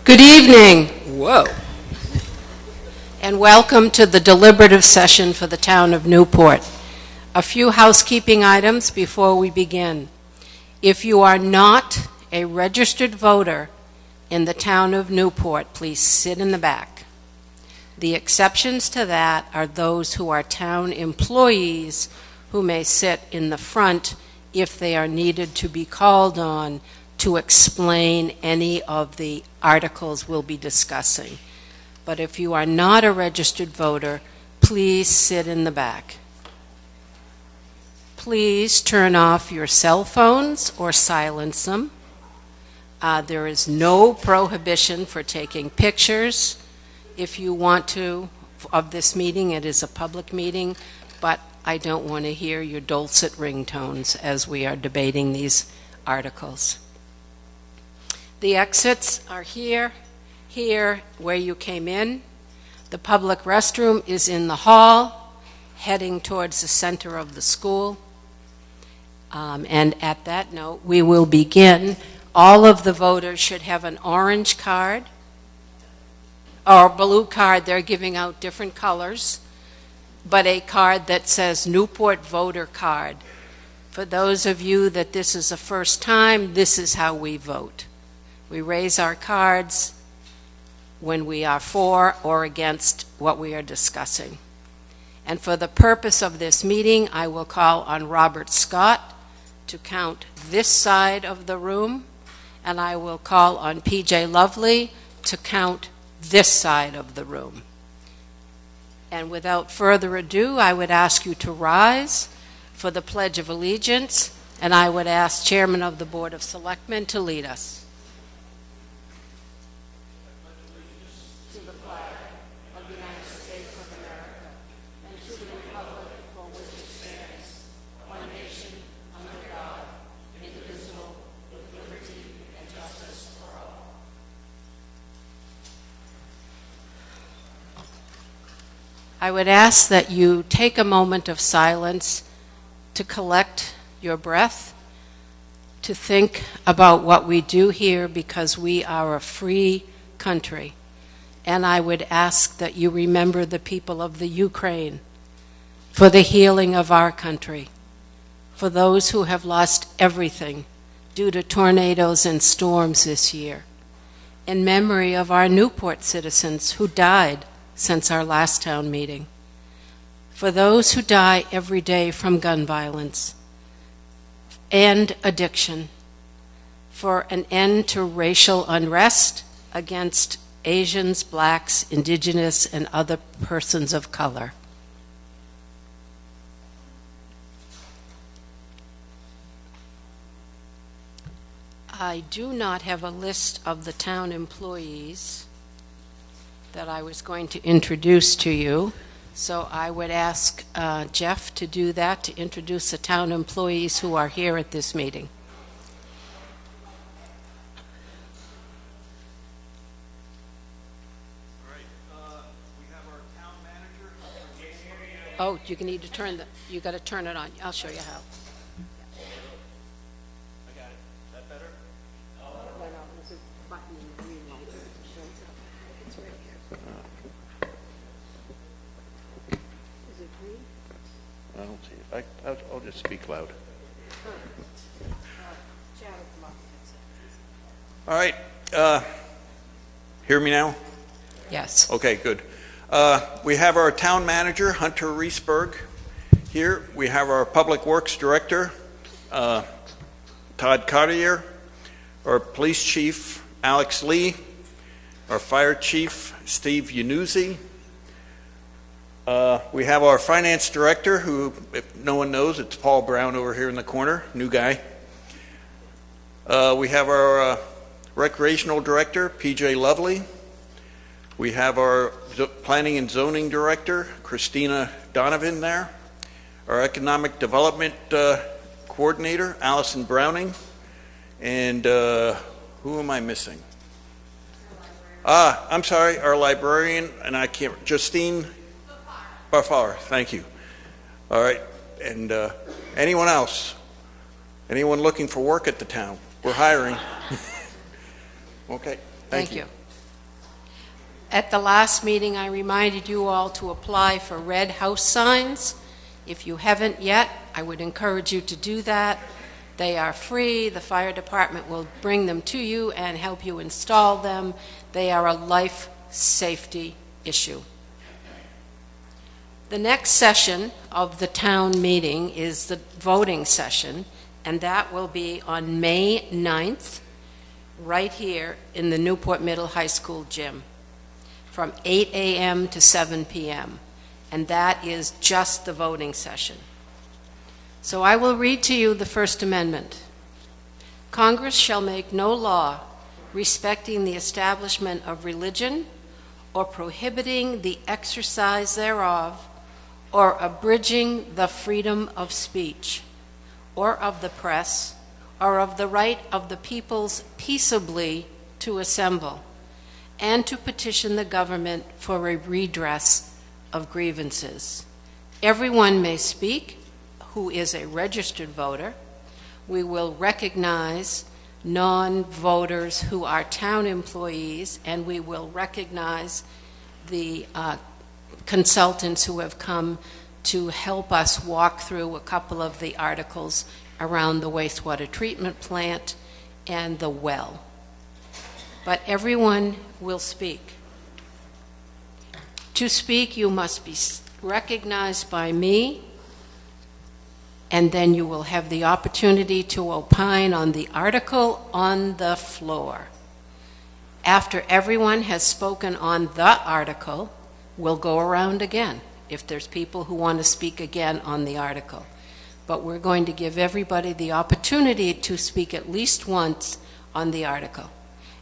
Good evening. Whoa. And welcome to the deliberative session for the town of Newport. A few housekeeping items before we begin. If you are not a registered voter in the town of Newport, please sit in the back. The exceptions to that are those who are town employees who may sit in the front if they are needed to be called on to explain any of the articles we'll be discussing. But if you are not a registered voter, please sit in the back. Please turn off your cell phones or silence them. There is no prohibition for taking pictures if you want to of this meeting. It is a public meeting, but I don't want to hear your dulcet ringtones as we are debating these articles. The exits are here where you came in. The public restroom is in the hall, heading towards the center of the school. And at that note, we will begin. All of the voters should have an orange card or blue card. They're giving out different colors, but a card that says Newport Voter Card. For those of you that this is the first time, this is how we vote. We raise our cards when we are for or against what we are discussing. And for the purpose of this meeting, I will call on Robert Scott to count this side of the room, and I will call on PJ Lovely to count this side of the room. And without further ado, I would ask you to rise for the Pledge of Allegiance, and I would ask Chairman of the Board of Selectmen to lead us. I would ask that you take a moment of silence to collect your breath, to think about what we do here because we are a free country. And I would ask that you remember the people of the Ukraine for the healing of our country, for those who have lost everything due to tornadoes and storms this year, in memory of our Newport citizens who died since our last town meeting, for those who die every day from gun violence and addiction, for an end to racial unrest against Asians, blacks, indigenous, and other persons of color. I do not have a list of the town employees that I was going to introduce to you. So I would ask Jeff to do that, to introduce the town employees who are here at this meeting. All right, we have our town manager. Oh, you need to turn you got to turn it on. I'll show you how. I got it. Is that better? No, there's a button in the green light. It's right here. Is it green? I don't see it. I'll just speak loud. All right. Hear me now? Yes. Okay, good. We have our town manager, Hunter Reesberg, here. We have our public works director, Todd Cartier, our police chief, Alex Lee, our fire chief, Steve Yanuzzi. We have our finance director, who, if no one knows, it's Paul Brown over here in the corner, new guy. We have our recreational director, PJ Lovely. We have our planning and zoning director, Christina Donovan there. Our economic development coordinator, Allison Browning. And who am I missing? I'm sorry, our librarian, and I can't, Justine Barfar, thank you. All right, and anyone else? Anyone looking for work at the town? We're hiring. Okay, thank you. At the last meeting, I reminded you all to apply for red house signs. If you haven't yet, I would encourage you to do that. They are free. The fire department will bring them to you and help you install them. They are a life safety issue. The next session of the town meeting is the voting session, and that will be on May 9th, right here in the Newport Middle High School gym, from 8 a.m. to 7 p.m., and that is just the voting session. So I will read to you the First Amendment. Congress shall make no law respecting the establishment of religion or prohibiting the exercise thereof or abridging the freedom of speech or of the press or of the right of the peoples peaceably to assemble and to petition the government for a redress of grievances. Everyone may speak who is a registered voter. We will recognize non-voters who are town employees, and we will recognize the consultants who have come to help us walk through a couple of the articles around the wastewater treatment plant and the well. But everyone will speak. To speak, you must be recognized by me, and then you will have the opportunity to opine on the article on the floor. After everyone has spoken on the article, we'll go around again if there's people who want to speak again on the article. But we're going to give everybody the opportunity to speak at least once on the article.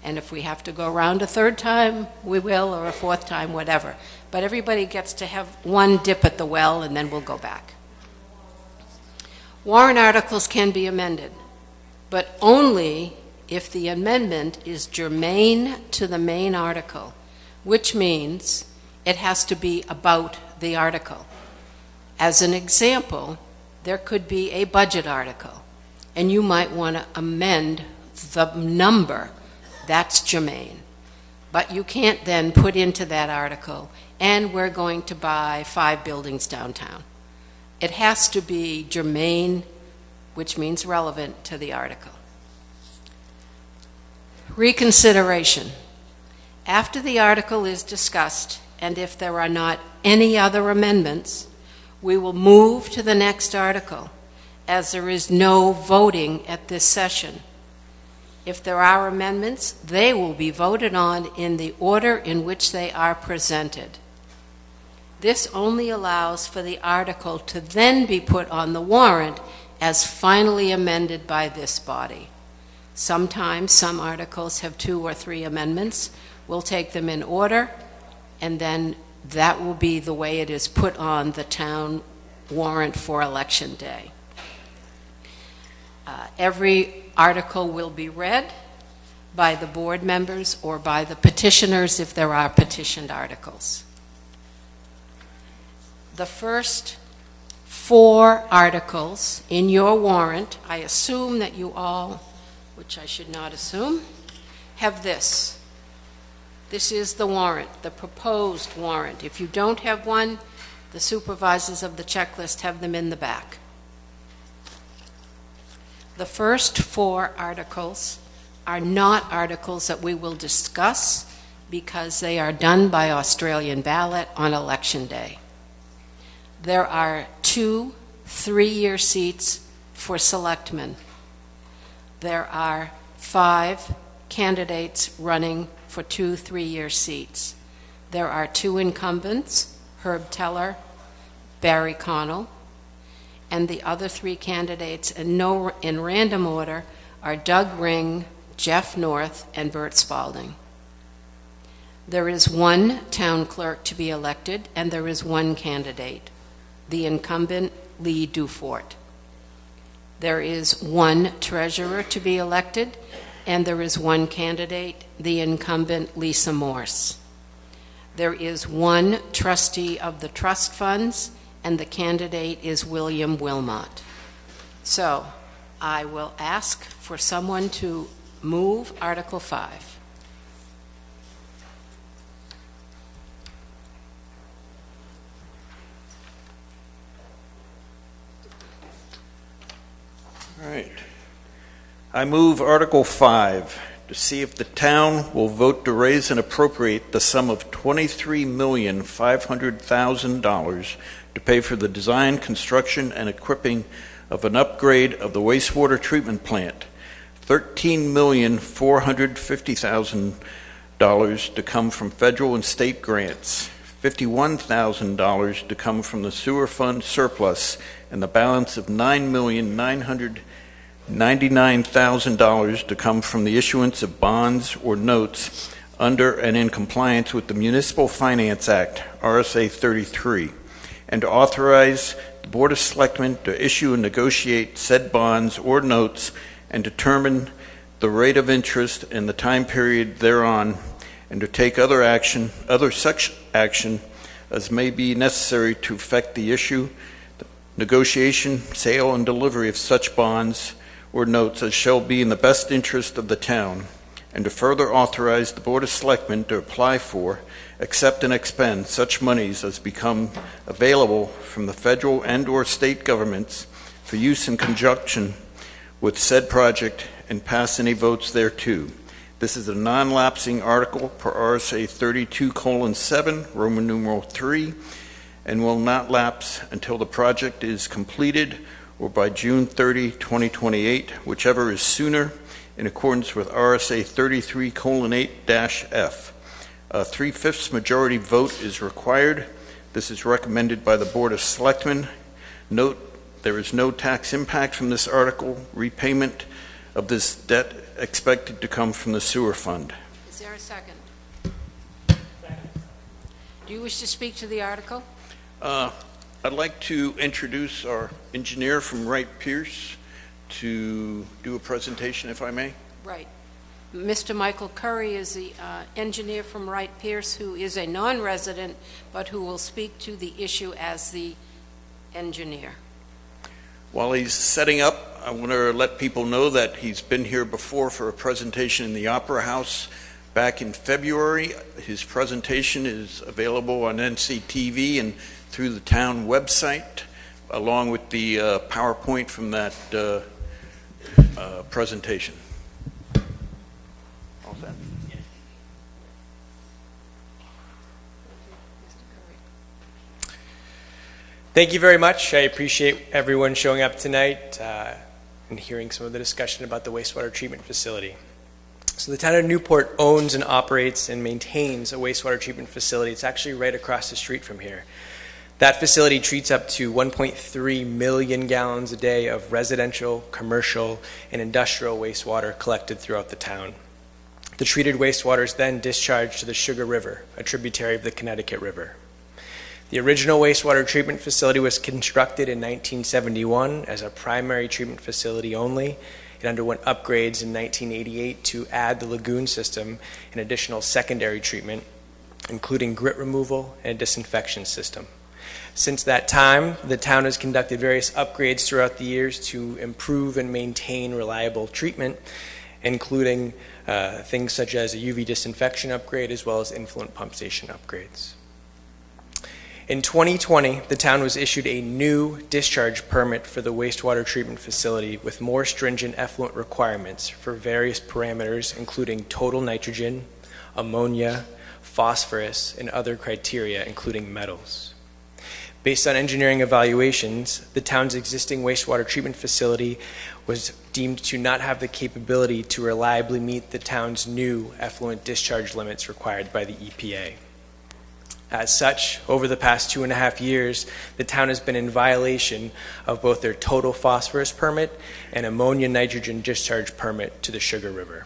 And if we have to go around a third time, we will, or a fourth time, whatever. But everybody gets to have one dip at the well, and then we'll go back. Warrant articles can be amended, but only if the amendment is germane to the main article, which means it has to be about the article. As an example, there could be a budget article, and you might want to amend the number. That's germane. But you can't then put into that article, and we're going to buy 5 buildings downtown. It has to be germane, which means relevant to the article. Reconsideration. After the article is discussed, and if there are not any other amendments, we will move to the next article, as there is no voting at this session. If there are amendments, they will be voted on in the order in which they are presented. This only allows for the article to then be put on the warrant as finally amended by this body. Sometimes some articles have 2 or 3 amendments. We'll take them in order, and then that will be the way it is put on the town warrant for Election Day. Every article will be read by the board members or by the petitioners if there are petitioned articles. The first 4 articles in your warrant, I assume that you all, which I should not assume, have this. This is the warrant, the proposed warrant. If you don't have one, the supervisors of the checklist have them in the back. The first 4 articles are not articles that we will discuss because they are done by Australian ballot on Election Day. There are 2 3-year seats for selectmen. There are 5 candidates running for 2 3-year seats. There are 2 incumbents, Herb Teller, Barry Connell, and the other 3 candidates in random order are Doug Ring, Jeff North, and Bert Spalding. There is 1 town clerk to be elected, and there is 1 candidate, the incumbent Lee Dufort. There is 1 treasurer to be elected, and there is 1 candidate, the incumbent Lisa Morse. There is 1 trustee of the trust funds, and the candidate is William Wilmot. So I will ask for someone to move Article 5. All right. I move Article 5 to see if the town will vote to raise and appropriate the sum of $23,500,000 to pay for the design, construction, and equipping of an upgrade of the wastewater treatment plant. $13,450,000 to come from federal and state grants, $51,000 to come from the sewer fund surplus, and the balance of $9,999,000 to come from the issuance of bonds or notes under and in compliance with the Municipal Finance Act, RSA 33, and to authorize the Board of Selectmen to issue and negotiate said bonds or notes and determine the rate of interest and the time period thereon, and to take other such action as may be necessary to effect the issue, the negotiation, sale, and delivery of such bonds or notes as shall be in the best interest of the town, and to further authorize the Board of Selectmen to apply for, accept, and expend such monies as become available from the federal and or state governments for use in conjunction with said project and pass any votes thereto. This is a non-lapsing article per RSA 32:7, Roman numeral 3, and will not lapse until the project is completed or by June 30, 2028, whichever is sooner, in accordance with RSA 33:8-F. A 3/5 majority vote is required. This is recommended by the Board of Selectmen. Note, there is no tax impact from this article. Repayment of this debt expected to come from the sewer fund. Is there a second? Do you wish to speak to the article? I'd like to introduce our engineer from Wright Pierce to do a presentation, if I may. Right. Mr. Michael Curry is the engineer from Wright Pierce, who is a non-resident, but who will speak to the issue as the engineer. While he's setting up, I want to let people know that he's been here before for a presentation in the Opera House back in February. His presentation is available on NCTV and through the town website, along with the PowerPoint from that presentation. All set? Thank you very much. I appreciate everyone showing up tonight and hearing some of the discussion about the wastewater treatment facility. So the town of Newport owns and operates and maintains a wastewater treatment facility. It's actually right across the street from here. That facility treats up to 1.3 million gallons a day of residential, commercial, and industrial wastewater collected throughout the town. The treated wastewater is then discharged to the Sugar River, a tributary of the Connecticut River. The original wastewater treatment facility was constructed in 1971 as a primary treatment facility only. It underwent upgrades in 1988 to add the lagoon system and additional secondary treatment, including grit removal and a disinfection system. Since that time, the town has conducted various upgrades throughout the years to improve and maintain reliable treatment, including things such as a UV disinfection upgrade as well as influent pump station upgrades. In 2020, the town was issued a new discharge permit for the wastewater treatment facility with more stringent effluent requirements for various parameters, including total nitrogen, ammonia, phosphorus, and other criteria, including metals. Based on engineering evaluations, the town's existing wastewater treatment facility was deemed to not have the capability to reliably meet the town's new effluent discharge limits required by the EPA. As such, over the past 2.5 years, the town has been in violation of both their total phosphorus permit and ammonia nitrogen discharge permit to the Sugar River.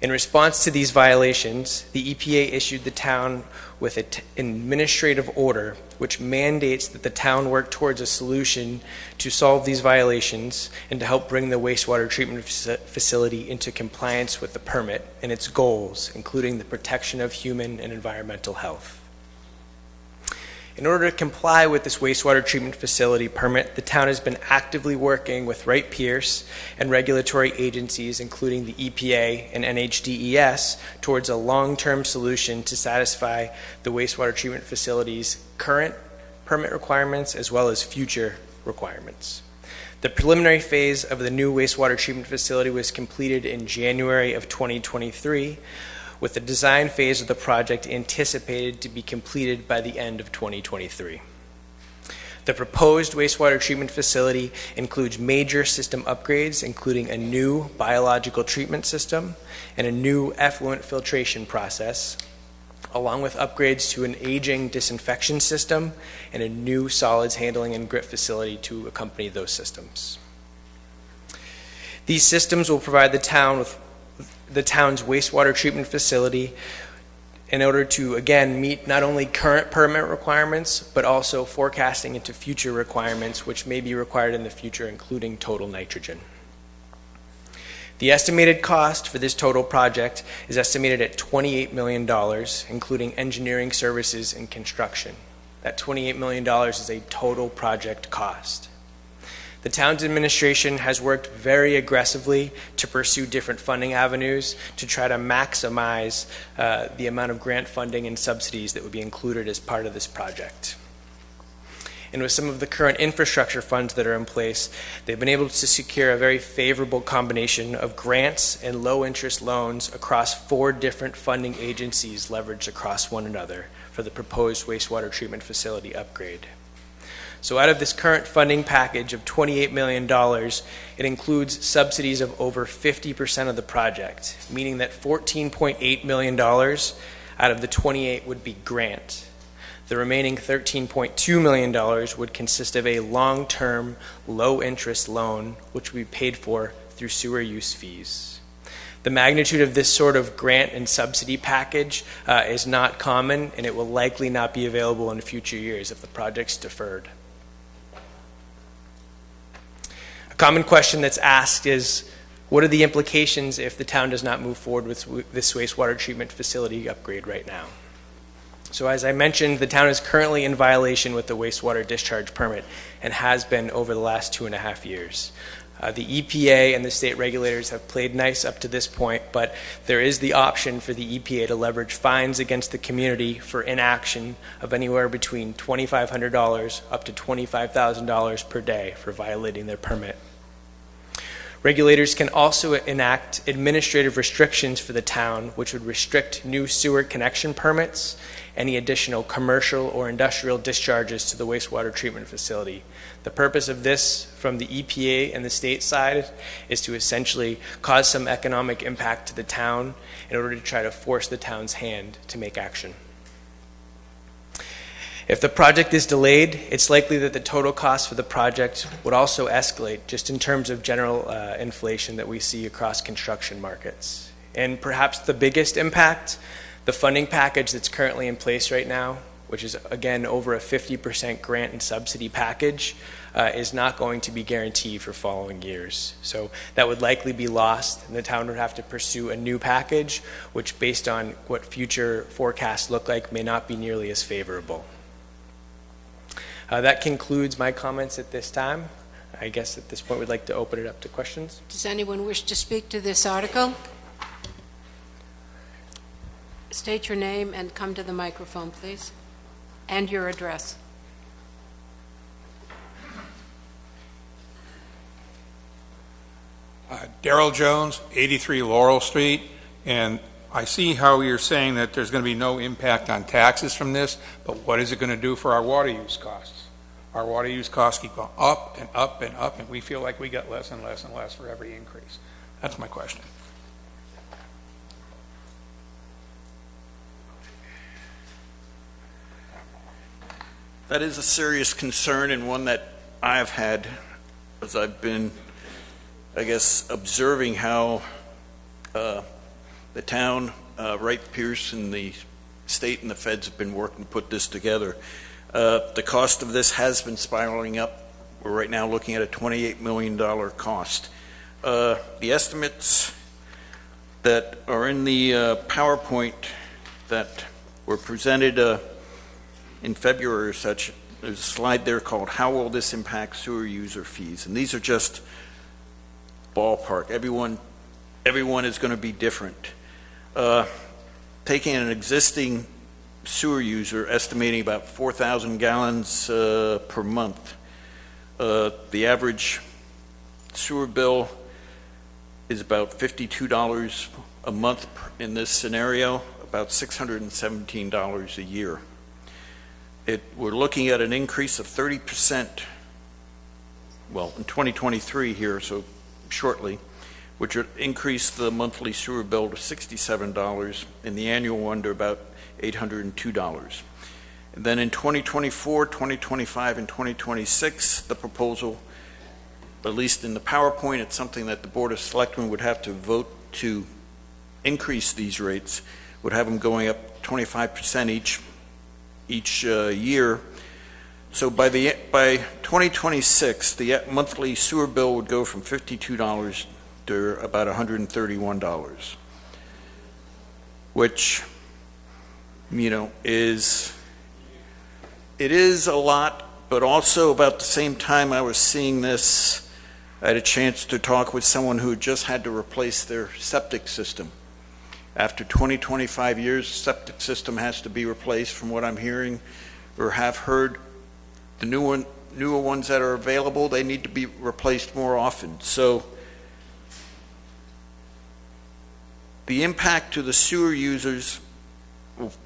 In response to these violations, the EPA issued the town with an administrative order which mandates that the town work towards a solution to solve these violations and to help bring the wastewater treatment facility into compliance with the permit and its goals, including the protection of human and environmental health. In order to comply with this wastewater treatment facility permit, the town has been actively working with Wright Pierce and regulatory agencies, including the EPA and NHDES, towards a long-term solution to satisfy the wastewater treatment facility's current permit requirements as well as future requirements. The preliminary phase of the new wastewater treatment facility was completed in January of 2023, with the design phase of the project anticipated to be completed by the end of 2023. The proposed wastewater treatment facility includes major system upgrades, including a new biological treatment system and a new effluent filtration process, along with upgrades to an aging disinfection system and a new solids handling and grit facility to accompany those systems. These systems will provide the town with the town's wastewater treatment facility in order to, again, meet not only current permit requirements, but also forecasting into future requirements which may be required in the future, including total nitrogen. The estimated cost for this total project is estimated at $28 million, including engineering services and construction. That $28 million is a total project cost. The town's administration has worked very aggressively to pursue different funding avenues to try to maximize the amount of grant funding and subsidies that would be included as part of this project. And with some of the current infrastructure funds that are in place, they've been able to secure a very favorable combination of grants and low-interest loans across 4 different funding agencies leveraged across one another for the proposed wastewater treatment facility upgrade. So out of this current funding package of $28 million, it includes subsidies of over 50% of the project, meaning that $14.8 million out of the 28 would be grant. The remaining $13.2 million would consist of a long-term, low-interest loan, which would be paid for through sewer use fees. The magnitude of this sort of grant and subsidy package is not common, and it will likely not be available in future years if the project's deferred. A common question that's asked is, what are the implications if the town does not move forward with this wastewater treatment facility upgrade right now? So as I mentioned, the town is currently in violation with the wastewater discharge permit and has been over the last 2.5 years. The EPA and the state regulators have played nice up to this point, but there is the option for the EPA to leverage fines against the community for inaction of anywhere between $2,500 up to $25,000 per day for violating their permit. Regulators can also enact administrative restrictions for the town, which would restrict new sewer connection permits, any additional commercial or industrial discharges to the wastewater treatment facility. The purpose of this from the EPA and the state side is to essentially cause some economic impact to the town in order to try to force the town's hand to make action. If the project is delayed, it's likely that the total cost for the project would also escalate, just in terms of general inflation that we see across construction markets. And perhaps the biggest impact, the funding package that's currently in place right now, which is again over a 50% grant and subsidy package, is not going to be guaranteed for following years. So that would likely be lost, and the town would have to pursue a new package, which based on what future forecasts look like may not be nearly as favorable. That concludes my comments at this time. I guess at this point we'd like to open it up to questions. Does anyone wish to speak to this article? State your name and come to the microphone, please, and your address. Darrell Jones, 83 Laurel Street, and I see how you're saying that there's going to be no impact on taxes from this, but what is it going to do for our water use costs? Our water use costs keep going up and up and up, and we feel like we get less and less and less for every increase. That's my question. That is a serious concern, and one that I've had as I've been, I guess, observing how the town, Wright Pierce, and the state and the feds have been working to put this together. The cost of this has been spiraling up. We're right now looking at a $28 million cost. The estimates that are in the PowerPoint that were presented in February or such, there's a slide there called "How Will This Impact Sewer User Fees?" And these are just ballpark. Everyone is going to be different. Taking an existing sewer user, estimating about 4,000 gallons per month, The average sewer bill is about $52 a month in this scenario, about $617 a year. We're looking at an increase of 30%, well, in 2023 here, so shortly, which would increase the monthly sewer bill to $67 and the annual one to about $802. And then in 2024, 2025, and 2026, the proposal, at least in the PowerPoint, it's something that the Board of Selectmen would have to vote to increase these rates, would have them going up 25% each year. So by 2026, the monthly sewer bill would go from $52 to about $131, which, you know, is a lot, but also about the same time I was seeing this, I had a chance to talk with someone who just had to replace their septic system. After 20, 25 years, the septic system has to be replaced, from what I'm hearing or have heard. The newer ones that are available, they need to be replaced more often. So the impact to the sewer users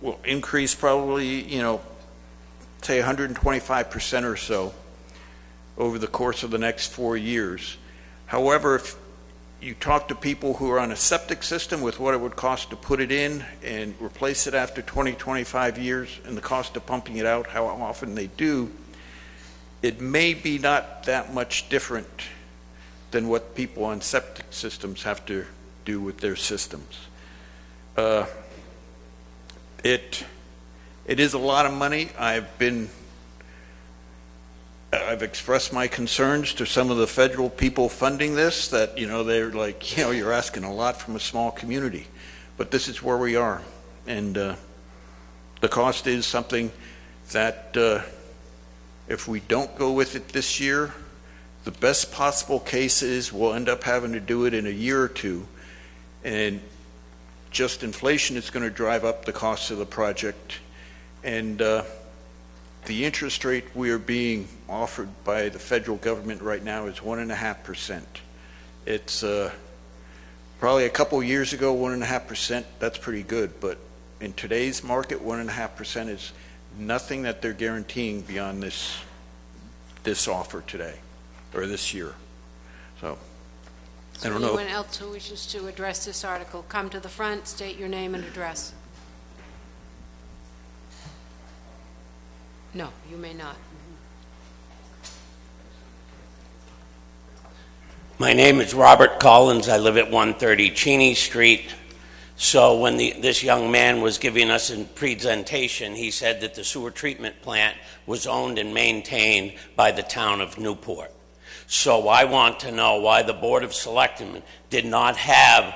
will increase probably, you know, say 125% or so over the course of the next 4 years. However, if you talk to people who are on a septic system with what it would cost to put it in and replace it after 20, 25 years and the cost of pumping it out, how often they do, it may be not that much different than what people on septic systems have to do with their systems. It is a lot of money. I've expressed my concerns to some of the federal people funding this, that, you know, they're like, you know, you're asking a lot from a small community, but this is where we are. And the cost is something that if we don't go with it this year, the best possible case is we'll end up having to do it in a year or two, and just inflation is going to drive up the cost of the project. And the interest rate we are being offered by the federal government right now is 1.5%. It's probably a couple years ago, 1.5%, that's pretty good, but in today's market, 1.5% is nothing that they're guaranteeing beyond this offer today, or this year. So, I don't know. Anyone else who wishes to address this article, come to the front, state your name and address. No, you may not. My name is Robert Collins. I live at 130 Cheney Street. So when this young man was giving us a presentation, he said that the sewer treatment plant was owned and maintained by the town of Newport. So I want to know why the Board of Selectmen did not have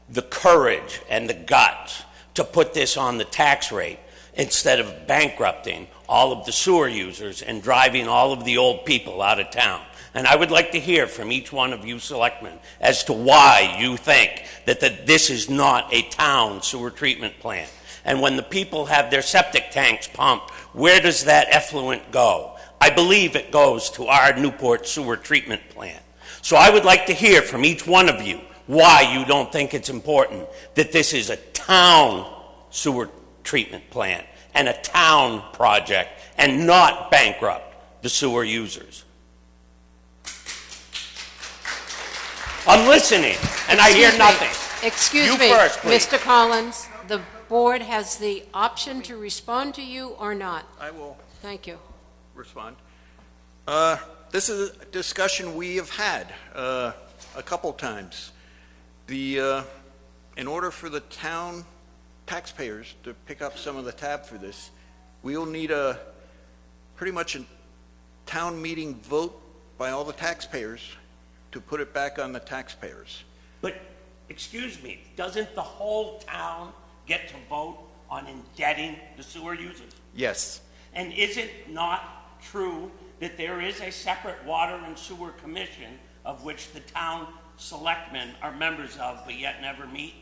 the courage and the guts to put this on the tax rate instead of bankrupting all of the sewer users and driving all of the old people out of town. And I would like to hear from each one of you selectmen as to why you think that this is not a town sewer treatment plant. And when the people have their septic tanks pumped, where does that effluent go? I believe it goes to our Newport sewer treatment plant. So I would like to hear from each one of you why you don't think it's important that this is a town sewer treatment plant and a town project and not bankrupt the sewer users. I'm listening, and I hear nothing. Excuse me, first, please. Mr. Collins, the board has the option to respond to you or not. I will Thank you. respond. This is a discussion we have had a couple times. In order for the town taxpayers to pick up some of the tab for this, we will need pretty much a town meeting vote by all the taxpayers to put it back on the taxpayers. But, excuse me, doesn't the whole town get to vote on indebting the sewer users? Yes. And is it not true that there is a separate water and sewer commission of which the town selectmen are members of but yet never meet?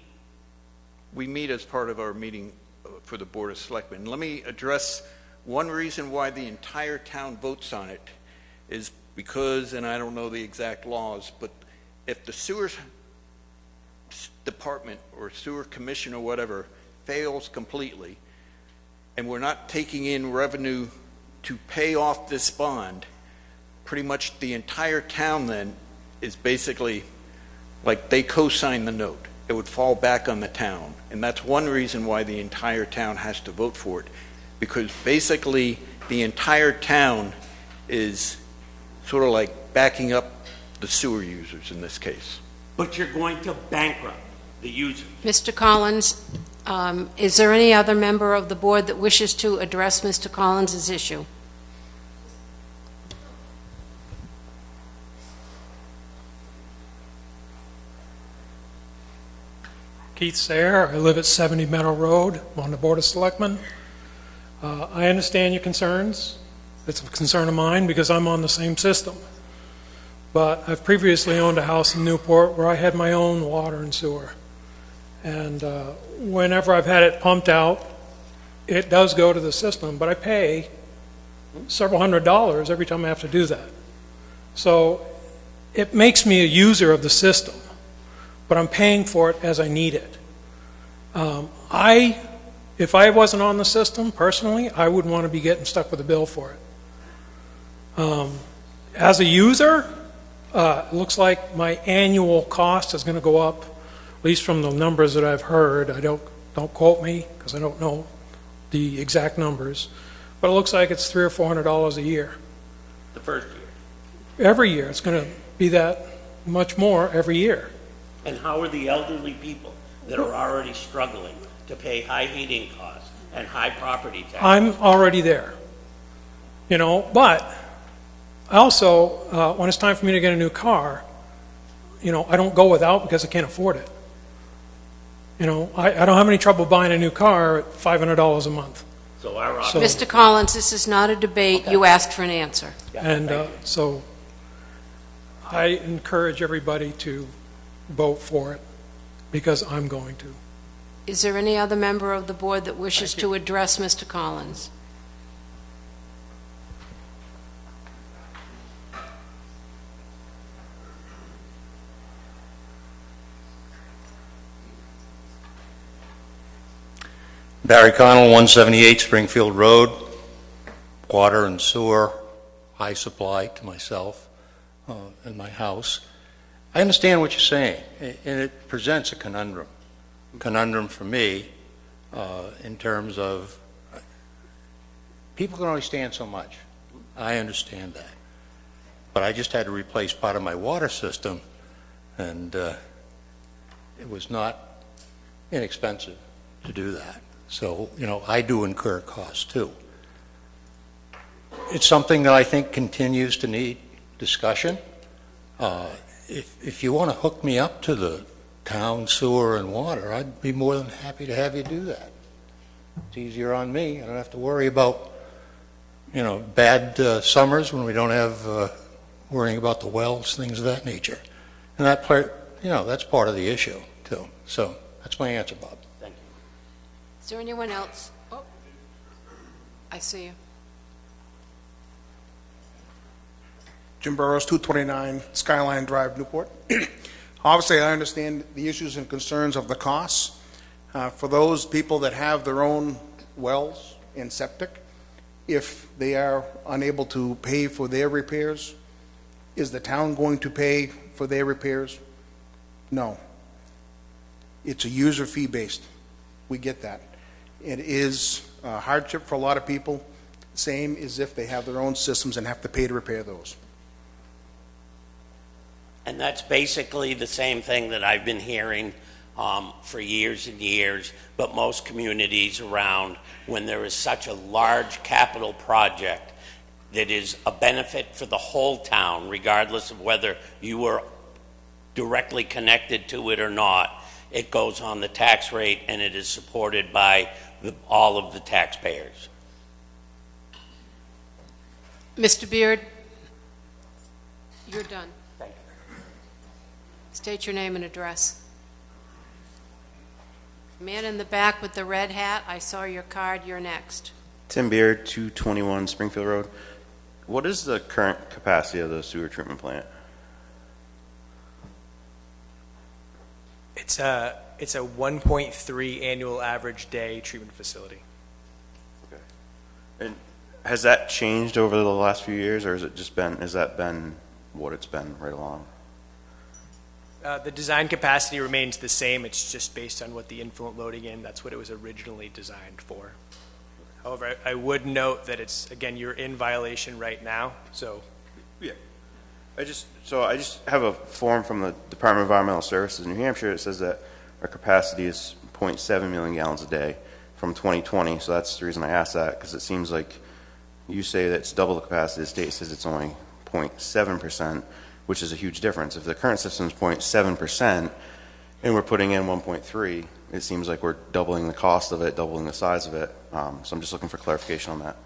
We meet as part of our meeting for the Board of Selectmen. Let me address one reason why the entire town votes on it is because, and I don't know the exact laws, but if the sewer department or sewer commission or whatever fails completely, and we're not taking in revenue to pay off this bond, pretty much the entire town then is basically like they co-sign the note. It would fall back on the town. And that's one reason why the entire town has to vote for it. Because basically the entire town is sort of like backing up the sewer users in this case. But you're going to bankrupt the users. Mr. Collins, is there any other member of the board that wishes to address Mr. Collins's issue? Keith Sayre. I live at 70 Meadow Road. I'm on the Board of Selectmen. I understand your concerns. It's a concern of mine because I'm on the same system. But I've previously owned a house in Newport where I had my own water and sewer. And whenever I've had it pumped out, it does go to the system, but I pay several $100s every time I have to do that. So it makes me a user of the system, but I'm paying for it as I need it. If I wasn't on the system, personally, I wouldn't want to be getting stuck with a bill for it. As a user, it looks like my annual cost is going to go up, at least from the numbers that I've heard. Don't quote me, because I don't know the exact numbers, but it looks like it's $300 or $400 a year. The first year. Every year, it's going to be that much more every year. And how are the elderly people that are already struggling to pay high heating costs and high property taxes? I'm already there, but also, when it's time for me to get a new car, I don't go without because I can't afford it. I don't have any trouble buying a new car at $500 a month. So our Mr. Collins, this is not a debate. Okay. You asked for an answer. Yeah, and so I encourage everybody to vote for it because I'm going to. Is there any other member of the board that wishes to address Mr. Collins? Barry Connell, 178 Springfield Road. Water and sewer, I supply to myself and my house. I understand what you're saying, and it presents a conundrum for me in terms of people can only stand so much. I understand that. But I just had to replace part of my water system, and it was not inexpensive to do that. So, I do incur costs too. It's something that I think continues to need discussion. If you want to hook me up to the town sewer and water, I'd be more than happy to have you do that. It's easier on me. I don't have to worry about, bad summers when we don't have worrying about the wells, things of that nature. And that part, that's part of the issue too. So that's my answer, Bob. Thank you. Is there anyone else? Oh, I see you. Jim Burrows, 229 Skyline Drive, Newport. Obviously, I understand the issues and concerns of the costs. For those people that have their own wells and septic, if they are unable to pay for their repairs, is the town going to pay for their repairs? No. It's a user fee based. We get that. It is a hardship for a lot of people, same as if they have their own systems and have to pay to repair those. And that's basically the same thing that I've been hearing for years and years, but most communities around, when there is such a large capital project that is a benefit for the whole town, regardless of whether you are directly connected to it or not, it goes on the tax rate and it is supported by all of the taxpayers. Mr. Beard, you're done. Thank you. State your name and address. Man in the back with the red hat, I saw your card. You're next. Tim Beard, 221 Springfield Road. What is the current capacity of the sewer treatment plant? It's a 1.3 annual average day treatment facility. Okay. And has that changed over the last few years, or has that been what it's been right along? The design capacity remains the same. It's just based on what the influent loading in. That's what it was originally designed for. However, I would note that it's, again, you're in violation right now, so. Yeah. I just have a form from the Department of Environmental Services in New Hampshire. It says that our capacity is 0.7 million gallons a day from 2020. So that's the reason I asked that, because it seems like you say that it's double the capacity. The state says it's only 0.7%, which is a huge difference. If the current system is 0.7% and we're putting in 1.3, it seems like we're doubling the cost of it, doubling the size of it. So I'm just looking for clarification on that.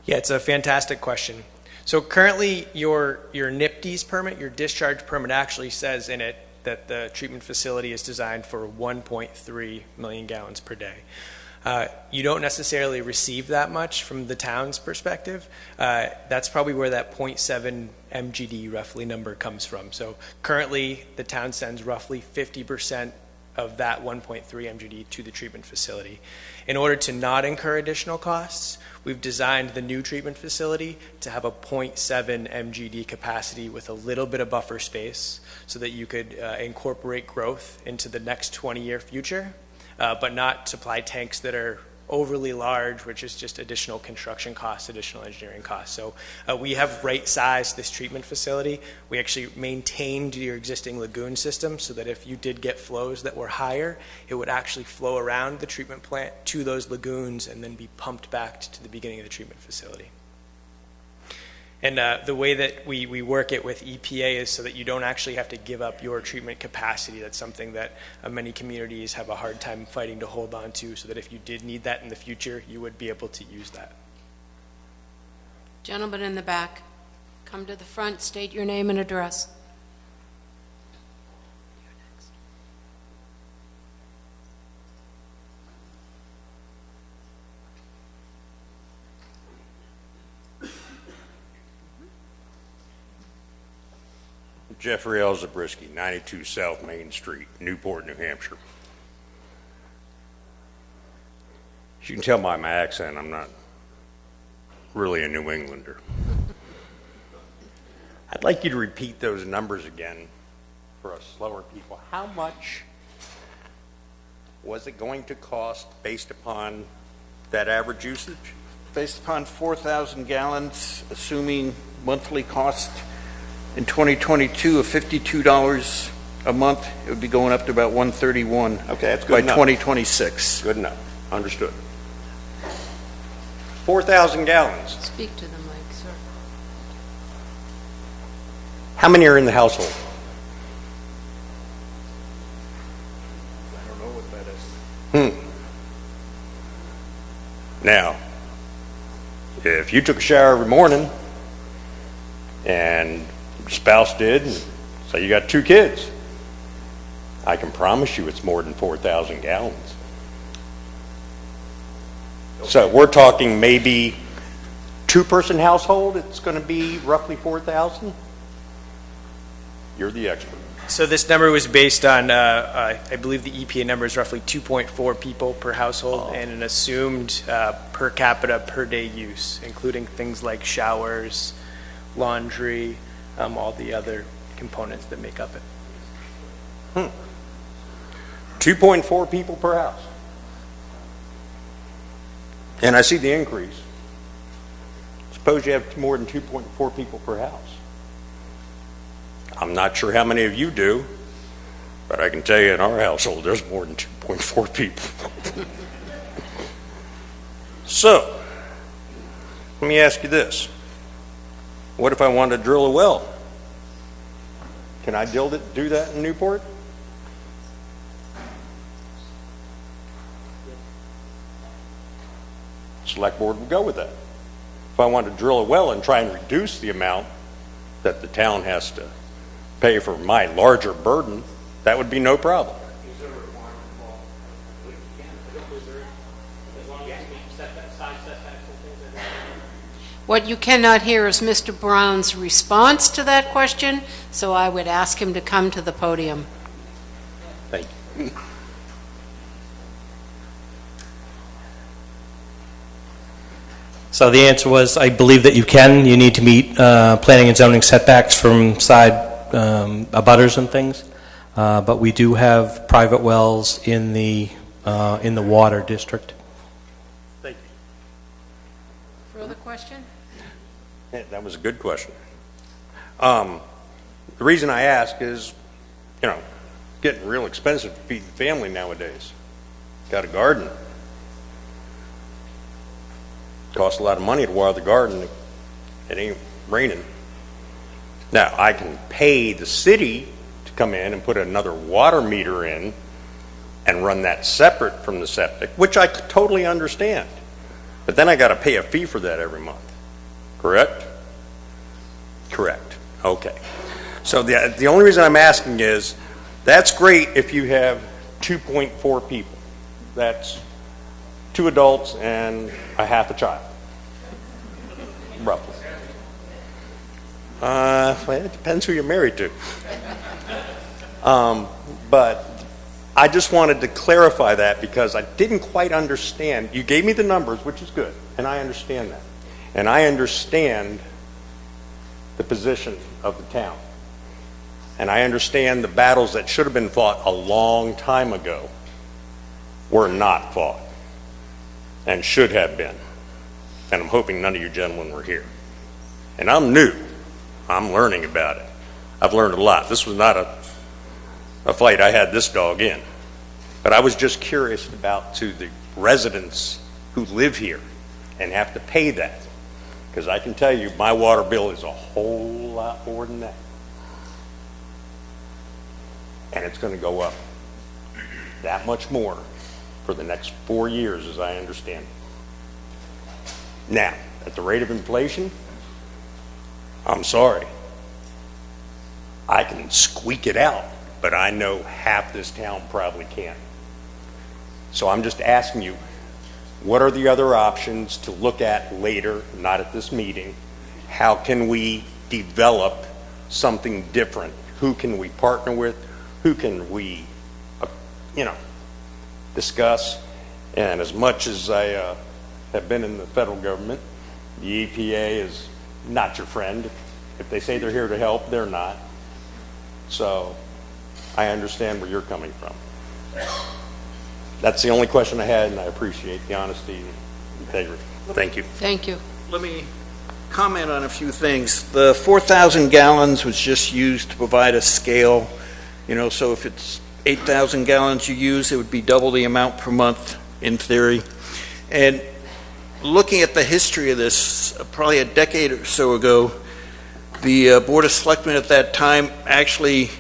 Yeah, it's a fantastic question. So currently your NIPD's permit, your discharge permit, actually says in it that the treatment facility is designed for 1.3 million gallons per day. You don't necessarily receive that much from the town's perspective. That's probably where that 0.7 MGD roughly number comes from. So currently the town sends roughly 50% of that 1.3 MGD to the treatment facility. In order to not incur additional costs, we've designed the new treatment facility to have a 0.7 MGD capacity with a little bit of buffer space so that you could incorporate growth into the next 20-year future, but not supply tanks that are overly large, which is just additional construction costs, additional engineering costs. So we have right-sized this treatment facility. We actually maintained your existing lagoon system so that if you did get flows that were higher, it would actually flow around the treatment plant to those lagoons and then be pumped back to the beginning of the treatment facility. And the way that we work it with EPA is so that you don't actually have to give up your treatment capacity. That's something that many communities have a hard time fighting to hold on to, so that if you did need that in the future, you would be able to use that. Gentleman in the back, come to the front, state your name and address. Jeffrey L. Zabriskie, 92 South Main Street, Newport, New Hampshire. As you can tell by my accent, I'm not really a New Englander. I'd like you to repeat those numbers again for us slower people. How much was it going to cost based upon that average usage? Based upon 4,000 gallons, assuming monthly cost in 2022 of $52 a month, it would be going up to about $131. Okay, that's good by enough. 2026. Good enough. Understood. 4,000 gallons. Speak to the mic, sir. How many are in the household? I don't know what that is. Now, if you took a shower every morning and your spouse did, and say you got 2 kids, I can promise you it's more than 4,000 gallons. Okay. So we're talking maybe 2-person household, it's going to be roughly 4,000? You're the expert. So this number was based on, I believe the EPA number is roughly 2.4 people per household, and an assumed per capita per day use, including things like showers, laundry, all the other components that make up it. 2.4 people per house. And I see the increase. Suppose you have more than 2.4 people per house. I'm not sure how many of you do, but I can tell you in our household there's more than 2.4 people. So, let me ask you this. What if I wanted to drill a well? Can I do that in Newport? Select board will go with that. If I want to drill a well and try and reduce the amount that the town has to pay for my larger burden, that would be no problem. Is there a requirement involved? I believe you can. As long as you meet side setbacks and things like that. What you cannot hear is Mr. Brown's response to that question, so I would ask him to come to the podium. Thank you. So the answer was, I believe that you can. You need to meet planning and zoning setbacks from side abutters and things. But we do have private wells in the water district. Thank you. Further question? Yeah, that was a good question. The reason I ask is, getting real expensive to feed the family nowadays. Got a garden. Costs a lot of money to water the garden. It ain't raining. Now, I can pay the city to come in and put another water meter in and run that separate from the septic, which I totally understand. But then I got to pay a fee for that every month. Correct? Correct. Okay. So the only reason I'm asking is, that's great if you have 2.4 people. That's 2 adults and a half a child, roughly. Well, it depends who you're married to. But I just wanted to clarify that because I didn't quite understand. You gave me the numbers, which is good, and I understand that. And I understand the position of the town. And I understand the battles that should have been fought a long time ago were not fought and should have been. And I'm hoping none of you gentlemen were here. And I'm new. I'm learning about it. I've learned a lot. This was not a fight I had this dog in. But I was just curious about to the residents who live here and have to pay that. Because I can tell you my water bill is a whole lot more than that. And it's going to go up that much more for the next 4 years, as I understand it. Now, at the rate of inflation, I'm sorry. I can squeak it out, but I know half this town probably can't. So I'm just asking you, what are the other options to look at later, not at this meeting? How can we develop something different? Who can we partner with? Who can we, discuss? And as much as I have been in the federal government, the EPA is not your friend. If they say they're here to help, they're not. So I understand where you're coming from. That's the only question I had, and I appreciate the honesty and integrity. Thank you. Thank you. Let me comment on a few things. The 4,000 gallons was just used to provide a scale. So if it's 8,000 gallons you use, it would be double the amount per month in theory. And looking at the history of this, probably a decade or so ago, the Board of Selectmen at that time actually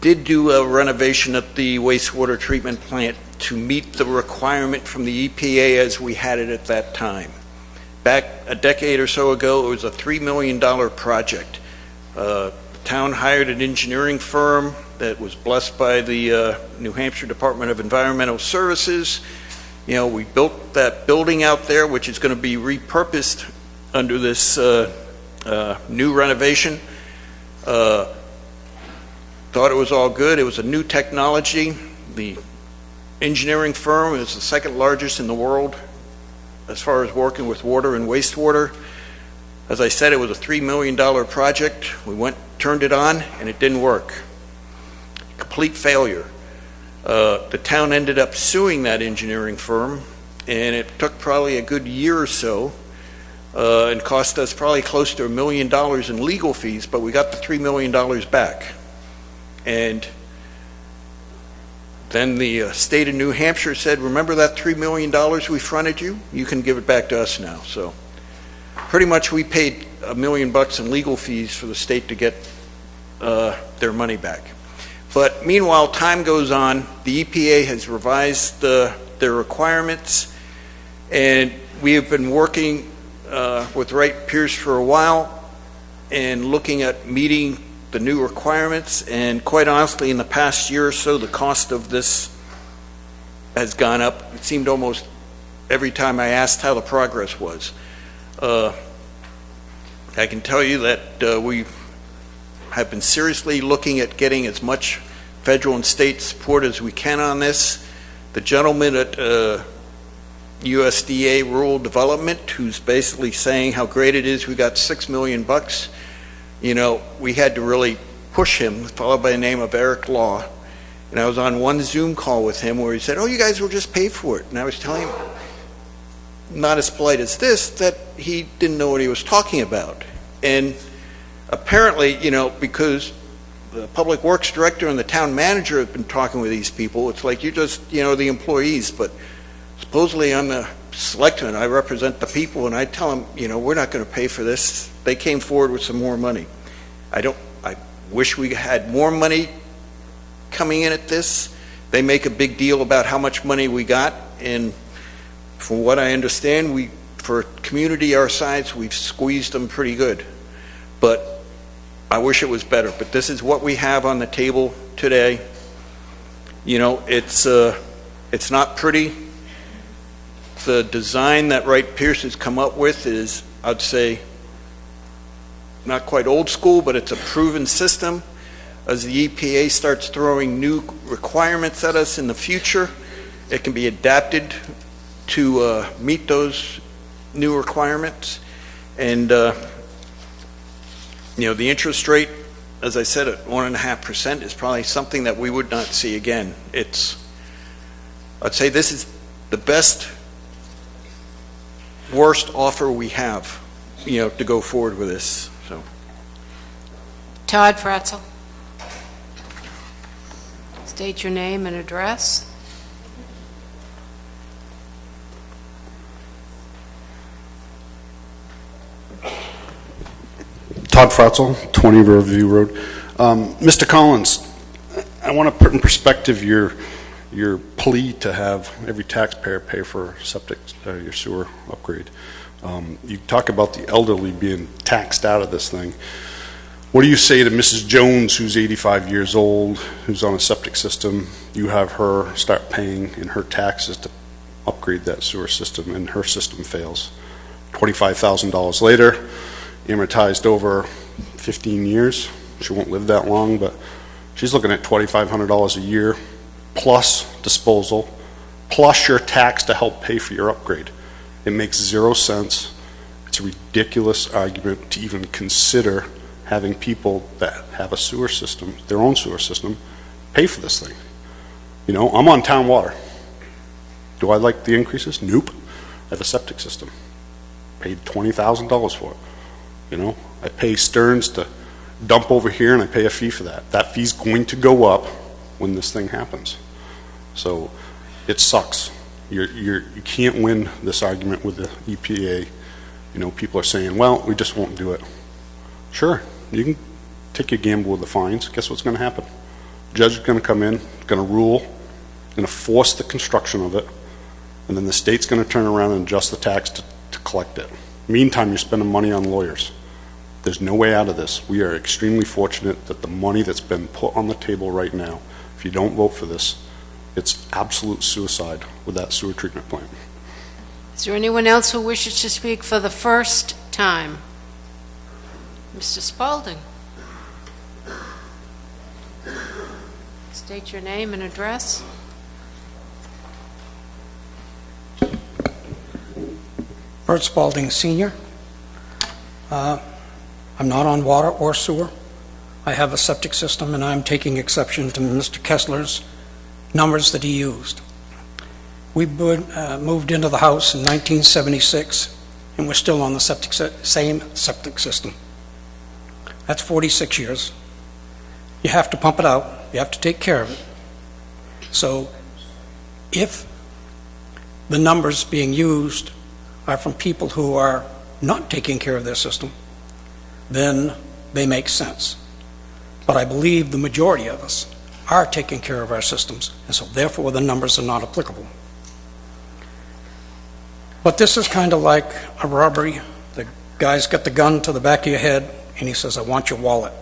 did do a renovation at the wastewater treatment plant to meet the requirement from the EPA as we had it at that time. Back a decade or so ago, it was a $3 million project. The town hired an engineering firm that was blessed by the New Hampshire Department of Environmental Services. We built that building out there, which is going to be repurposed under this new renovation. Thought it was all good. It was a new technology. The engineering firm is the second largest in the world as far as working with water and wastewater. As I said, it was a $3 million project. We turned it on, and it didn't work. Complete failure. The town ended up suing that engineering firm, and it took probably a good year or so, and cost us probably close to $1 million in legal fees, but we got the $3 million back. And then the state of New Hampshire said, remember that $3 million we fronted you? You can give it back to us now. So pretty much we paid $1 million in legal fees for the state to get their money back. But meanwhile, time goes on. The EPA has revised their requirements, and we have been working with Wright Pierce for a while and looking at meeting the new requirements. And quite honestly, in the past year or so, the cost of this has gone up. It seemed almost every time I asked how the progress was. I can tell you that we have been seriously looking at getting as much federal and state support as we can on this. The gentleman at USDA Rural Development, who's basically saying how great it is we got $6 million bucks, you know, we had to really push him, followed by the name of Eric Law. And I was on one Zoom call with him where he said, oh, you guys will just pay for it. And I was telling him, not as polite as this, that he didn't know what he was talking about. And apparently, you know, because the public works director and the town manager have been talking with these people, it's like you're just, you know, the employees, but supposedly I'm the selectman, I represent the people, and I tell them, you know, we're not going to pay for this. They came forward with some more money. I wish we had more money coming in at this. They make a big deal about how much money we got, and from what I understand, for a community our size, we've squeezed them pretty good. But I wish it was better. But this is what we have on the table today. You know, it's not pretty. The design that Wright Pierce has come up with is, I'd say, not quite old school, but it's a proven system. As the EPA starts throwing new requirements at us in the future, it can be adapted to meet those new requirements. And you know, the interest rate, as I said, at 1.5% is probably something that we would not see again. I'd say this is the worst offer we have, you know, to go forward with this. So, Todd Fratzel. State your name and address. Todd Fratzel, 20 Riverview Road. Mr. Collins, I want to put in perspective your plea to have every taxpayer pay for septic, your sewer upgrade. You talk about the elderly being taxed out of this thing. What do you say to Mrs. Jones, who's 85 years old, who's on a septic system? You have her start paying in her taxes to upgrade that sewer system, and her system fails. $25,000 later, amortized over 15 years. She won't live that long, but she's looking at $2,500 a year, plus disposal, plus your tax to help pay for your upgrade. It makes 0 sense. It's a ridiculous argument to even consider having people that have a sewer system, their own sewer system, pay for this thing. You know, I'm on town water. Do I like the increases? Nope. I have a septic system. Paid $20,000 for it. You know, I pay Stearns to dump over here, and I pay a fee for that. That fee's going to go up when this thing happens. So it sucks. You can't win this argument with the EPA. You know, people are saying, well, we just won't do it. Sure, you can take your gamble with the fines. Guess what's going to happen? Judge is going to come in, going to rule, going to force the construction of it, and then the state's going to turn around and adjust the tax to collect it. Meantime, you're spending money on lawyers. There's no way out of this. We are extremely fortunate that the money that's been put on the table right now, if you don't vote for this, it's absolute suicide with that sewer treatment plant. Is there anyone else who wishes to speak for the first time? Mr. Spalding. State your name and address. Bert Spalding, Sr. I'm not on water or sewer. I have a septic system, and I'm taking exception to Mr. Kessler's numbers that he used. We moved into the house in 1976, and we're still on the same septic system. That's 46 years. You have to pump it out. You have to take care of it. So if the numbers being used are from people who are not taking care of their system, then they make sense. But I believe the majority of us are taking care of our systems, and so therefore the numbers are not applicable. But this is kind of like a robbery. The guy's got the gun to the back of your head, and he says, I want your wallet.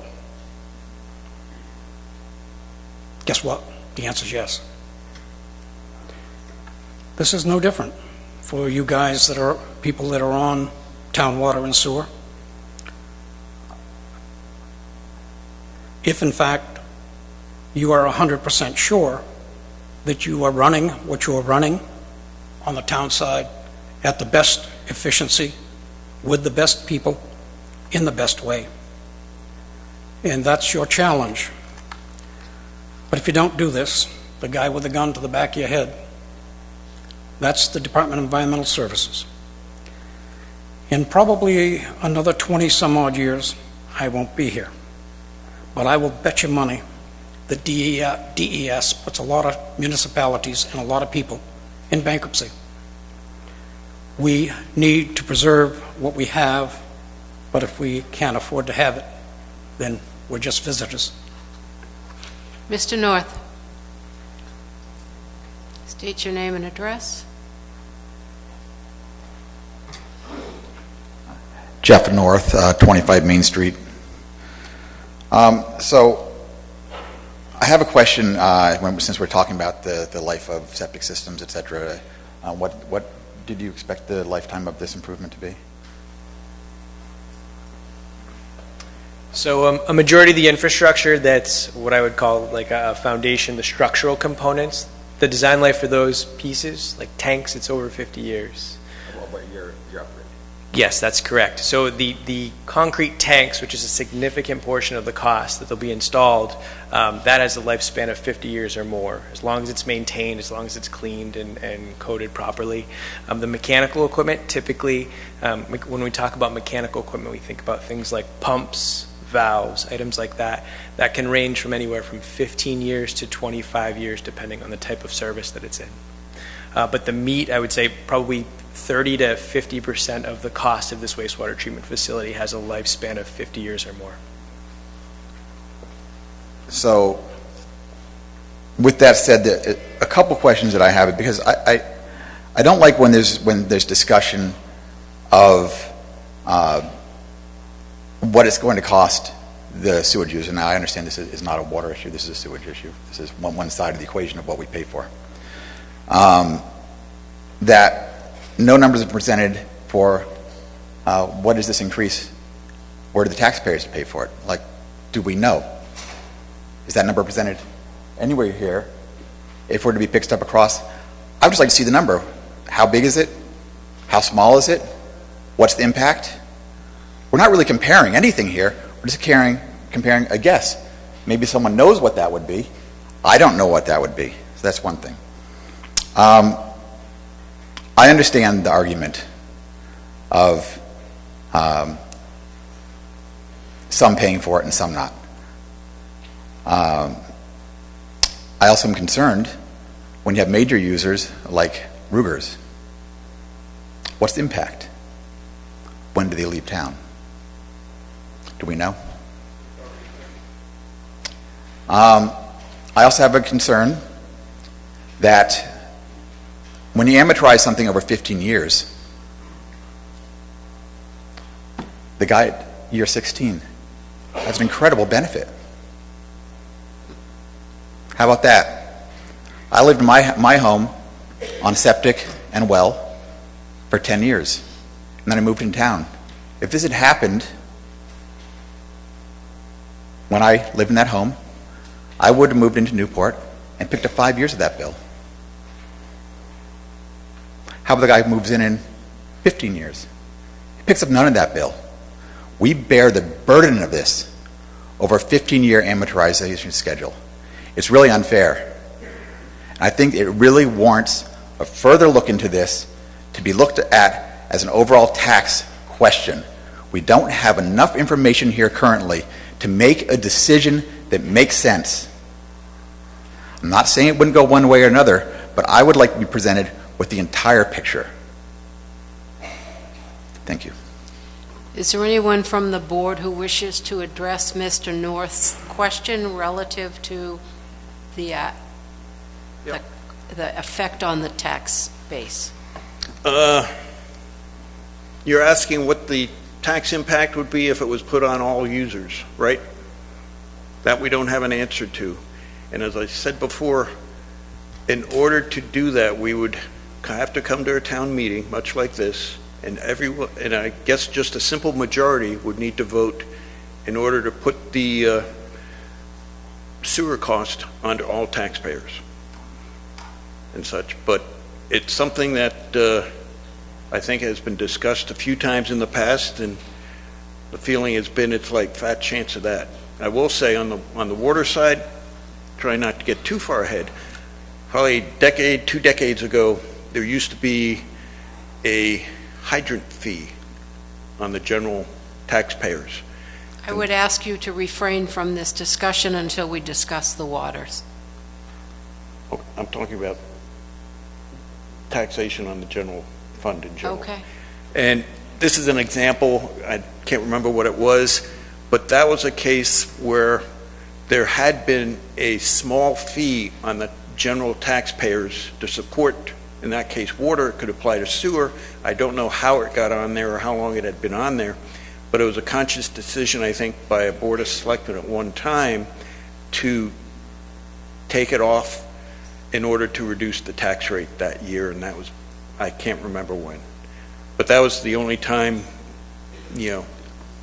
Guess what? The answer is yes. This is no different for you guys that are people that are on town water and sewer. If in fact you are 100% sure that you are running what you are running on the town side at the best efficiency, with the best people, in the best way. And that's your challenge. But if you don't do this, the guy with the gun to the back of your head, that's the Department of Environmental Services. In probably another 20 some odd years, I won't be here. But I will bet you money that DES puts a lot of municipalities and a lot of people in bankruptcy. We need to preserve what we have, but if we can't afford to have it, then we're just visitors. Mr. North, state your name and address. Jeff North, 25 Main Street. So I have a question, since we're talking about the life of septic systems, et cetera. What did you expect the lifetime of this improvement to be? So a majority of the infrastructure that's what I would call like a foundation, the structural components, the design life for those pieces, like tanks, it's over 50 years. But you're upgrading. Yes, that's correct. So the concrete tanks, which is a significant portion of the cost that they'll be installed, that has a lifespan of 50 years or more, as long as it's maintained, as long as it's cleaned and coated properly. The mechanical equipment, typically, when we talk about mechanical equipment, we think about things like pumps, valves, items like that. That can range from anywhere from 15 years to 25 years, depending on the type of service that it's in. But the meat, I would say probably 30 to 50% of the cost of this wastewater treatment facility has a lifespan of 50 years or more. So, with that said, a couple questions that I have, because I don't like when there's discussion of what it's going to cost the sewage user. Now, I understand this is not a water issue, this is a sewage issue. This is one side of the equation of what we pay for. That no numbers are presented for what is this increase, where do the taxpayers pay for it? Like, do we know? Is that number presented anywhere here? If we're to be picked up across, I would just like to see the number. How big is it? How small is it? What's the impact? We're not really comparing anything here. We're just comparing a guess. Maybe someone knows what that would be. I don't know what that would be. So that's one thing. I understand the argument of some paying for it and some not. I also am concerned when you have major users like Ruger's. What's the impact? When do they leave town? Do we know? I also have a concern that when you amortize something over 15 years, the guy at year 16 has an incredible benefit. How about that? I lived in my home on septic and well for 10 years, and then I moved in town. If this had happened when I lived in that home, I would have moved into Newport and picked up 5 years of that bill. How about the guy who moves in 15 years? He picks up none of that bill. We bear the burden of this over a 15-year amortization schedule. It's really unfair. And I think it really warrants a further look into this to be looked at as an overall tax question. We don't have enough information here currently to make a decision that makes sense. I'm not saying it wouldn't go one way or another, but I would like to be presented with the entire picture. Thank you. Is there anyone from the board who wishes to address Mr. North's question relative to the effect on the tax base? You're asking what the tax impact would be if it was put on all users, right? That we don't have an answer to. And as I said before, in order to do that, we would have to come to a town meeting, much like this, and everyone, and I guess just a simple majority would need to vote in order to put the sewer cost onto all taxpayers and such. But it's something that I think has been discussed a few times in the past, and the feeling has been it's like fat chance of that. I will say on the water side, try not to get too far ahead, probably a decade, 2 decades ago, there used to be a hydrant fee on the general taxpayers. I would ask you to refrain from this discussion until we discuss the waters. Oh, I'm talking about taxation on the general fund in general. Okay. And this is an example, I can't remember what it was, but that was a case where there had been a small fee on the general taxpayers to support, in that case, water. It could apply to sewer. I don't know how it got on there or how long it had been on there, but it was a conscious decision, I think, by a board of selectmen at one time to take it off in order to reduce the tax rate that year, and that was, I can't remember when. But that was the only time,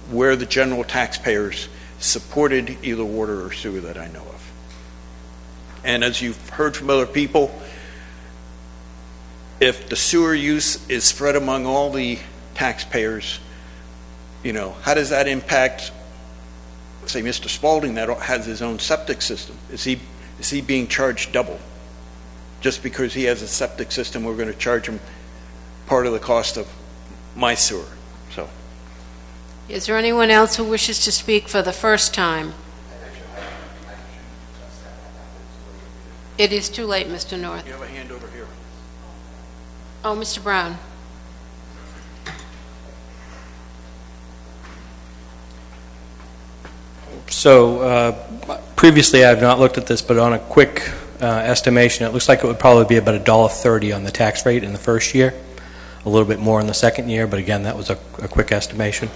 where the general taxpayers supported either water or sewer that I know of. And as you've heard from other people, if the sewer use is spread among all the taxpayers, how does that impact, say, Mr. Spalding that has his own septic system? Is he being charged double? Just because he has a septic system, we're going to charge him part of the cost of my sewer. So, is there anyone else who wishes to speak for the first time? It is too late, Mr. North. you have a hand over here. Oh, Mr. Brown. So previously I have not looked at this, but on a quick estimation, it looks like it would probably be about $1.30 on the tax rate in the first year, a little bit more in the second year, but again, that was a quick estimation.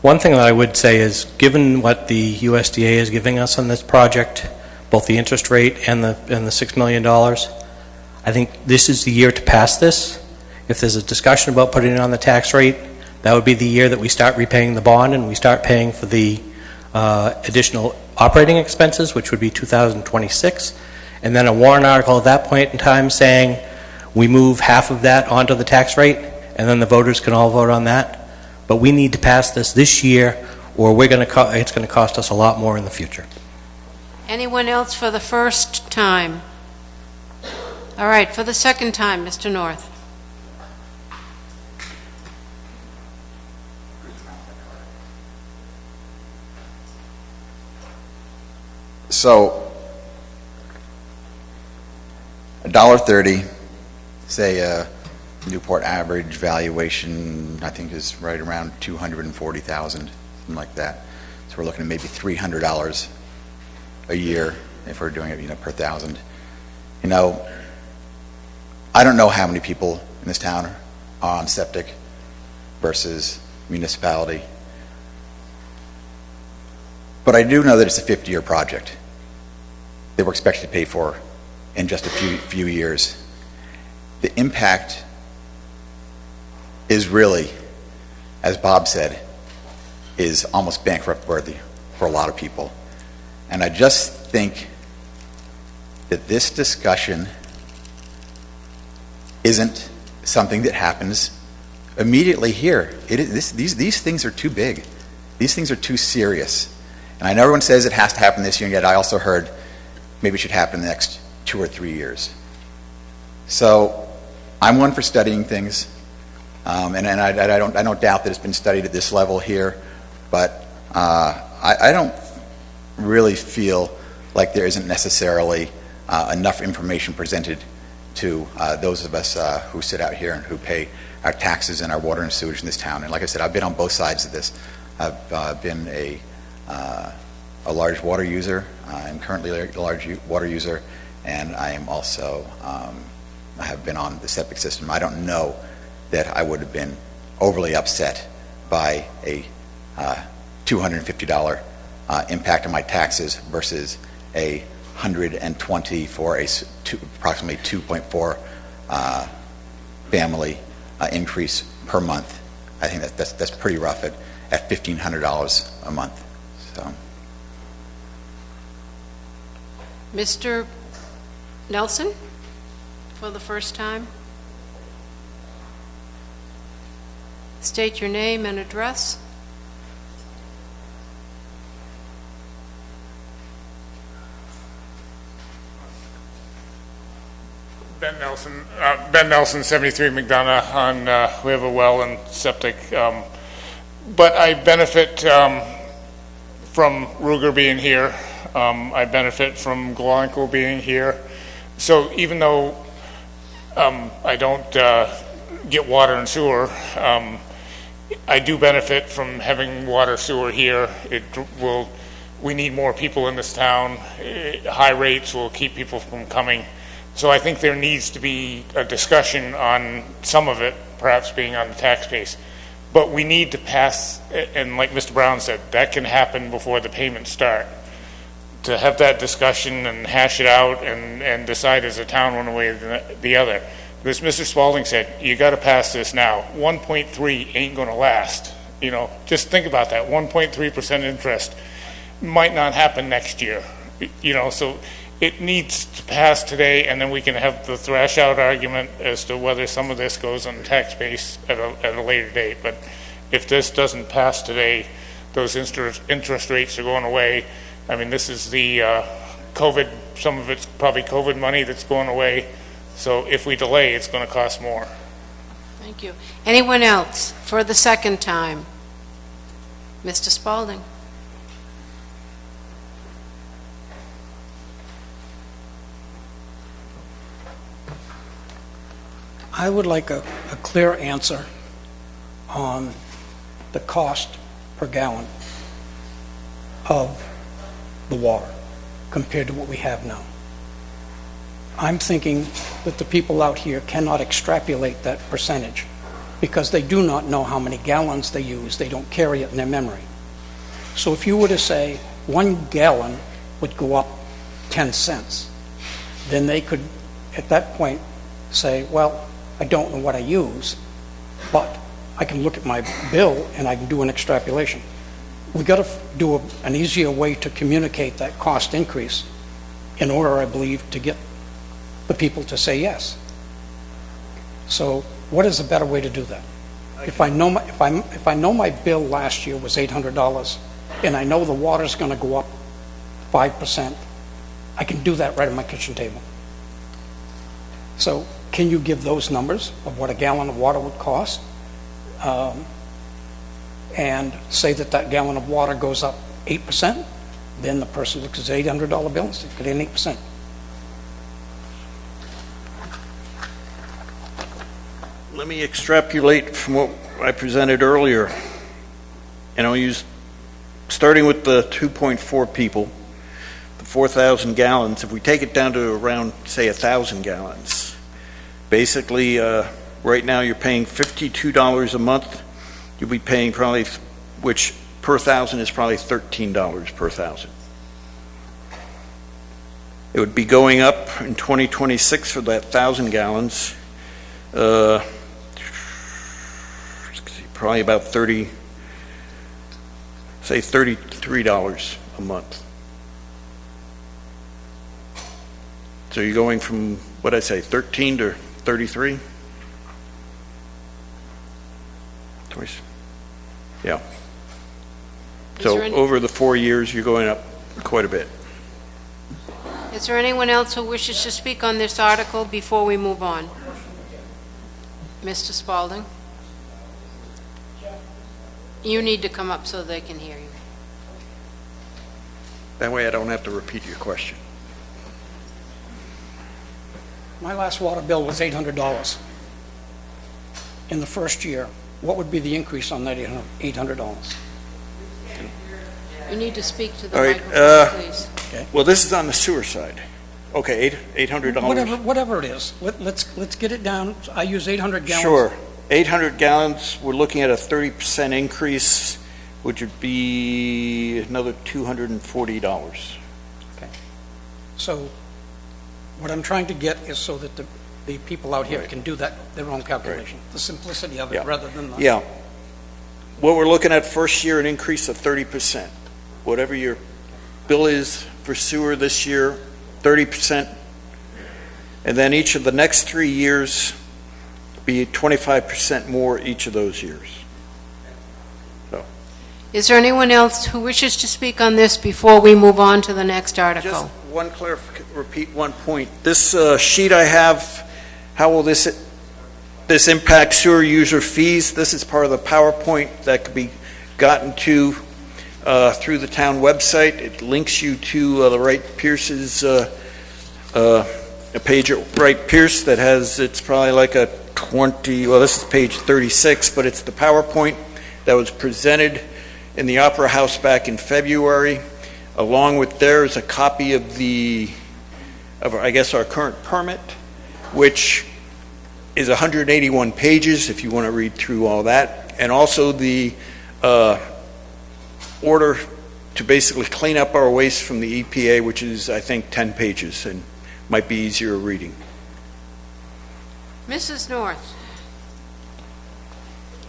One thing that I would say is, given what the USDA is giving us on this project, both the interest rate and the $6 million, I think this is the year to pass this. If there's a discussion about putting it on the tax rate, that would be the year that we start repaying the bond and we start paying for the additional operating expenses, which would be 2026, and then a warrant article at that point in time saying we move half of that onto the tax rate, and then the voters can all vote on that. But we need to pass this year, or it's going to cost us a lot more in the future. Anyone else for the first time? All right, for the second time, Mr. North. So, $1.30, say Newport average valuation, I think is right around $240,000, something like that. So we're looking at maybe $300 a year if we're doing it, per thousand. I don't know how many people in this town are on septic versus municipality, but I do know that it's a 50-year project that we're expected to pay for in just a few years. The impact is really, as Bob said, is almost bankrupt worthy for a lot of people. And I just think that this discussion isn't something that happens immediately here. These things are too big. These things are too serious. And I know everyone says it has to happen this year, and yet I also heard maybe it should happen in the next 2 or 3 years. So I'm one for studying things, and I don't doubt that it's been studied at this level here, but I don't really feel like there isn't necessarily enough information presented to those of us who sit out here and who pay our taxes and our water and sewage in this town. And like I said, I've been on both sides of this. I've been a large water user. I'm currently a large water user, and I am also, I have been on the septic system. I don't know that I would have been overly upset by a $250 impact on my taxes versus a $120 for approximately 2.4 family increase per month. I think that's pretty rough at $1,500 a month. So, Mr. Nelson, for the first time. State your name and address. Ben Nelson, 73 McDonough. We have a well and septic, but I benefit from Ruger being here. I benefit from Glencoe being here. So even though I don't get water and sewer, I do benefit from having water sewer here. We need more people in this town. High rates will keep people from coming. So I think there needs to be a discussion on some of it, perhaps being on the tax base. But we need to pass, and like Mr. Brown said, that can happen before the payments start. To have that discussion and hash it out and decide as a town one way or the other. Because Mr. Spalding said, you got to pass this now. 1.3 ain't going to last. You know, just think about that. 1.3% interest might not happen next year. You know, so it needs to pass today, and then we can have the thrash out argument as to whether some of this goes on the tax base at a later date. But if this doesn't pass today, those interest rates are going away. I mean, this is the COVID, some of it's probably COVID money that's going away. So if we delay, it's going to cost more. Thank you. Anyone else for the second time? Mr. Spalding. I would like a clear answer on the cost per gallon of the water compared to what we have now. I'm thinking that the people out here cannot extrapolate that percentage because they do not know how many gallons they use. They don't carry it in their memory. So if you were to say 1 gallon would go up 10 cents, then they could, at that point, say, well, I don't know what I use, but I can look at my bill and I can do an extrapolation. We've got to do an easier way to communicate that cost increase in order, I believe, to get the people to say yes. So what is a better way to do that? If I know my bill last year was $800 and I know the water's going to go up 5%, I can do that right at my kitchen table. So can you give those numbers of what a gallon of water would cost? And say that gallon of water goes up 8%, then the person looks at his $800 bill and says, get in 8%. Let me extrapolate from what I presented earlier. And I'll use, starting with the 2.4 people, the 4,000 gallons, if we take it down to around, say, 1,000 gallons, basically, right now you're paying $52 a month. You'll be paying probably, which per thousand is probably $13 per thousand. It would be going up in 2026 for that 1,000 gallons. Probably about say $33 a month. So you're going from, what did I say, 13 to 33? Twice. Yeah. So over the 4 years, you're going up quite a bit. Is there anyone else who wishes to speak on this article before we move on? Mr. Spalding? You need to come up so they can hear you. That way I don't have to repeat your question. My last water bill was $800 in the first year. What would be the increase on that $800? You need to speak to the All right, microphone, please. Okay. Well, this is on the sewer side. Okay, $800. Whatever it is. Let's get it down. I use 800 gallons. Sure. 800 gallons, we're looking at a 30% increase, which would be another $240. Okay. So what I'm trying to get is so that the people out here can do that, their own calculation. The simplicity of it Yeah. rather than the... Yeah. What we're looking at first year, an increase of 30%. Whatever your bill is for sewer this year, 30%. And then each of the next 3 years be 25% more each of those years. Is there anyone else who wishes to speak on this before we move on to the next article? Just one repeat one point. This sheet I have, how will this impact sewer user fees? This is part of the PowerPoint that could be gotten to through the town website. It links you to the Wright Pierce's a page at Wright Pierce that has, it's probably like a 20, well, this is page 36, but it's the PowerPoint that was presented in the Opera House back in February. Along with there is a copy of I guess, our current permit, which is 181 pages if you want to read through all that, and also the order to basically clean up our waste from the EPA, which is, I think, 10 pages and might be easier reading. Mrs. North,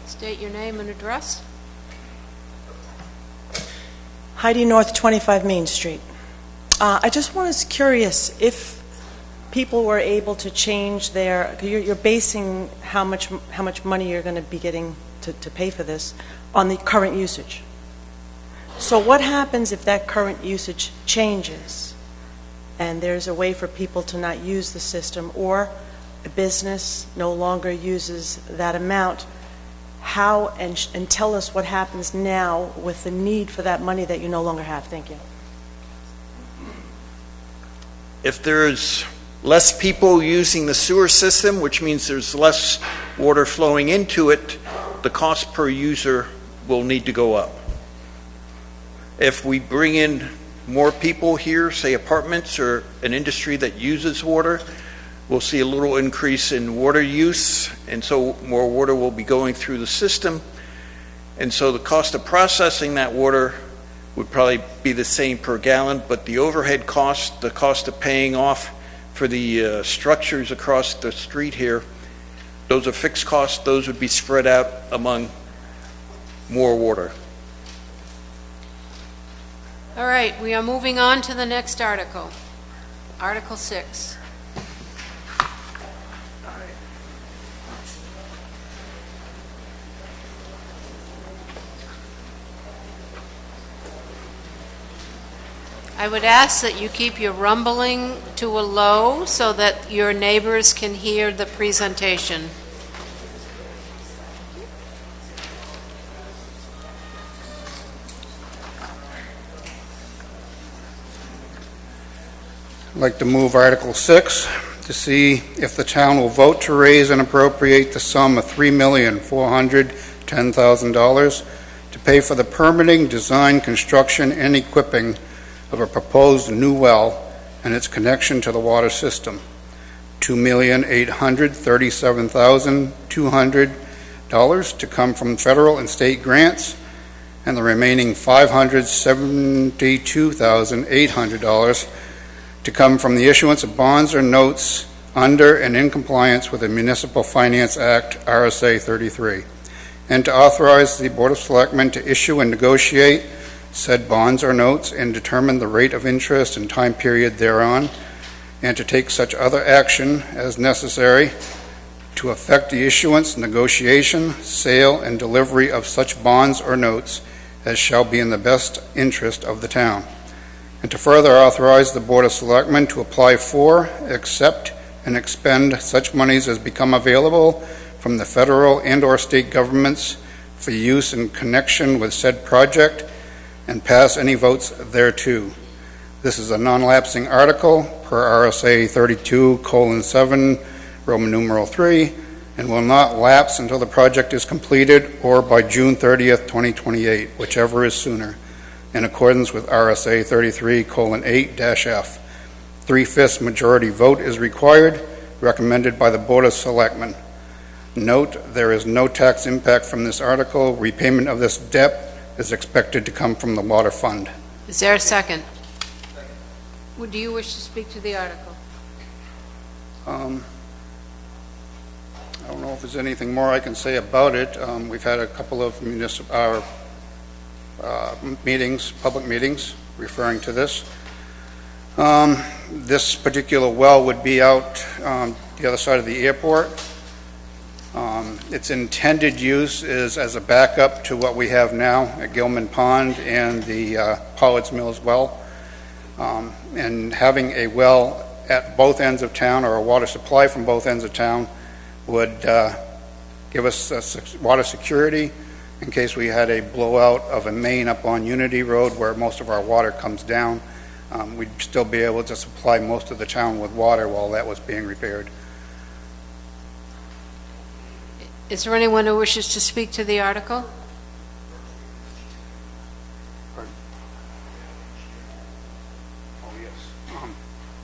state your name and address. Heidi North, 25 Main Street. I just was curious if people were able to change you're basing how much money you're going to be getting to pay for this on the current usage. So what happens if that current usage changes and there's a way for people to not use the system, or a business no longer uses that amount? How, and tell us what happens now with the need for that money that you no longer have. Thank you. If there's less people using the sewer system, which means there's less water flowing into it, the cost per user will need to go up. If we bring in more people here, say apartments or an industry that uses water, we'll see a little increase in water use, and so more water will be going through the system. And so the cost of processing that water would probably be the same per gallon, but the overhead cost, the cost of paying off for the structures across the street here, those are fixed costs. Those would be spread out among more water. All right, we are moving on to the next article, Article 6. I would ask that you keep your rumbling to a low so that your neighbors can hear the presentation. I'd like to move Article 6 to see if the town will vote to raise and appropriate the sum of $3,410,000 to pay for the permitting, design, construction, and equipping of a proposed new well and its connection to the water system. $2,837,200 to come from federal and state grants, and the remaining $572,800 to come from the issuance of bonds or notes under and in compliance with the Municipal Finance Act, RSA 33, and to authorize the Board of Selectmen to issue and negotiate said bonds or notes and determine the rate of interest and time period thereon, and to take such other action as necessary to effect the issuance, negotiation, sale, and delivery of such bonds or notes as shall be in the best interest of the town, and to further authorize the Board of Selectmen to apply for, accept, and expend such monies as become available from the federal and or state governments for use in connection with said project, and pass any votes thereto. This is a non-lapsing article per RSA 32:7, Roman numeral 3, and will not lapse until the project is completed or by June 30th, 2028, whichever is sooner, in accordance with RSA 33:8-F. 3/5 majority vote is required, recommended by the Board of Selectmen. Note, there is no tax impact from this article. Repayment of this debt is expected to come from the water fund. Is there a second? Do you wish to speak to the article? I don't know if there's anything more I can say about it. We've had a couple of meetings, public meetings, referring to this. This particular well would be out the other side of the airport. Its intended use is as a backup to what we have now at Gilman Pond and the Pollard's Mills well. And having a well at both ends of town, or a water supply from both ends of town, would give us water security in case we had a blowout of a main up on Unity Road where most of our water comes down. We'd still be able to supply most of the town with water while that was being repaired. Is there anyone who wishes to speak to the article? Oh, yes.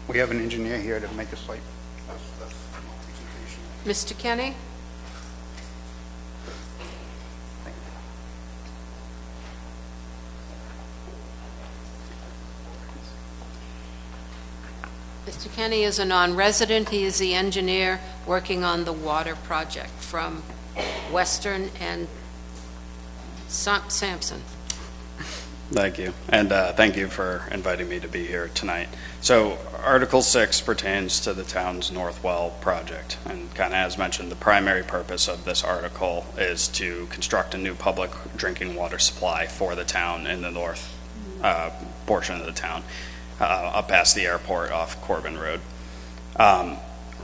We have an engineer here to make a site presentation. Mr. Kenny? Mr. Kenny is a non-resident. He is the engineer working on the water project from Western and Sampson. Thank you, and thank you for inviting me to be here tonight. So Article 6 pertains to the town's North Well project, and kind of as mentioned, the primary purpose of this article is to construct a new public drinking water supply for the town in the north portion of the town, up past the airport off Corbin Road.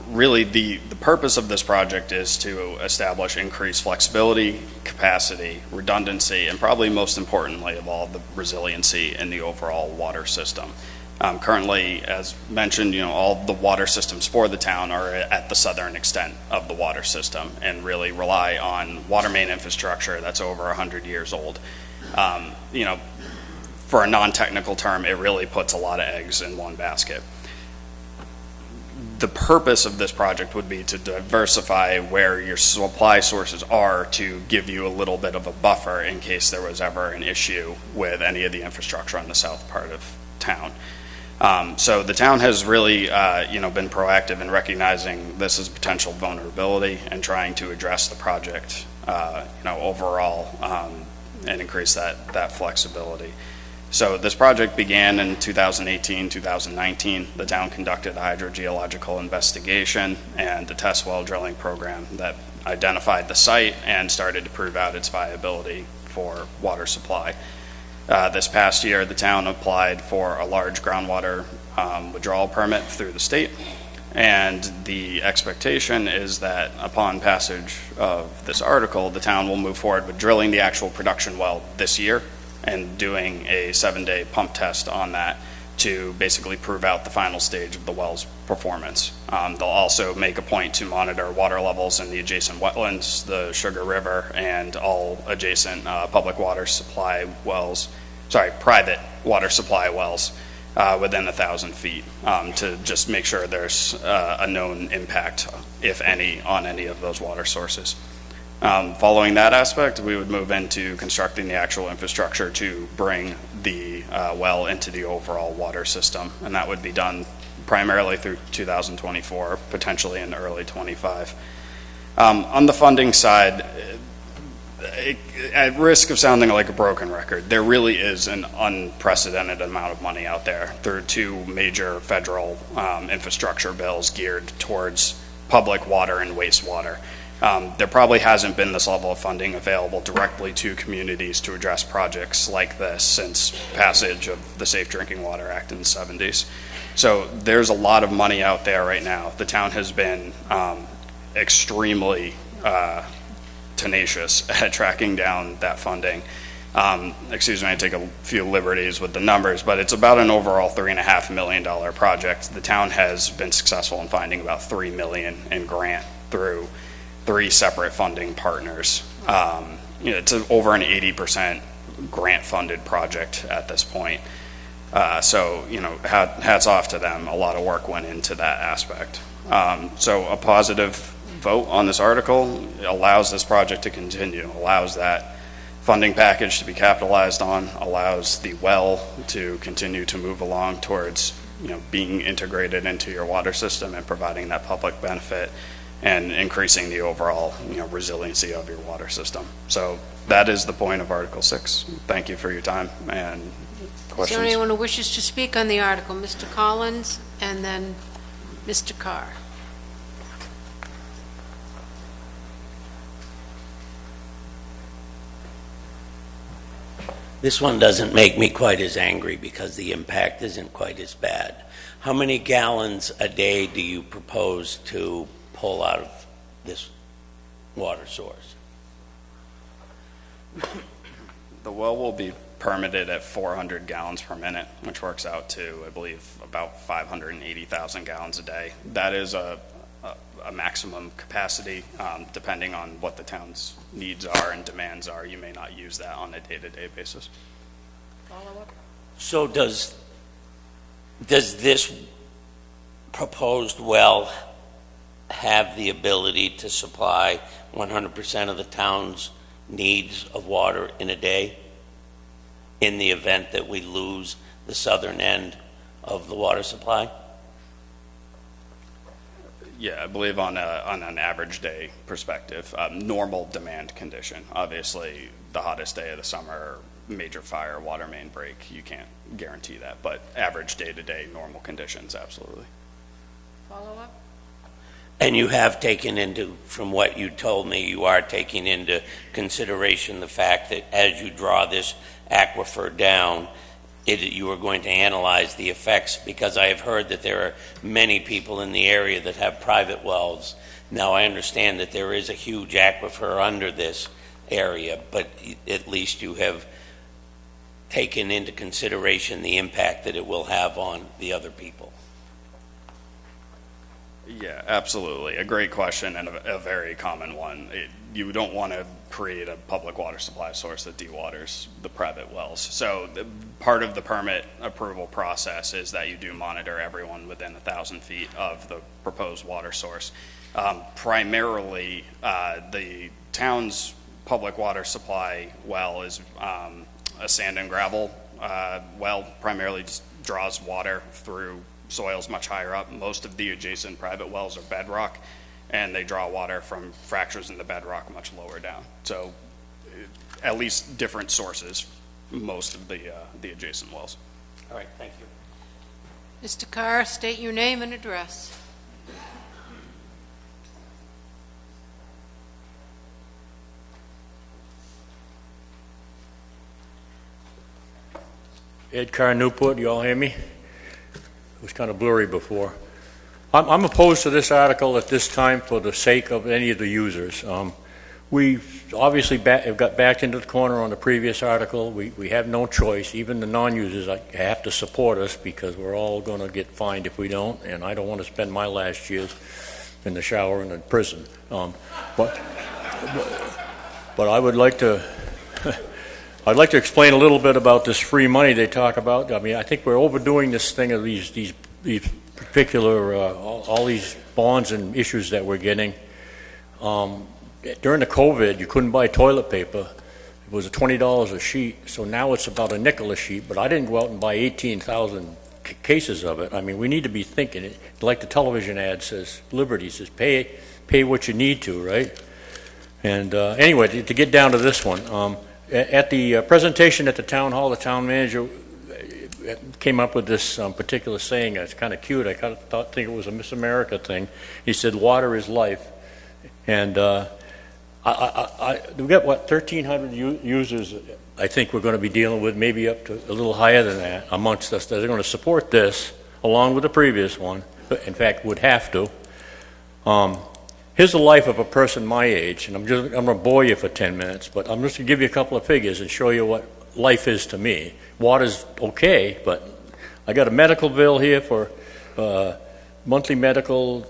Really, the purpose of this project is to establish increased flexibility, capacity, redundancy, and probably most importantly of all, the resiliency in the overall water system. Currently, as mentioned, all the water systems for the town are at the southern extent of the water system and really rely on water main infrastructure that's over 100 years old. For a non-technical term, it really puts a lot of eggs in one basket. The purpose of this project would be to diversify where your supply sources are to give you a little bit of a buffer in case there was ever an issue with any of the infrastructure on the south part of town. So the town has really, been proactive in recognizing this as potential vulnerability and trying to address the project, overall, and increase that flexibility. So this project began in 2018, 2019. The town conducted a hydrogeological investigation and a test well drilling program that identified the site and started to prove out its viability for water supply. This past year, the town applied for a large groundwater withdrawal permit through the state, and the expectation is that upon passage of this article, the town will move forward with drilling the actual production well this year and doing a 7-day pump test on that to basically prove out the final stage of the well's performance. They'll also make a point to monitor water levels in the adjacent wetlands, the Sugar River, and all adjacent private water supply wells within 1,000 feet to just make sure there's a known impact, if any, on any of those water sources. Following that aspect, we would move into constructing the actual infrastructure to bring the well into the overall water system, and that would be done primarily through 2024, potentially in early 25. On the funding side, at risk of sounding like a broken record, there really is an unprecedented amount of money out there through two major federal infrastructure bills geared towards public water and wastewater. There probably hasn't been this level of funding available directly to communities to address projects like this since passage of the Safe Drinking Water Act in the 70s. So there's a lot of money out there right now. The town has been extremely tenacious at tracking down that funding. Excuse me, I take a few liberties with the numbers, but it's about an overall $3.5 million project. The town has been successful in finding about $3 million in grant through 3 separate funding partners. It's over an 80% grant-funded project at this point. So, hats off to them. A lot of work went into that aspect. So a positive vote on this article allows this project to continue, allows that funding package to be capitalized on, allows the well to continue to move along towards being integrated into your water system and providing that public benefit. and increasing the overall, resiliency of your water system. So that is the point of Article 6. Thank you for your time and questions. Is there anyone who wishes to speak on the article? Mr. Collins and then Mr. Carr. This one doesn't make me quite as angry because the impact isn't quite as bad. How many gallons a day do you propose to pull out of this water source? The well will be permitted at 400 gallons per minute, which works out to, I believe, about 580,000 gallons a day. That is a maximum capacity. Depending on what the town's needs are and demands are, you may not use that on a day-to-day basis. Follow-up? So does this proposed well have the ability to supply 100% of the town's needs of water in a day in the event that we lose the southern end of the water supply? Yeah, I believe on an average day perspective, normal demand condition. Obviously, the hottest day of the summer, major fire, water main break, you can't guarantee that. But average day-to-day, normal conditions, absolutely. Follow-up? And you have taken into, from what you told me, you are taking into consideration the fact that as you draw this aquifer down, you are going to analyze the effects, because I have heard that there are many people in the area that have private wells. Now, I understand that there is a huge aquifer under this area, but at least you have taken into consideration the impact that it will have on the other people. Yeah, absolutely. A great question and a very common one. You don't want to create a public water supply source that dewaters the private wells. So part of the permit approval process is that you do monitor everyone within 1,000 feet of the proposed water source. Primarily, the town's public water supply well is a sand and gravel well, primarily just draws water through soils much higher up. Most of the adjacent private wells are bedrock, and they draw water from fractures in the bedrock much lower down. So at least different sources, most of the adjacent wells. All right, thank you. Mr. Carr, state your name and address. Ed Carr, Newport, you all hear me? It was kind of blurry before. I'm opposed to this article at this time for the sake of any of the users. We obviously got backed into the corner on the previous article. We have no choice. Even the non-users have to support us because we're all going to get fined if we don't, and I don't want to spend my last years in the shower and in prison. But I would like to I'd like to explain a little bit about this free money they talk about. I mean, I think we're overdoing this thing of these particular all these bonds and issues that we're getting. During the COVID, you couldn't buy toilet paper. It was $20 a sheet, so now it's about a nickel a sheet, but I didn't go out and buy 18,000 cases of it. I mean, we need to be thinking, like the television ad says, Liberty says, pay what you need to, right? And anyway, to get down to this one, at the presentation at the town hall, the town manager came up with this particular saying. It's kind of cute. I kind of think it was a Miss America thing. He said, "Water is life," and we've got, what, 1,300 users I think we're going to be dealing with, maybe up to a little higher than that, amongst us that are going to support this, along with the previous one, in fact, would have to. Here's the life of a person my age, and I'm going to bore you for 10 minutes, but I'm just going to give you a couple of figures and show you what life is to me. Water's okay, but I got a medical bill here for monthly medical,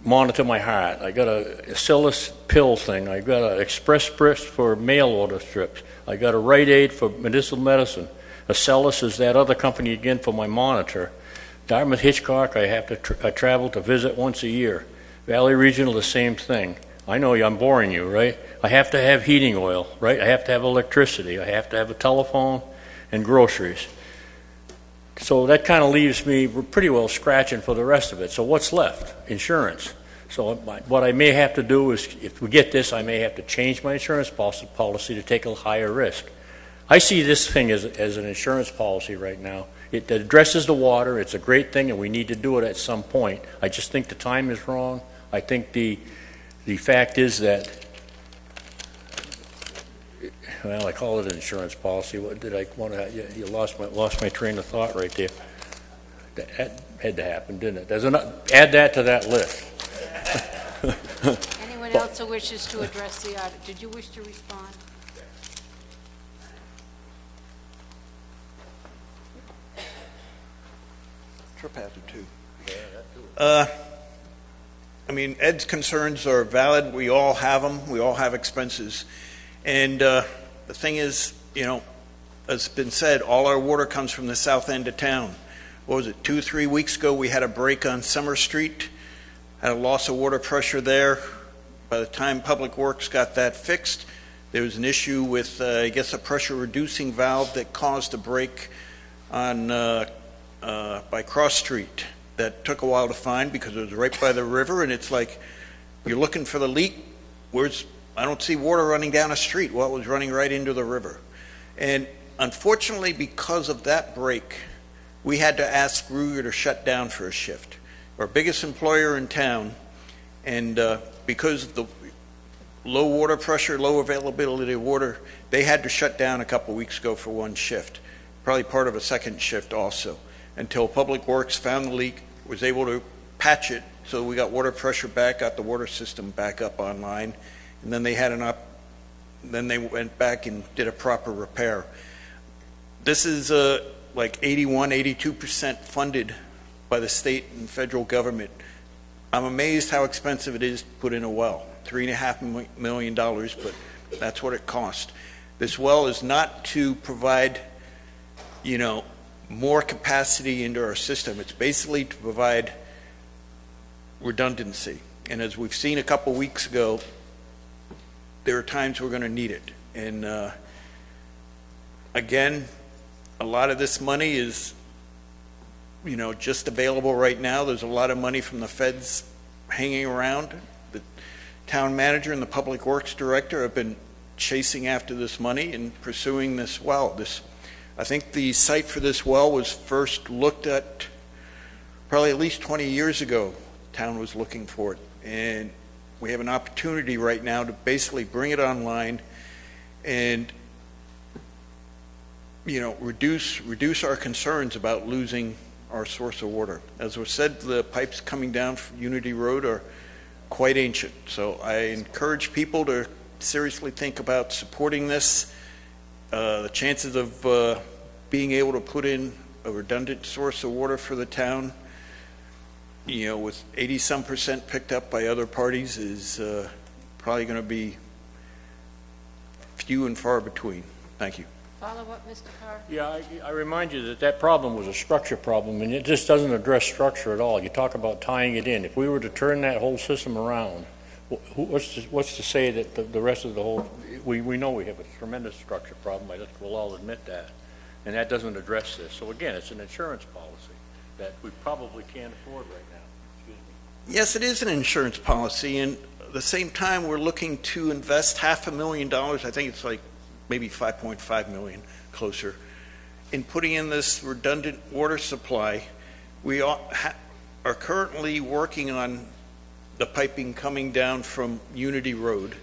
monitor my heart. I got a Acillus pill thing. I got an Express Scripts for mail order strips. I got a Rite Aid for medicinal medicine. Acillus is that other company again for my monitor. Dartmouth Hitchcock, I have to travel to visit once a year. Valley Regional, the same thing. I know I'm boring you, right? I have to have heating oil, right? I have to have electricity. I have to have a telephone and groceries. So that kind of leaves me pretty well scratching for the rest of it. So what's left? Insurance. So what I may have to do is, if we get this, I may have to change my insurance policy to take a higher risk. I see this thing as an insurance policy right now. It addresses the water. It's a great thing, and we need to do it at some point. I just think the time is wrong. I think the fact is that, well, I call it an insurance policy. What did I want to? You lost my train of thought right there. That had to happen, didn't it? Add that to that list. Anyone else who wishes to address the audit? Did you wish to respond? Trip hazard too. I mean, Ed's concerns are valid. We all have them. We all have expenses. And the thing is, you know, as been said, all our water comes from the south end of town. What was it, 2-3 weeks ago, we had a break on Summer Street, had a loss of water pressure there. By the time Public Works got that fixed, there was an issue with, I guess, a pressure reducing valve that caused a break on by Cross Street. That took a while to find because it was right by the river, and it's like you're looking for the leak. I don't see water running down a street. Well, it was running right into the river. And unfortunately, because of that break, we had to ask Ruger to shut down for a shift. Our biggest employer in town, and because of the low water pressure, low availability of water, they had to shut down a couple weeks ago for one shift, probably part of a second shift also, until Public Works found the leak, was able to patch it, so we got water pressure back, got the water system back up online, and then then they went back and did a proper repair. This is like 82% funded by the state and federal government. I'm amazed how expensive it is to put in a well. $3.5 million, but that's what it cost. This well is not to provide, you know, more capacity into our system. It's basically to provide redundancy. And as we've seen a couple weeks ago, there are times we're going to need it. And again, a lot of this money is, you know, just available right now. There's a lot of money from the feds hanging around. The town manager and the public works director have been chasing after this money and pursuing this well. I think the site for this well was first looked at probably at least 20 years ago. The town was looking for it, and we have an opportunity right now to basically bring it online and, you know, reduce our concerns about losing our source of water. As was said, the pipes coming down from Unity Road are quite ancient, so I encourage people to seriously think about supporting this. The chances of being able to put in a redundant source of water for the town, you know, with 80-some% picked up by other parties, is probably going to be few and far between. Thank you. Follow up, Mr. Carr? Yeah, I remind you that problem was a structure problem, and it just doesn't address structure at all. You talk about tying it in. If we were to turn that whole system around, what's to say that the rest of the whole, we know we have a tremendous structure problem. I think we'll all admit that. And that doesn't address this. So again, it's an insurance policy that we probably can't afford right now. Excuse me. Yes, it is an insurance policy, and at the same time, we're looking to invest $500,000. I think it's like maybe 5.5 million closer, in putting in this redundant water supply. We are currently working on the piping coming down from Unity Road.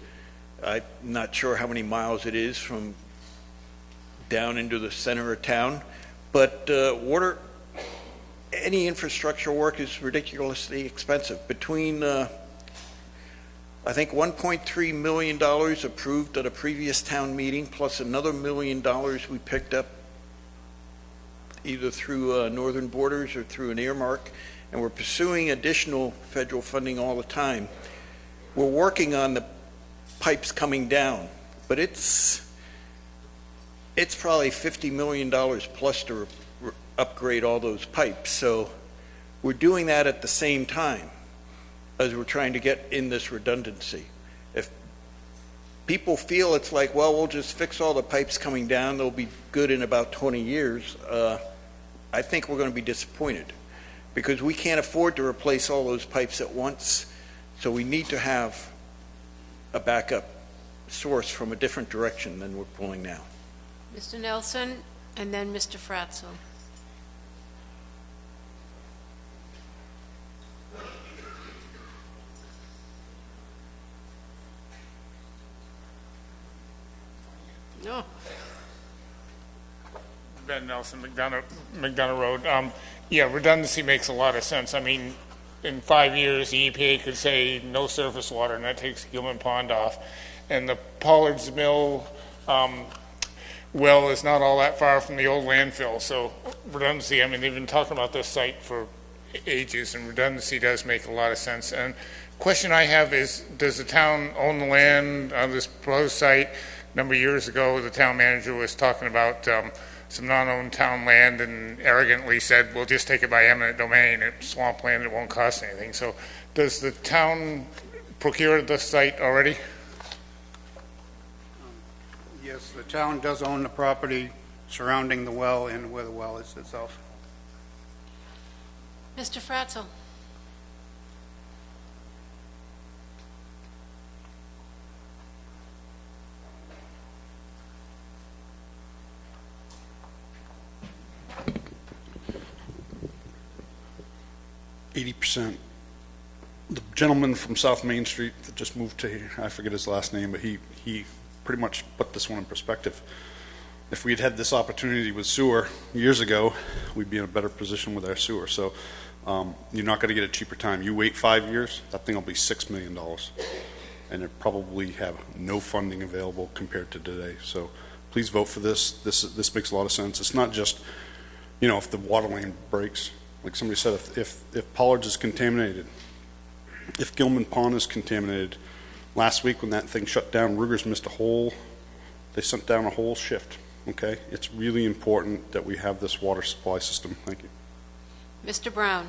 I'm not sure how many miles it is from down into the center of town, but any infrastructure work is ridiculously expensive. Between I think $1.3 million approved at a previous town meeting, plus another $1 million we picked up either through Northern Borders or through an earmark, and we're pursuing additional federal funding all the time. We're working on the pipes coming down, but it's probably $50 million plus to upgrade all those pipes. So we're doing that at the same time as we're trying to get in this redundancy. If people feel it's like, well, we'll just fix all the pipes coming down, they'll be good in about 20 years, I think we're going to be disappointed, because we can't afford to replace all those pipes at once. So we need to have a backup source from a different direction than we're pulling now. Mr. Nelson, and then Mr. Fratzel. No. Ben Nelson, McDonough Road. Yeah, redundancy makes a lot of sense. I mean, in 5 years, the EPA could say no surface water, and that takes Gilman Pond off. And the Pollard's Mill well is not all that far from the old landfill. So redundancy, I mean, they've been talking about this site for ages, and redundancy does make a lot of sense. And question I have is, does the town own the land on this proposed site? A number of years ago, the town manager was talking about some non-owned town land and arrogantly said, we'll just take it by eminent domain. It's swamp land, it won't cost anything. So does the town procure the site already? Yes, the town does own the property surrounding the well and where the well is itself. Mr. Fratzel. 80%. The gentleman from South Main Street that just moved to here, I forget his last name, but he pretty much put this one in perspective. If we'd had this opportunity with sewer years ago, we'd be in a better position with our sewer. So you're not going to get a cheaper time. You wait 5 years, that thing will be $6 million. And it probably have no funding available compared to today. So please vote for this. This makes a lot of sense. It's not just, you know, if the water line breaks. Like somebody said, if Pollard's is contaminated, if Gilman Pond is contaminated, last week when that thing shut down, Ruger's missed they sent down a whole shift, okay? It's really important that we have this water supply system. Thank you. Mr. Brown.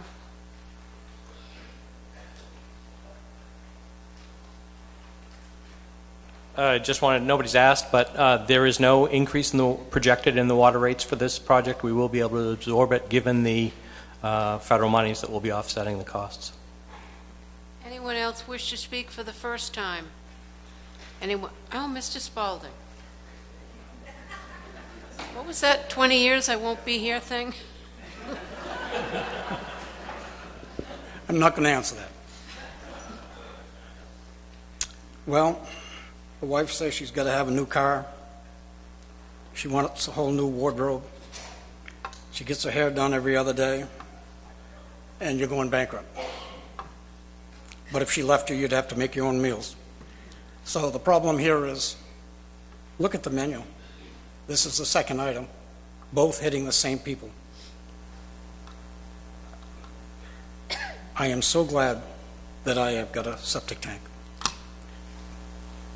Just wanted, nobody's asked, but there is no increase projected in the water rates for this project. We will be able to absorb it given the federal monies that will be offsetting the costs. Anyone else wish to speak for the first time? Anyone? Oh, Mr. Spaulding. What was that 20 years I won't be here thing? I'm not going to answer that. Well, the wife says she's got to have a new car. She wants a whole new wardrobe. She gets her hair done every other day. And you're going bankrupt. But if she left you, you'd have to make your own meals. So the problem here is, look at the menu. This is the second item, both hitting the same people. I am so glad that I have got a septic tank.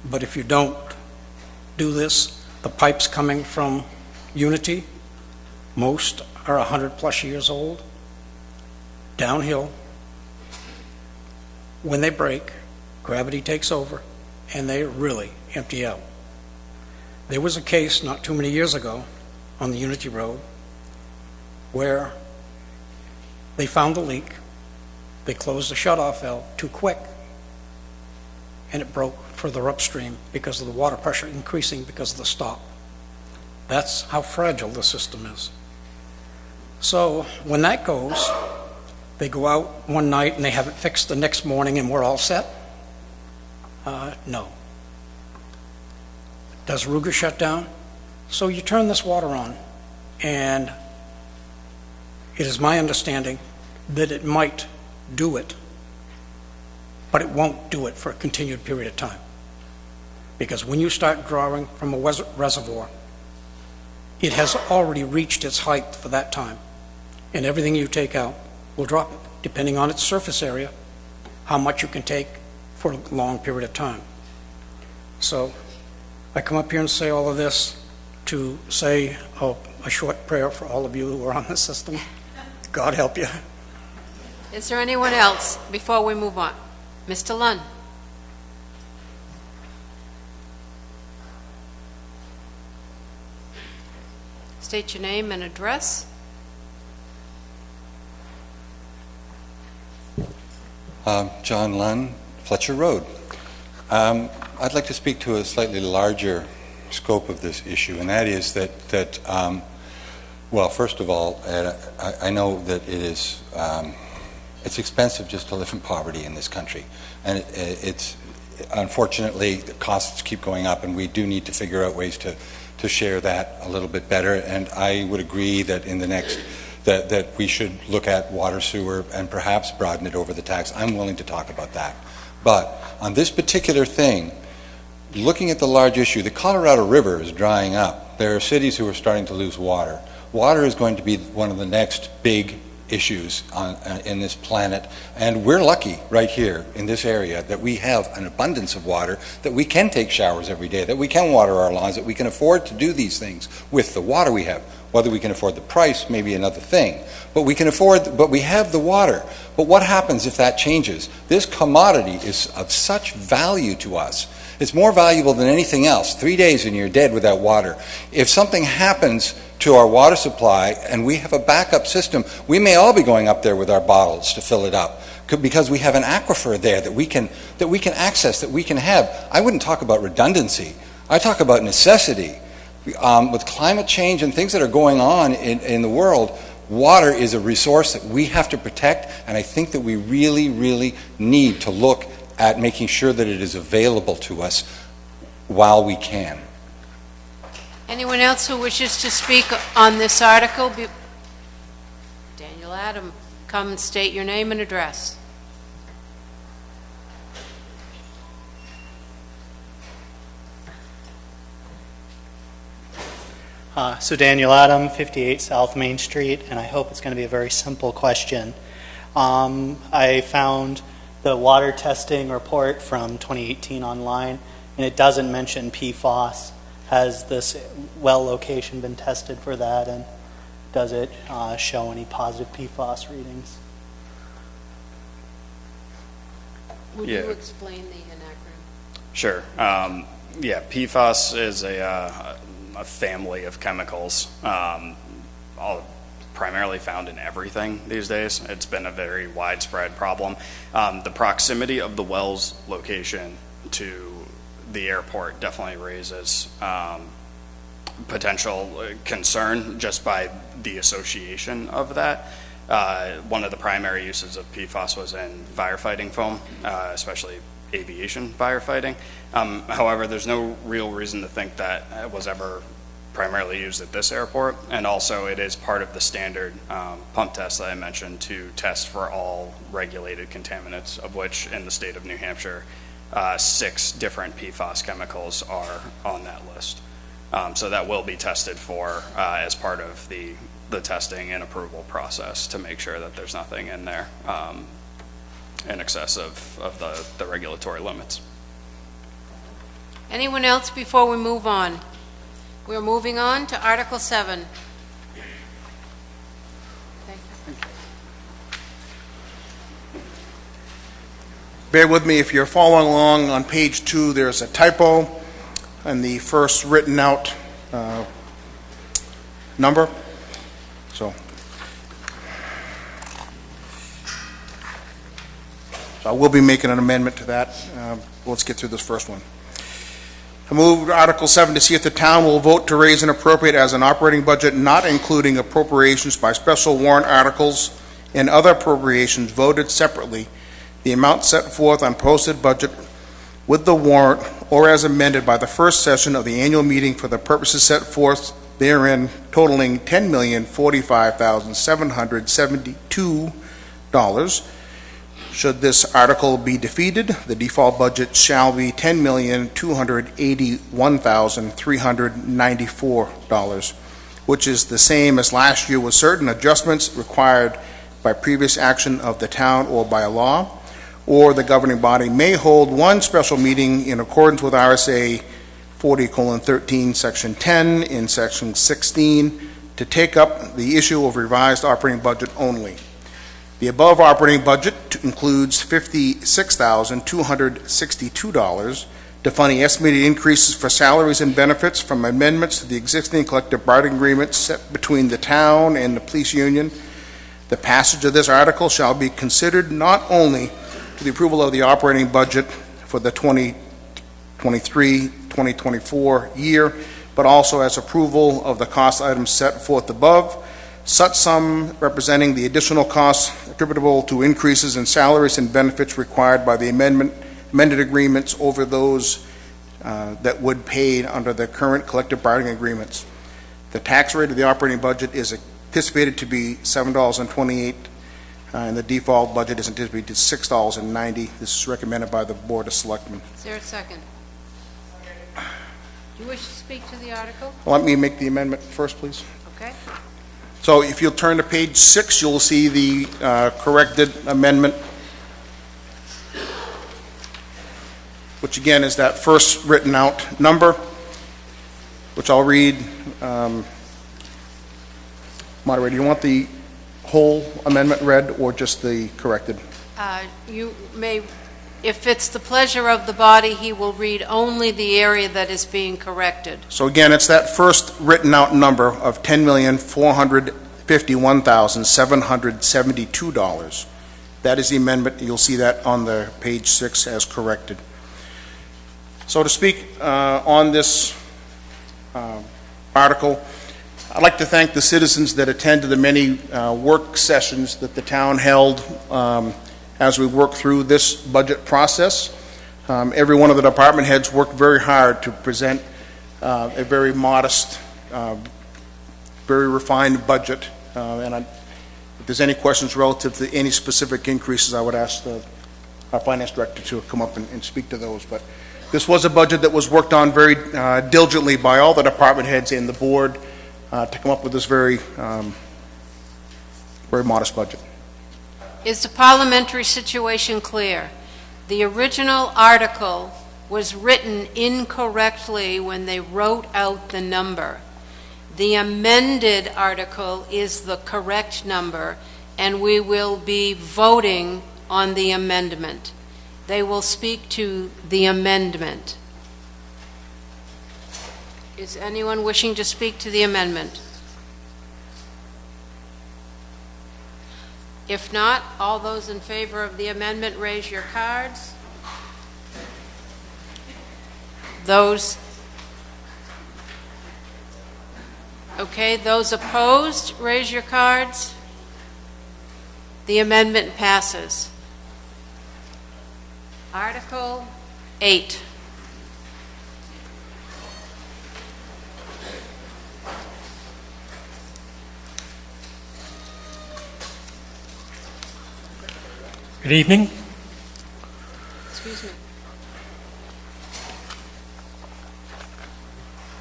But if you don't do this, the pipes coming from Unity, most are 100+ years old, downhill. When they break, gravity takes over, and they really empty out. There was a case not too many years ago on the Unity Road where they found the leak. They closed the shutoff valve too quick, and it broke further upstream because of the water pressure increasing because of the stop. That's how fragile the system is. So when that goes, they go out one night and they have it fixed the next morning and we're all set? No. Does Ruger shut down? So you turn this water on, and it is my understanding that it might do it, but it won't do it for a continued period of time. Because when you start drawing from a reservoir, it has already reached its height for that time, and everything you take out will drop it, depending on its surface area, how much you can take for a long period of time. So I come up here and say all of this to say a short prayer for all of you who are on the system. God help you. Is there anyone else before we move on? Mr. Lunn. State your name and address. John Lunn, Fletcher Road. I'd like to speak to a slightly larger scope of this issue, and that is that well, first of all, I know that it is it's expensive just to live in poverty in this country, and it's unfortunately the costs keep going up, and we do need to figure out ways to share that a little bit better. And I would agree that in the next that we should look at water, sewer, and perhaps broaden it over the tax. I'm willing to talk about that. But on this particular thing, looking at the large issue, the Colorado River is drying up. There are cities who are starting to lose water. Water is going to be one of the next big issues in this planet, and we're lucky right here in this area that we have an abundance of water, that we can take showers every day, that we can water our lawns, that we can afford to do these things with the water we have. Whether we can afford the price may be another thing, but we have the water. But what happens if that changes? This commodity is of such value to us. It's more valuable than anything else. 3 days and you're dead without water. If something happens to our water supply and we have a backup system, we may all be going up there with our bottles to fill it up because we have an aquifer there that we can access, that we can have. I wouldn't talk about redundancy. I talk about necessity. With climate change and things that are going on in the world, water is a resource that we have to protect, and I think that we really, really need to look at making sure that it is available to us while we can. Anyone else who wishes to speak on this article? Daniel Adam, come and state your name and address. So Daniel Adam, 58 South Main Street, and I hope it's going to be a very simple question. I found the water testing report from 2018 online, and it doesn't mention PFAS. Has this well location been tested for that, and does it show any positive PFAS readings? Would you explain the acronym? Sure. Yeah, PFAS is a family of chemicals, all primarily found in everything these days. It's been a very widespread problem. The proximity of the well's location to the airport definitely raises potential concern just by the association of that. One of the primary uses of PFAS was in firefighting foam, especially aviation firefighting. However, there's no real reason to think that it was ever primarily used at this airport, and also it is part of the standard pump test that I mentioned to test for all regulated contaminants, of which in the state of New Hampshire 6 different PFAS chemicals are on that list. So that will be tested for as part of the testing and approval process to make sure that there's nothing in there in excess of the regulatory limits. Anyone else before we move on? We're moving on to Article 7. Thank you. Bear with me if you're following along. On page 2, there's a typo in the first written out number. So I will be making an amendment to that. Let's get through this first one. I move Article 7 to see if the town will vote to raise and appropriate as an operating budget, not including appropriations by special warrant articles and other appropriations voted separately, the amount set forth on posted budget with the warrant or as amended by the first session of the annual meeting for the purposes set forth therein, totaling $10,045,772. Should this article be defeated, the default budget shall be $10,281,394, which is the same as last year with certain adjustments required by previous action of the town or by law, or the governing body may hold one special meeting in accordance with RSA 40:13, Section 10, in Section 16, to take up the issue of revised operating budget only. The above operating budget includes $56,262 to fund the estimated increases for salaries and benefits from amendments to the existing collective bargaining agreements set between the town and the police union. The passage of this article shall be considered not only to the approval of the operating budget for the 2023-2024 year, but also as approval of the cost items set forth above. Such sum representing the additional costs attributable to increases in salaries and benefits required by the amended agreements over those that would pay under the current collective bargaining agreements. The tax rate of the operating budget is anticipated to be $7.28, and the default budget is anticipated to $6.90. This is recommended by the Board of Selectmen. Is there a second? Do you wish to speak to the article? Let me make the amendment first, please. Okay. So if you'll turn to page 6, you'll see the corrected amendment, which again is that first written out number, which I'll read. Moderator, do you want the whole amendment read or just the corrected? You may, if it's the pleasure of the body, he will read only the area that is being corrected. So again, it's that first written out number of $10,451,772. That is the amendment. You'll see that on the page 6 as corrected. So to speak on this article, I'd like to thank the citizens that attended the many work sessions that the town held as we worked through this budget process. Every one of the department heads worked very hard to present a very modest, very refined budget. If there's any questions relative to any specific increases, I would ask our finance director to come up and speak to those. But this was a budget that was worked on very diligently by all the department heads and the board to come up with this very modest budget. Is the parliamentary situation clear? The original article was written incorrectly when they wrote out the number. The amended article is the correct number, and we will be voting on the amendment. They will speak to the amendment. Is anyone wishing to speak to the amendment? If not, all those in favor of the amendment, raise your cards. Those opposed, raise your cards. The amendment passes. Article 8. Good evening. Excuse me.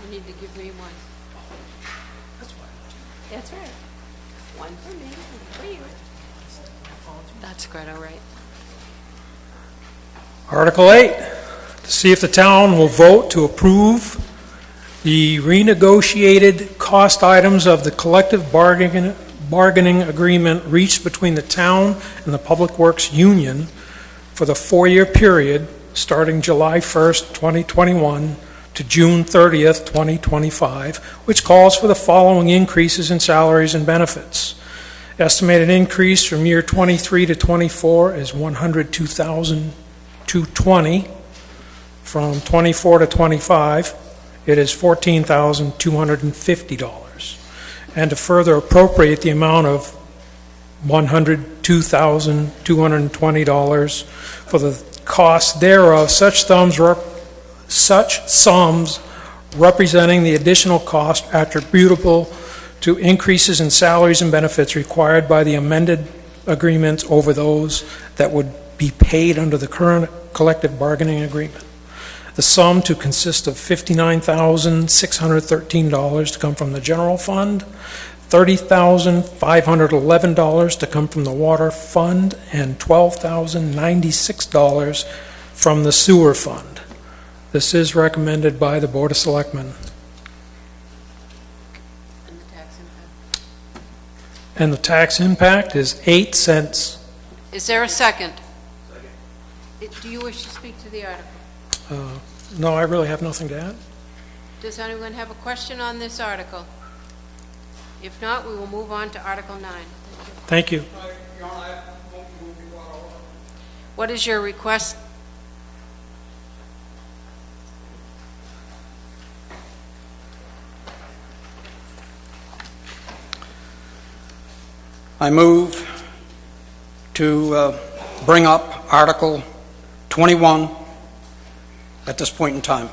You need to give me one. That's right. One for me, one for you. That's quite all right. Article 8, to see if the town will vote to approve the renegotiated cost items of the collective bargaining agreement reached between the town and the Public Works Union for the 4-year period starting July 1st, 2021 to June 30th, 2025, which calls for the following increases in salaries and benefits. Estimated increase from year 23 to 24 is $102,220. From 24 to 25, it is $14,250. And to further appropriate the amount of $102,220 for the cost thereof, such sums representing the additional cost attributable to increases in salaries and benefits required by the amended agreements over those that would be paid under the current collective bargaining agreement. The sum to consist of $59,613 to come from the general fund, $30,511 to come from the water fund, and $12,096 from the sewer fund. This is recommended by the Board of Selectmen. And the tax impact is 8 cents. Is there a second? Do you wish to speak to the article? No, I really have nothing to add. Does anyone have a question on this article? If not, we will move on to Article 9. Thank you. What is your request? I move to bring up Article 21 at this point in time.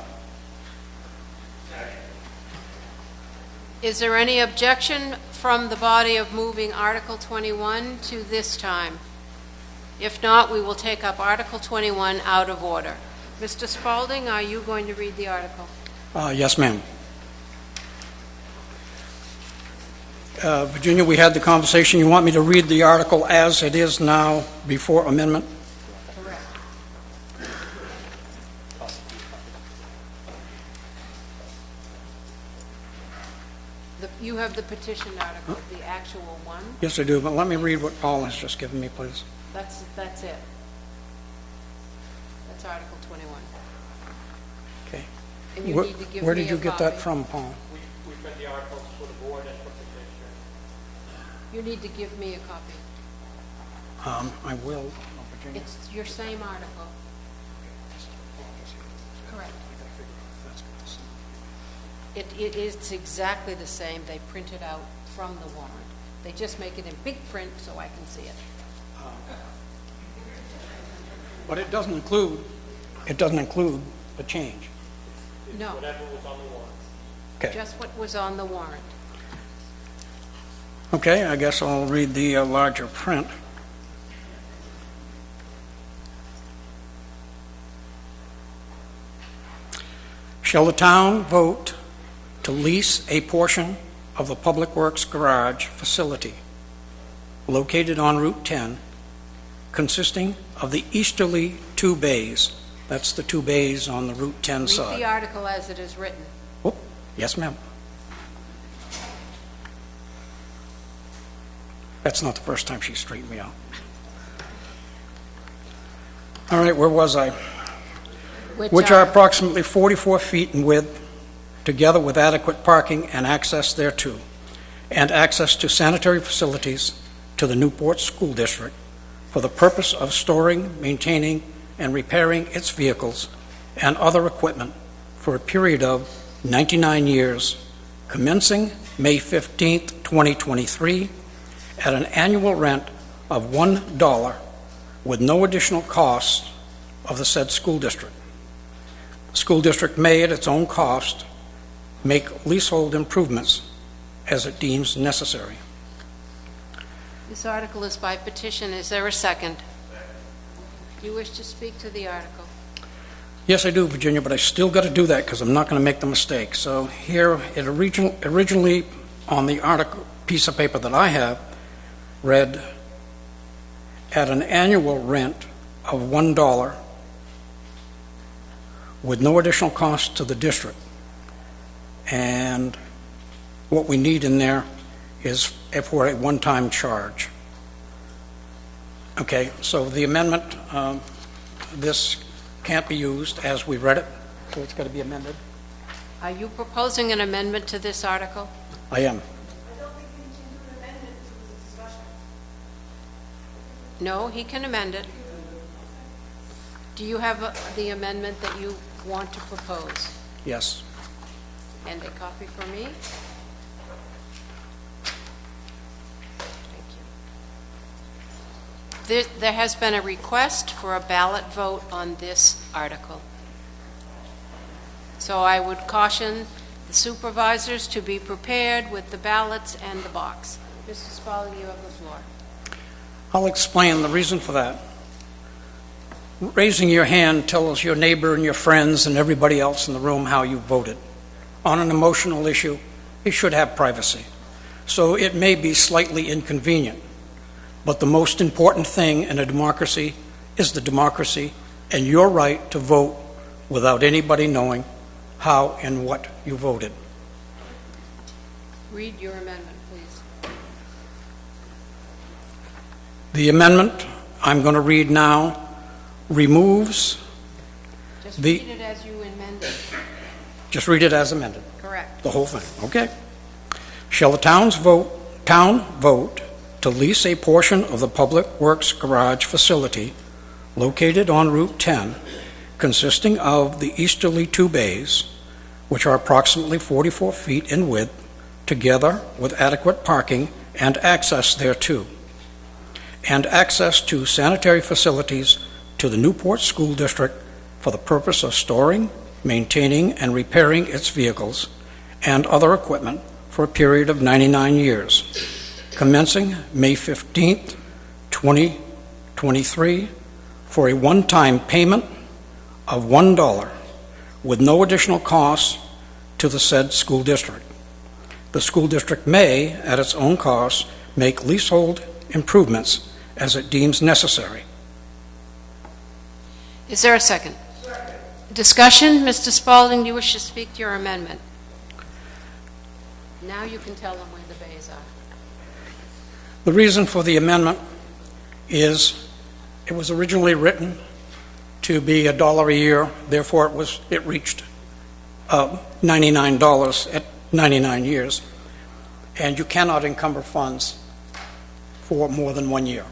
Is there any objection from the body of moving Article 21 to this time? If not, we will take up Article 21 out of order. Mr. Spaulding, are you going to read the article? Yes, ma'am. Virginia, we had the conversation. You want me to read the article as it is now before amendment? Correct. You have the petition article, the actual one? Yes, I do, but let me read what Paul has just given me, please. That's it. That's Article 21. Okay. And you need to give Where me did you a get that copy. from, Paul? We put the articles for the board and for the You need to give me a copy. I will. Virginia. It's your same article. Correct. It is exactly the same. They print it out from the warrant. They just make it in big print so I can see it. But it doesn't include the change. No. Whatever was on the warrant. Okay. Just what was on the warrant. Okay, I guess I'll read the larger print. Shall the town vote to lease a portion of the Public Works Garage facility located on Route 10, consisting of the easterly two bays? That's the two bays on the Route 10 Read side. the article as it is written. Oh, yes, ma'am. That's not the first time she straightened me out. All right, where was I? Which are approximately 44 feet in width, together with adequate parking and access thereto, and access to sanitary facilities to the Newport School District for the purpose of storing, maintaining, and repairing its vehicles and other equipment for a period of 99 years, commencing May 15th, 2023, at an annual rent of $1 with no additional cost of the said school district. The school district may, at its own cost, make leasehold improvements as it deems necessary. This article is by petition. Is there a second? Do you wish to speak to the article? Yes, I do, Virginia, but I still got to do that because I'm not going to make the mistake. So here, it originally on the article piece of paper that I have read at an annual rent of $1 with no additional cost to the district. And what we need in there is for a one-time charge. Okay, so the amendment, this can't be used as we read it, so it's got to be amended. Are you proposing an amendment to this article? I am. No, he can amend it. Do you have the amendment that you want to propose? Yes. And a copy for me? Thank you. There has been a request for a ballot vote on this article. So I would caution the supervisors to be prepared with the ballots and the box. Mr. Spaulding, you have the floor. I'll explain the reason for that. Raising your hand tells your neighbor and your friends and everybody else in the room how you voted. On an emotional issue, you should have privacy. So it may be slightly inconvenient, but the most important thing in a democracy is the democracy and your right to vote without anybody knowing how and what you voted. Read your amendment, please. The amendment I'm going to read now removes Just the... read it as you amended. Just read it as amended. Correct. The whole thing. Okay. Shall the town vote to lease a portion of the Public Works Garage facility located on Route 10, consisting of the easterly two bays, which are approximately 44 feet in width, together with adequate parking and access thereto, and access to sanitary facilities to the Newport School District for the purpose of storing, maintaining, and repairing its vehicles and other equipment for a period of 99 years, commencing May 15th, 2023, for a one-time payment of $1 with no additional costs to the said school district. The school district may, at its own cost, make leasehold improvements as it deems necessary. Is there a second? Discussion? Mr. Spalding, do you wish to speak to your amendment? Now you can tell them where the bays are. The reason for the amendment is it was originally written to be $1 a year, therefore it reached $99 at 99 years, and you cannot encumber funds for more than 1 year.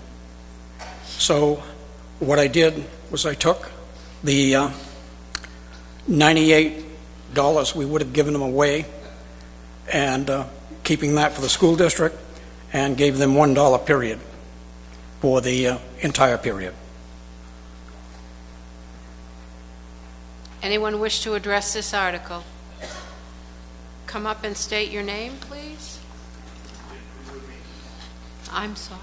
So what I did was I took the $98 we would have given them away and keeping that for the school district, and gave them $1 period for the entire period. Anyone wish to address this article? Come up and state your name, please. I'm sorry.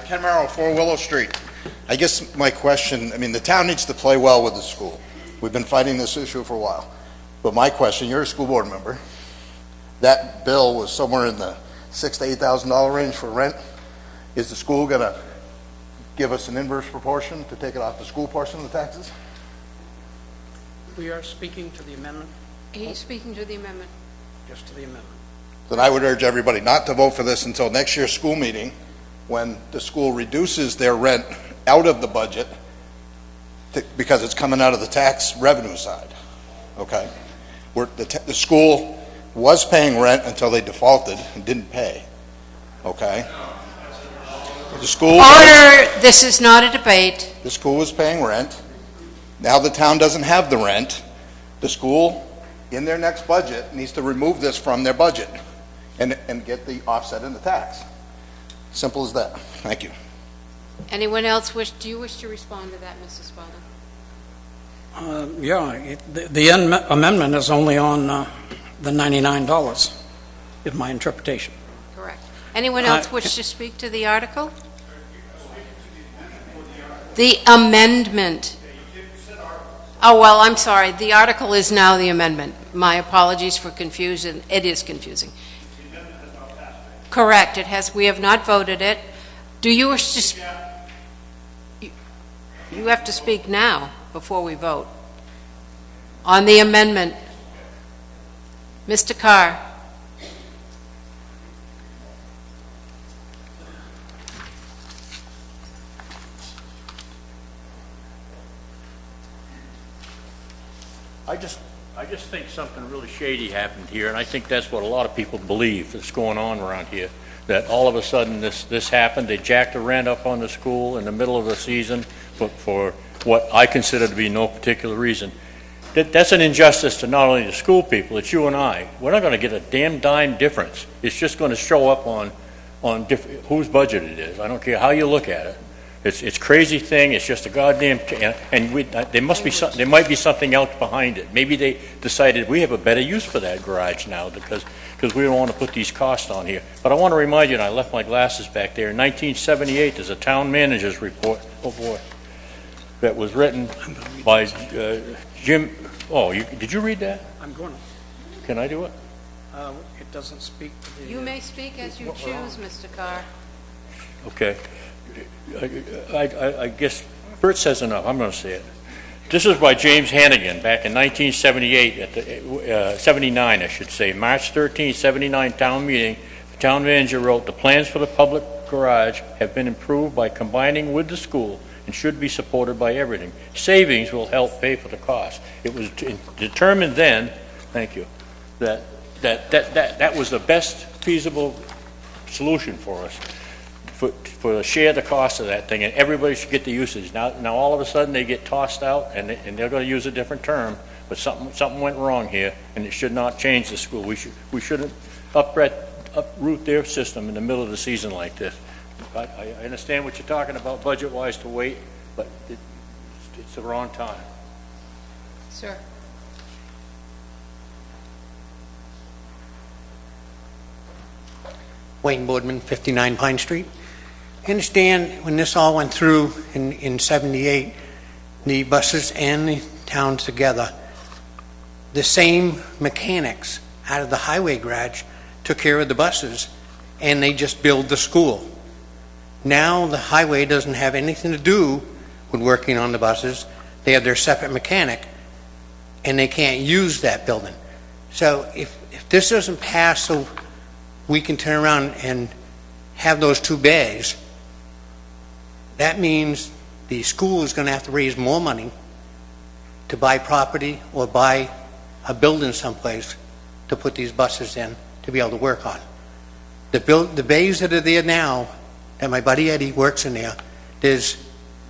Ken Merrill, 4 Willow Street. I guess my question, the town needs to play well with the school. We've been fighting this issue for a while. But my question, you're a school board member. That bill was somewhere in the $6,000 to $8,000 range for rent. Is the school going to give us an inverse proportion to take it off the school portion of the taxes? We are speaking to the amendment. He's speaking to the amendment. Just to the amendment. Then I would urge everybody not to vote for this until next year's school meeting, when the school reduces their rent out of the budget because it's coming out of the tax revenue side. Okay? The school was paying rent until they defaulted and didn't pay. Okay? The school... Order! This is not a debate. The school was paying rent. Now the town doesn't have the rent. The school, in their next budget, needs to remove this from their budget and get the offset in the tax. Simple as that. Thank you. Anyone else do you wish to respond to that, Mrs. Spalding? The amendment is only on the $99, is my interpretation. Correct. Anyone else wish to speak to the article? The amendment. Oh, well, I'm sorry. The article is now the amendment. My apologies for confusion. It is confusing. Correct. It has. We have not voted it. Do you wish to... You have to speak now before we vote. On the amendment. Mr. Carr. I just think something really shady happened here, and I think that's what a lot of people believe that's going on around here, that all of a sudden this happened. They jacked the rent up on the school in the middle of the season for what I consider to be no particular reason. That's an injustice to not only the school people, it's you and I. We're not going to get a damn dime difference. It's just going to show up on whose budget it is. I don't care how you look at it. It's a crazy thing. It's just a goddamn, there might be something else behind it. Maybe they decided we have a better use for that garage now because we don't want to put these costs on here. But I want to remind you, and I left my glasses back there, in 1978, there's a town manager's report, oh boy, that was written by Jim. Oh, did you read that? I'm going to. Can I do it? It doesn't speak to the... You may speak as you choose, Mr. Carr. Okay. I guess Bert says enough. I'm going to say it. This is by James Hannigan back in 1978, 79, I should say. March 13, 79 town meeting. The town manager wrote, "The plans for the public garage have been improved by combining with the school and should be supported by everything. Savings will help pay for the cost." It was determined then, thank you, that was the best feasible solution for us. to share the cost of that thing, and everybody should get the usage. Now all of a sudden they get tossed out, and they're going to use a different term, but something went wrong here, and it should not change the school. We shouldn't uproot their system in the middle of the season like this. I understand what you're talking about budget-wise to wait, but it's the wrong time. Sir. Wayne Boardman, 59 Pine Street. I understand when this all went through in 78, the buses and the towns together, the same mechanics out of the highway garage took care of the buses, and they just billed the school. Now the highway doesn't have anything to do with working on the buses. They have their separate mechanic, and they can't use that building. So if this doesn't pass, so we can turn around and have those two bays, that means the school is going to have to raise more money to buy property or buy a building someplace to put these buses in to be able to work on. The bays that are there now, that my buddy Eddie works in there, there's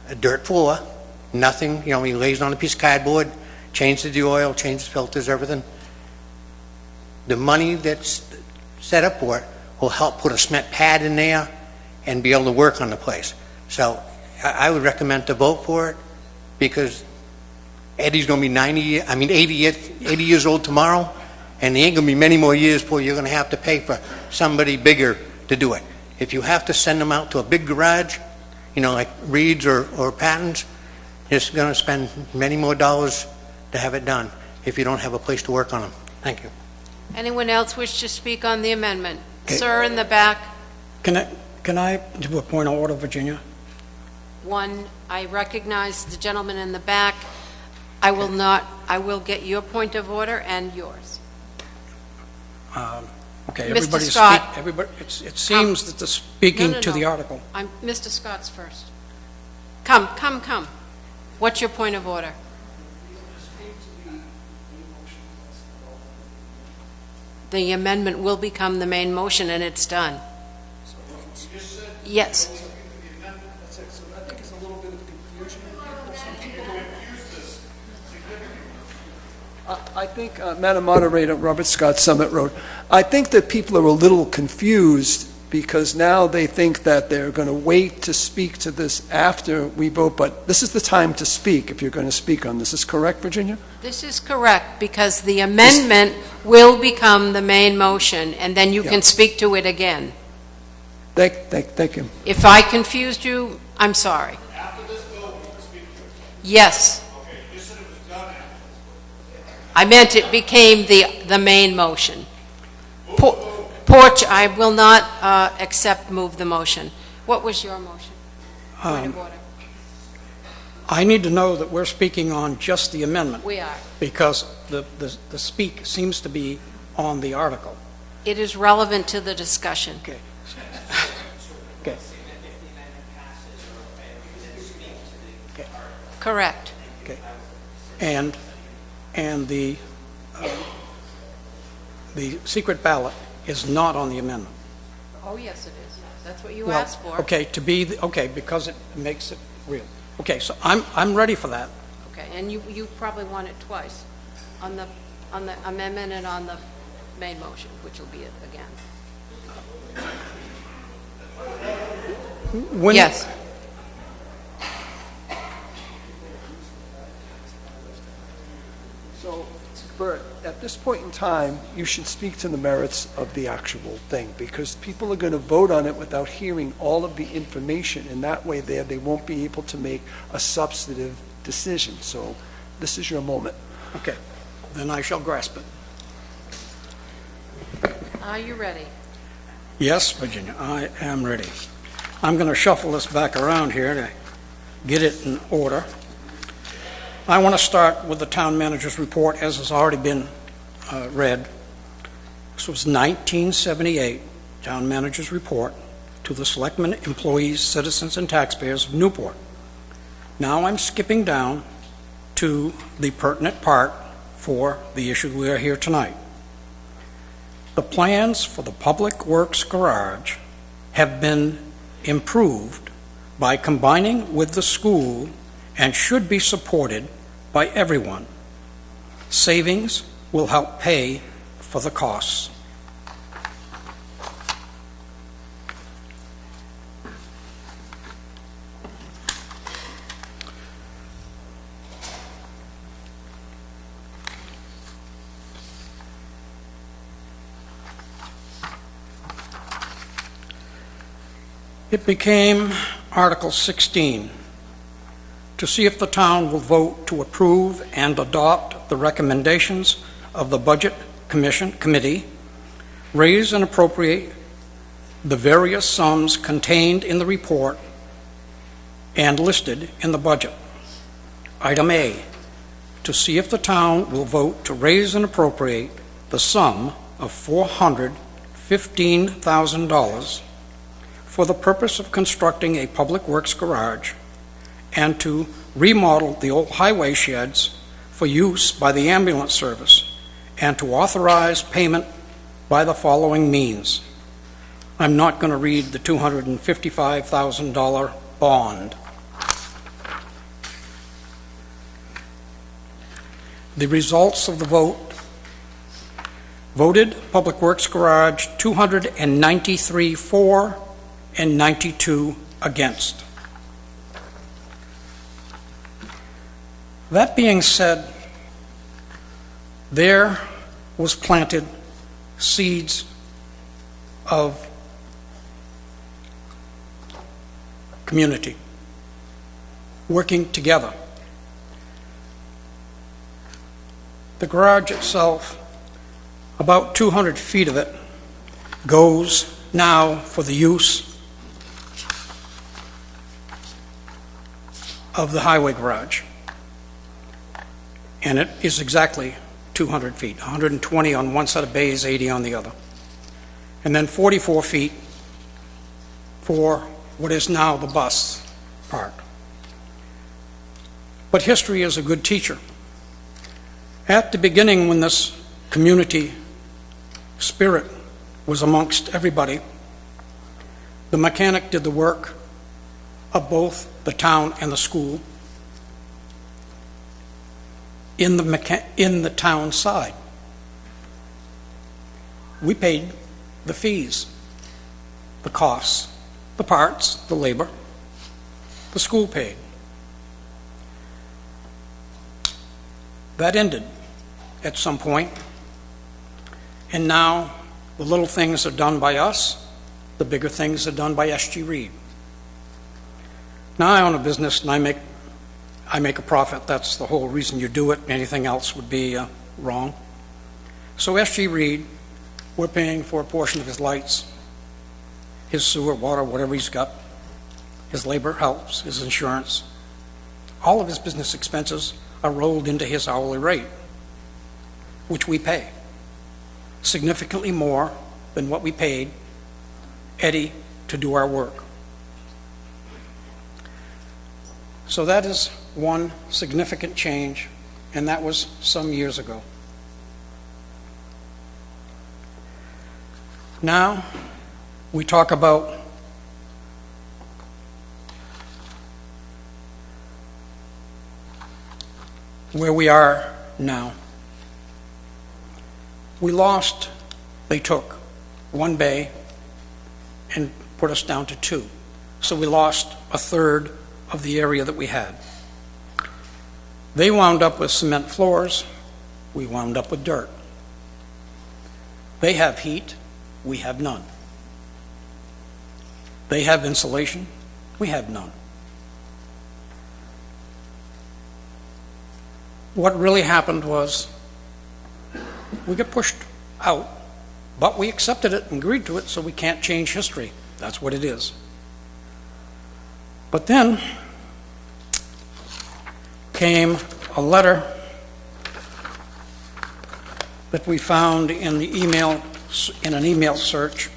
a dirt floor, nothing, he lays it on a piece of cardboard, changes the oil, changes filters, everything. The money that's set up for it will help put a cement pad in there and be able to work on the place. So I would recommend to vote for it, because Eddie's going to be 80 years old tomorrow, and there ain't going to be many more years before you're going to have to pay for somebody bigger to do it. If you have to send them out to a big garage, like Reed's or Patton's, it's going to spend many more dollars to have it done if you don't have a place to work on them. Thank you. Anyone else wish to speak on the amendment? Okay. Sir in the back. Can I do a point of order, Virginia? One, I recognize the gentleman in the back. I will get your point of order and yours. Okay, Mr. Scott. It seems that the speaking to the article. Mr. Scott's first. Come. What's your point of order? The amendment will become the main motion, and it's done. Yes. I think, Madam Moderator, Robert Scott, Summit Road, I think that people are a little confused because now they think that they're going to wait to speak to this after we vote, but this is the time to speak if you're going to speak on this. Is correct, Virginia? This is correct, because the amendment will become the main motion, and then you can speak to it again. Thank you. If I confused you, I'm sorry. After this vote, we can speak to it. Yes. Okay, you said it was done after this vote. I meant it became the main motion. Porch, I will not accept move the motion. What was your motion? Point of order. I need to know that we're speaking on just the amendment. We are. Because the speak seems to be on the article. It is relevant to the discussion. Okay. Okay. Correct. Okay. And the secret ballot is not on the amendment. Oh, yes, it is. That's what you asked for. Okay, because it makes it real. Okay, so I'm ready for that. Okay, and you probably want it twice, on the amendment and on the main motion, which will be it again. Yes. So, Bert, at this point in time, you should speak to the merits of the actual thing, because people are going to vote on it without hearing all of the information, and that way they won't be able to make a substantive decision. So this is your moment. Okay, then I shall grasp it. Are you ready? Yes, Virginia, I am ready. I'm going to shuffle this back around here to get it in order. I want to start with the town manager's report, as has already been read. This was 1978 town manager's report to the selectmen, employees, citizens, and taxpayers of Newport. Now I'm skipping down to the pertinent part for the issue we are here tonight. The plans for the Public Works Garage have been improved by combining with the school and should be supported by everyone. Savings will help pay for the costs. It became Article 16 to see if the town will vote to approve and adopt the recommendations of the Budget Committee, raise and appropriate the various sums contained in the report and listed in the budget. Item A, to see if the town will vote to raise and appropriate the sum of $415,000 for the purpose of constructing a public works garage and to remodel the old highway sheds for use by the ambulance service, and to authorize payment by the following means. I'm not going to read the $255,000 bond. The results of the vote: voted Public Works Garage 293 for and 92 against. That being said, there was planted seeds of community working together. The garage itself, about 200 feet of it, goes now for the use of the highway garage. And it is exactly 200 feet, 120 on one set of bays, 80 on the other. And then 44 feet for what is now the bus part. But history is a good teacher. At the beginning, when this community spirit was amongst everybody, the mechanic did the work of both the town and the school in the town side. We paid the fees, the costs, the parts, the labor. The school paid. That ended at some point, and now the little things are done by us, the bigger things are done by S.G. Reed. Now I own a business and I make a profit. That's the whole reason you do it. Anything else would be wrong. So S.G. Reed, we're paying for a portion of his lights, his sewer, water, whatever he's got. His labor helps, his insurance. All of his business expenses are rolled into his hourly rate, which we pay. Significantly more than what we paid Eddie to do our work. So that is one significant change, and that was some years ago. Now, we talk about where we are now. They took one bay and put us down to two. So we lost a third of the area that we had. They wound up with cement floors. We wound up with dirt. They have heat. We have none. They have insulation. We have none. What really happened was we got pushed out, but we accepted it and agreed to it, so we can't change history. That's what it is. But then came a letter that we found in an email search.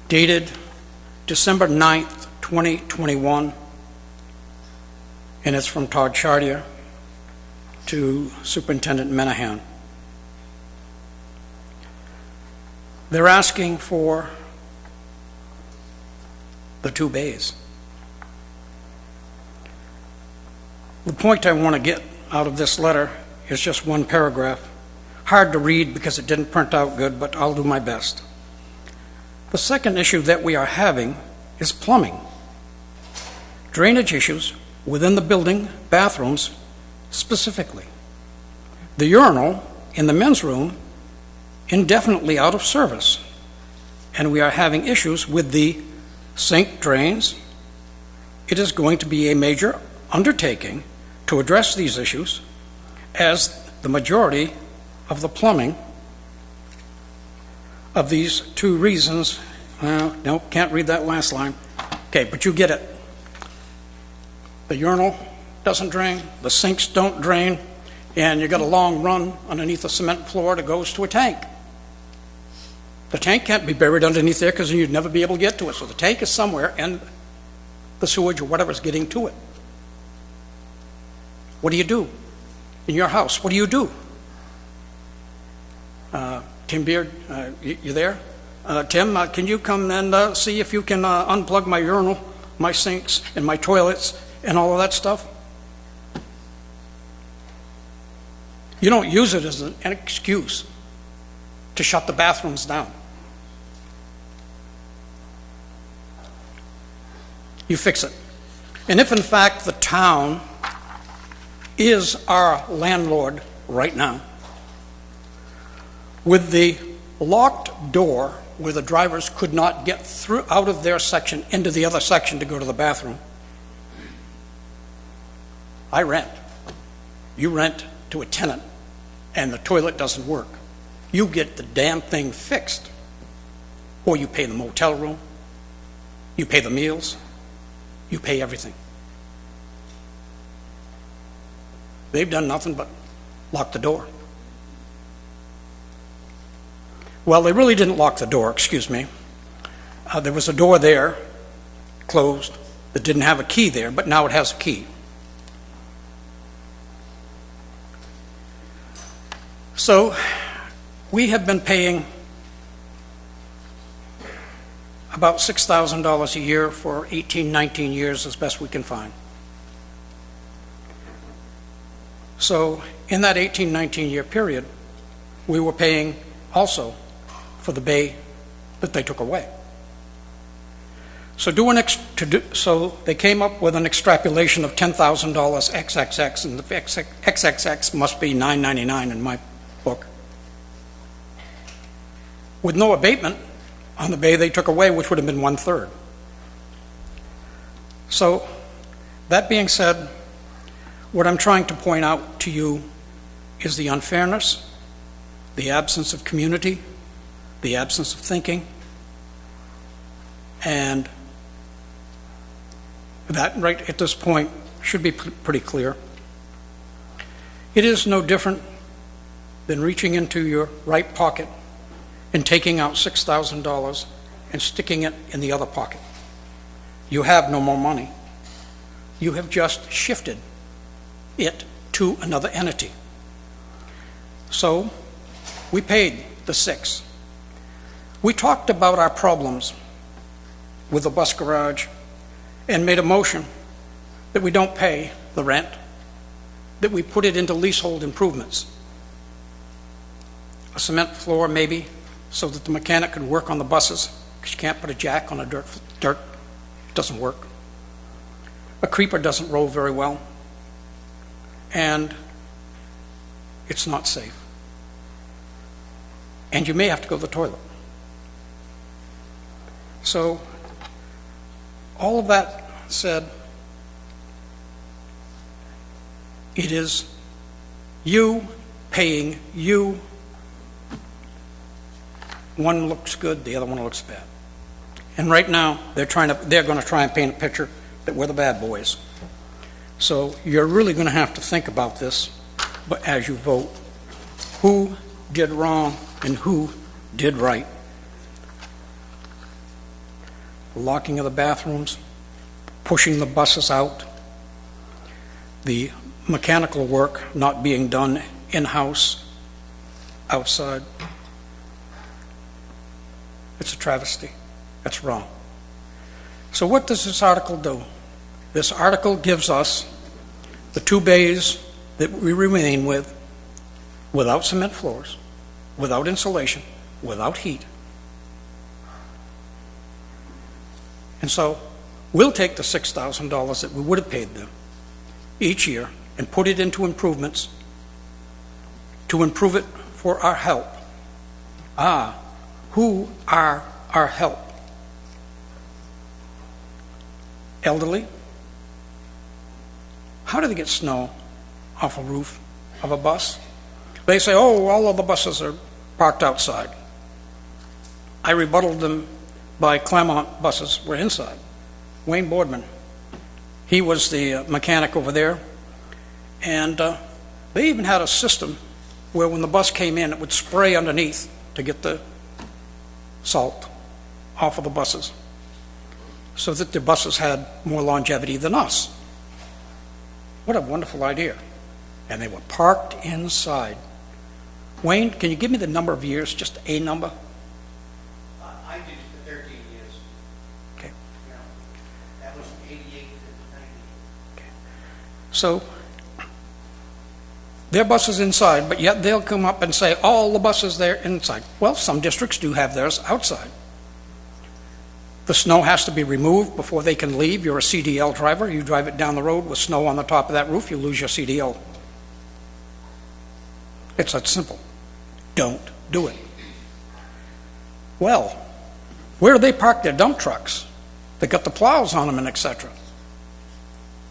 Dated December 9th, 2021, and it's from Todd Chartier to Superintendent Menahan. They're asking for the 2 bays. The point I want to get out of this letter is just one paragraph. Hard to read because it didn't print out good, but I'll do my best. The second issue that we are having is plumbing. Drainage issues within the building, bathrooms specifically. The urinal in the men's room indefinitely out of service, and we are having issues with the sink drains. It is going to be a major undertaking to address these issues, as the majority of the plumbing of these 2 reasons, no, can't read that last line. Okay, but you get it. The urinal doesn't drain, the sinks don't drain, and you got a long run underneath the cement floor that goes to a tank. The tank can't be buried underneath there because you'd never be able to get to it. So the tank is somewhere, and the sewage or whatever's getting to it. What do you do in your house? What do you do? Tim Beard, you there? Tim, can you come and see if you can unplug my urinal, my sinks, and my toilets, and all of that stuff? You don't use it as an excuse to shut the bathrooms down. You fix it. And if in fact the town is our landlord right now, with the locked door where the drivers could not get through out of their section into the other section to go to the bathroom, I rent. You rent to a tenant and the toilet doesn't work. You get the damn thing fixed. Or you pay the motel room, you pay the meals, you pay everything. They've done nothing but lock the door. Well, they really didn't lock the door, excuse me. There was a door there, closed, that didn't have a key there, but now it has a key. So, we have been paying about $6,000 a year for 18, 19 years as best we can find. So, in that 18, 19 year period, we were paying also for the bay that they took away. So, so they came up with an extrapolation of $10,000 XXX, and the XXX must be $999 in my book, with no abatement on the bay they took away, which would have been 1/3. So, that being said, what I'm trying to point out to you is the unfairness, the absence of community, the absence of thinking, and that right at this point should be pretty clear. It is no different than reaching into your right pocket and taking out $6,000 and sticking it in the other pocket. You have no more money. You have just shifted it to another entity. So we paid the $6,000. We talked about our problems with the bus garage and made a motion that we don't pay the rent, that we put it into leasehold improvements. A cement floor maybe, so that the mechanic could work on the buses, because you can't put a jack on a dirt, doesn't work. A creeper doesn't roll very well, and it's not safe. And you may have to go to the toilet. So, all of that said, it is you paying you. One looks good, the other one looks bad. And right now, they're going to try and paint a picture that we're the bad boys. So you're really going to have to think about this, but as you vote, who did wrong and who did right. The locking of the bathrooms, pushing the buses out, the mechanical work not being done in-house, outside. It's a travesty. That's wrong. So what does this article do? This article gives us the 2 bays that we remain with, without cement floors, without insulation, without heat. And so we'll take the $6,000 that we would have paid them each year and put it into improvements to improve it for our help. Who are our help? Elderly? How do they get snow off a roof of a bus? They say, oh, all of the buses are parked outside. I rebutted them by Claremont buses were inside. Wayne Boardman, he was the mechanic over there, and they even had a system where when the bus came in, it would spray underneath to get the salt off of the buses, so that the buses had more longevity than us. What a wonderful idea. And they were parked inside. Wayne, can you give me the number of years, just a number? I did it for 13 years. Okay. That was 88 to 90. Okay. So, their bus is inside, but yet they'll come up and say, all the buses there inside. Well, some districts do have theirs outside. The snow has to be removed before they can leave. You're a CDL driver. You drive it down the road with snow on the top of that roof, you lose your CDL. It's that simple. Don't do it. Well, where do they park their dump trucks? They got the plows on them and etc.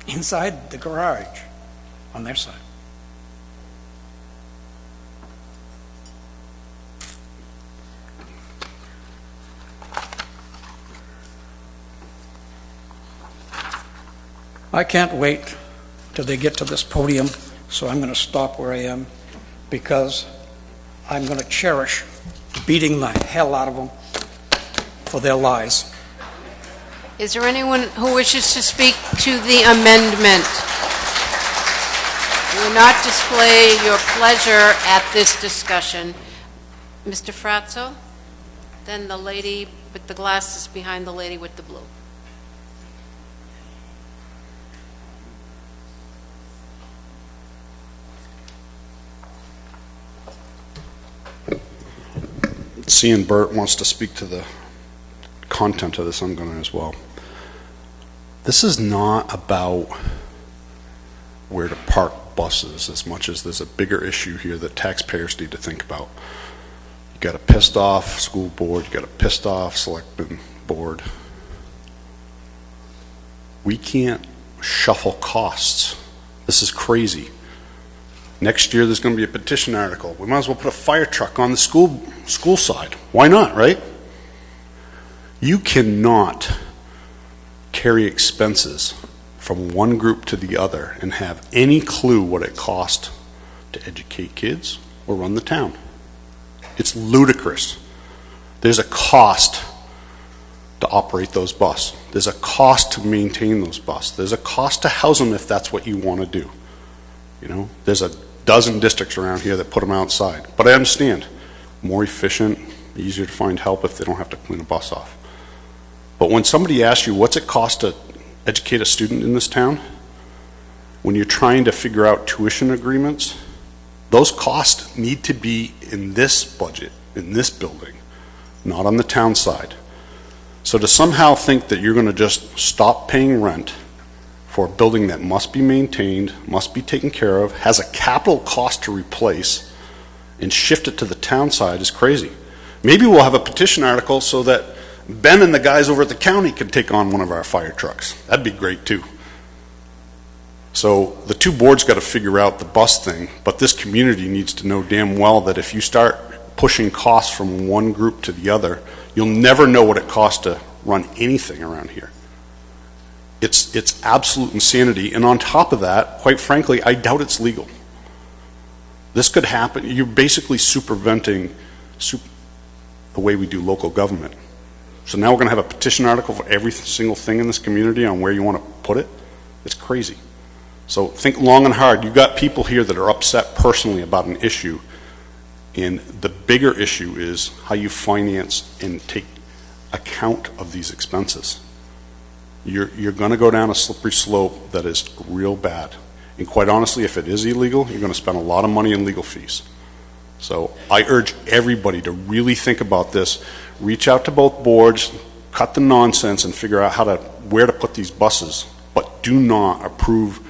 Inside the garage on their side. I can't wait till they get to this podium, so I'm going to stop where I am, because I'm going to cherish beating the hell out of them for their lies. Is there anyone who wishes to speak to the amendment? You will not display your pleasure at this discussion. Mr. Frazzo? Then the lady with the glasses behind the lady with the blue. Seeing Bert wants to speak to the content of this, I'm going to as well. This is not about where to park buses as much as there's a bigger issue here that taxpayers need to think about. You got a pissed off school board, you got a pissed off selectmen board. We can't shuffle costs. This is crazy. Next year there's going to be a petition article. We might as well put a fire truck on the school side. Why not, right? You cannot carry expenses from one group to the other and have any clue what it costs to educate kids or run the town. It's ludicrous. There's a cost to operate those buses. There's a cost to maintain those buses. There's a cost to house them if that's what you want to do. You know, there's a dozen districts around here that put them outside. But I understand, more efficient, easier to find help if they don't have to clean a bus off. But when somebody asks you, what's it cost to educate a student in this town? When you're trying to figure out tuition agreements, those costs need to be in this budget, in this building, not on the town side. So to somehow think that you're going to just stop paying rent for a building that must be maintained, must be taken care of, has a capital cost to replace, and shift it to the town side is crazy. Maybe we'll have a petition article so that Ben and the guys over at the county can take on one of our fire trucks. That'd be great too. So the two boards got to figure out the bus thing, but this community needs to know damn well that if you start pushing costs from one group to the other, you'll never know what it costs to run anything around here. It's absolute insanity, and on top of that, quite frankly, I doubt it's legal. This could happen. You're basically superventing the way we do local government. So now we're going to have a petition article for every single thing in this community on where you want to put it. It's crazy. So think long and hard. You've got people here that are upset personally about an issue, and the bigger issue is how you finance and take account of these expenses. You're going to go down a slippery slope that is real bad. And quite honestly, if it is illegal, you're going to spend a lot of money in legal fees. So I urge everybody to really think about this, reach out to both boards, cut the nonsense, and figure out where to put these buses, but do not approve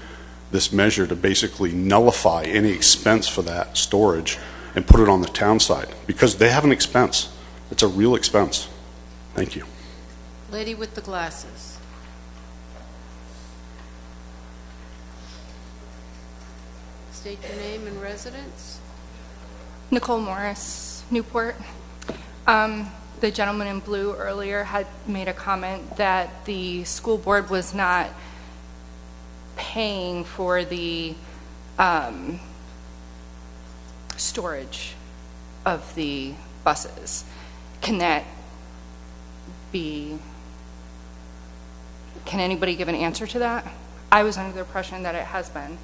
this measure to basically nullify any expense for that storage and put it on the town side, because they have an expense. It's a real expense. Thank you. Lady with the glasses. State your name and residence. Nicole Morris, Newport. The gentleman in blue earlier had made a comment that the school board was not paying for the storage of the buses. Can anybody give an answer to that? I was under the impression that it has been.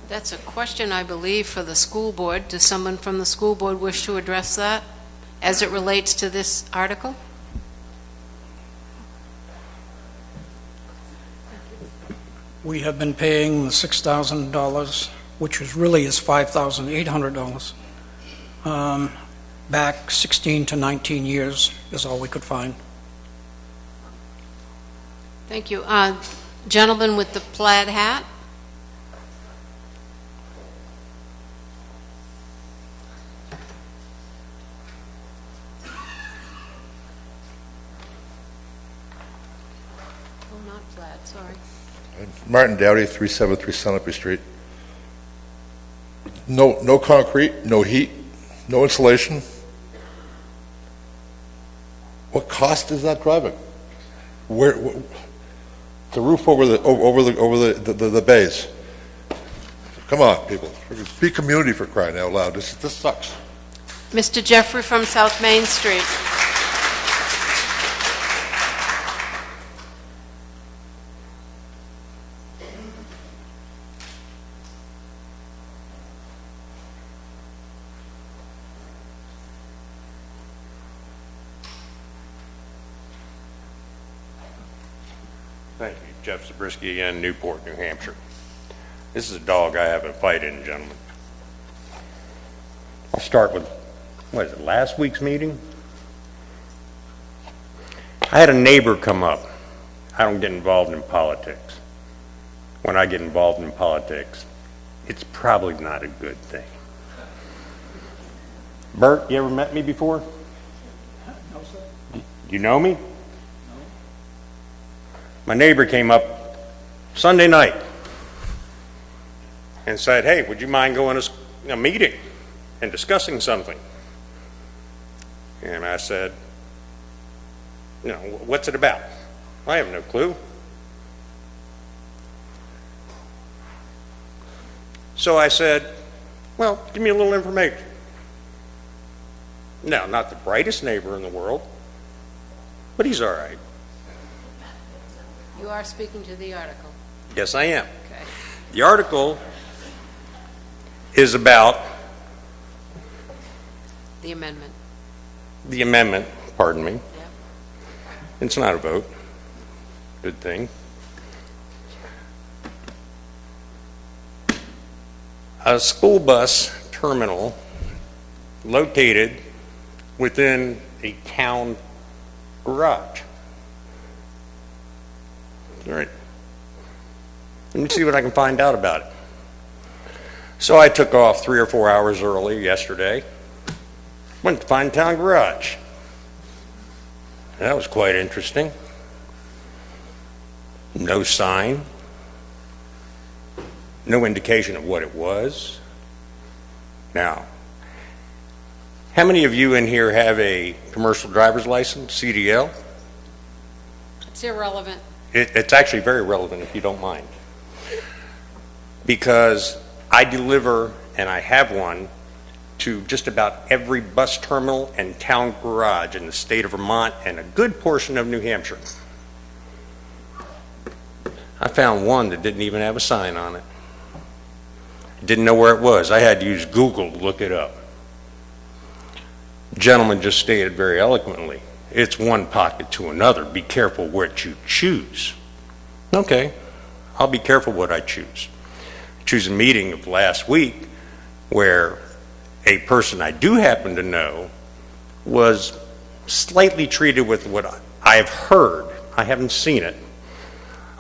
That's a question, I believe, for the school board. Does someone from the school board wish to address that as it relates to this article? We have been paying the $6,000, which was really is $5,800. Back 16 to 19 years is all we could find. Thank you. Gentleman with the plaid hat. Martin Dowdy, 373 Sunapee Street. No concrete, no heat, no insulation. What cost is that driving? The roof over the bays. Come on, people. Be community, for crying out loud. This sucks. Mr. Jeffrey from South Main Street. Thank you. Jeff Zabriskie again, Newport, New Hampshire. This is a dog I have a fight in, gentlemen. I'll start with, what is it, last week's meeting? I had a neighbor come up. I don't get involved in politics. When I get involved in politics, it's probably not a good thing. Bert, you ever met me before? No, sir. You know me? My neighbor came up Sunday night and said, hey, would you mind going to a meeting and discussing something? And I said, what's it about? I have no clue. So I said, well, give me a little information. No, not the brightest neighbor in the world, but he's all right. You are speaking to the article. Yes, I am. Okay. The article is about the amendment. The amendment, pardon me. Yep. It's not a vote. Good thing. A school bus terminal located within a town garage. All right. Let me see what I can find out about it. So I took off 3 or 4 hours early yesterday. Went to find town garage. That was quite interesting. No sign. No indication of what it was. Now, how many of you in here have a commercial driver's license, CDL? It's irrelevant. It's actually very relevant, if you don't mind, because I deliver, and I have one, to just about every bus terminal and town garage in the state of Vermont and a good portion of New Hampshire. I found one that didn't even have a sign on it. Didn't know where it was. I had to use Google to look it up. Gentleman just stated very eloquently, it's one pocket to another. Be careful what you choose. Okay, I'll be careful what I choose. Choose a meeting of last week where a person I do happen to know was slightly treated with what I've heard, I haven't seen it,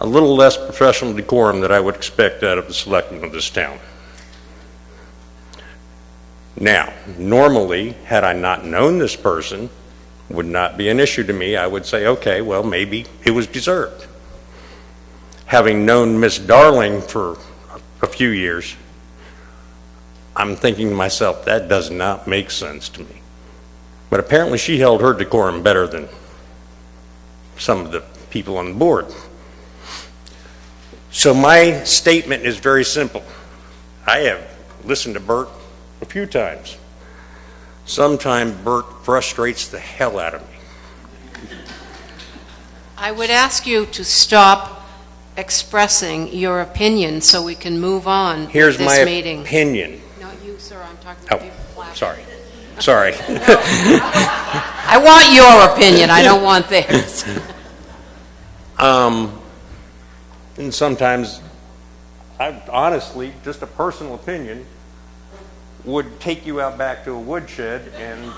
a little less professional decorum than I would expect out of the selectmen of this town. Now, normally, had I not known this person, would not be an issue to me. I would say, okay, well, maybe it was deserved. Having known Miss Darling for a few years, I'm thinking to myself, that does not make sense to me. But apparently she held her decorum better than some of the people on the board. So my statement is very simple. I have listened to Bert a few times. Sometimes Bert frustrates the hell out of me. I would ask you to stop expressing your opinion so we can move on Here's with this my meeting. opinion. Not you, sir. I'm talking to you. Sorry. Sorry. I want your opinion. I don't want theirs. And sometimes, honestly, just a personal opinion would take you out back to a woodshed and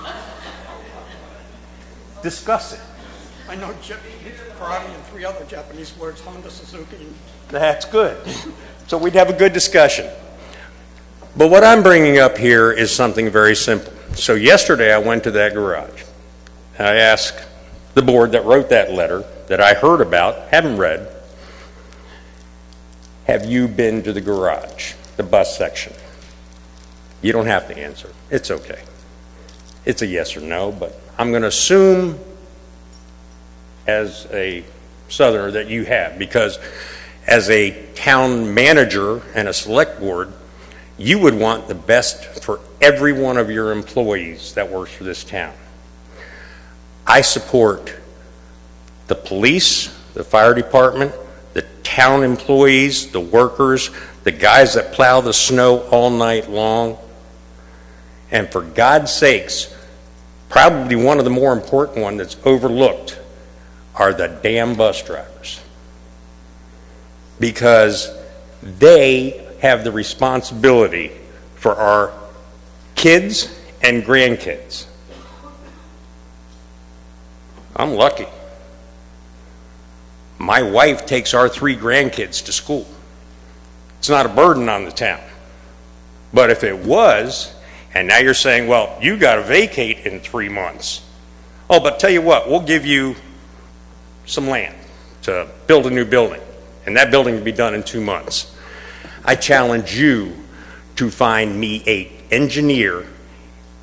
discuss it. I know karate and 3 other Japanese words, Honda, Suzuki. That's good. So we'd have a good discussion. But what I'm bringing up here is something very simple. So yesterday I went to that garage. I asked the board that wrote that letter that I heard about, haven't read, have you been to the garage, the bus section? You don't have to answer. It's okay. It's a yes or no, but I'm going to assume as a Southerner that you have, because as a town manager and a select board, you would want the best for every one of your employees that works for this town. I support the police, the fire department, the town employees, the workers, the guys that plow the snow all night long. And for God's sakes, probably one of the more important ones that's overlooked are the damn bus drivers. Because they have the responsibility for our kids and grandkids. I'm lucky. My wife takes our 3 grandkids to school. It's not a burden on the town. But if it was, and now you're saying, well, you got to vacate in 3 months. Oh, but tell you what, we'll give you some land to build a new building, and that building will be done in 2 months. I challenge you to find me an engineer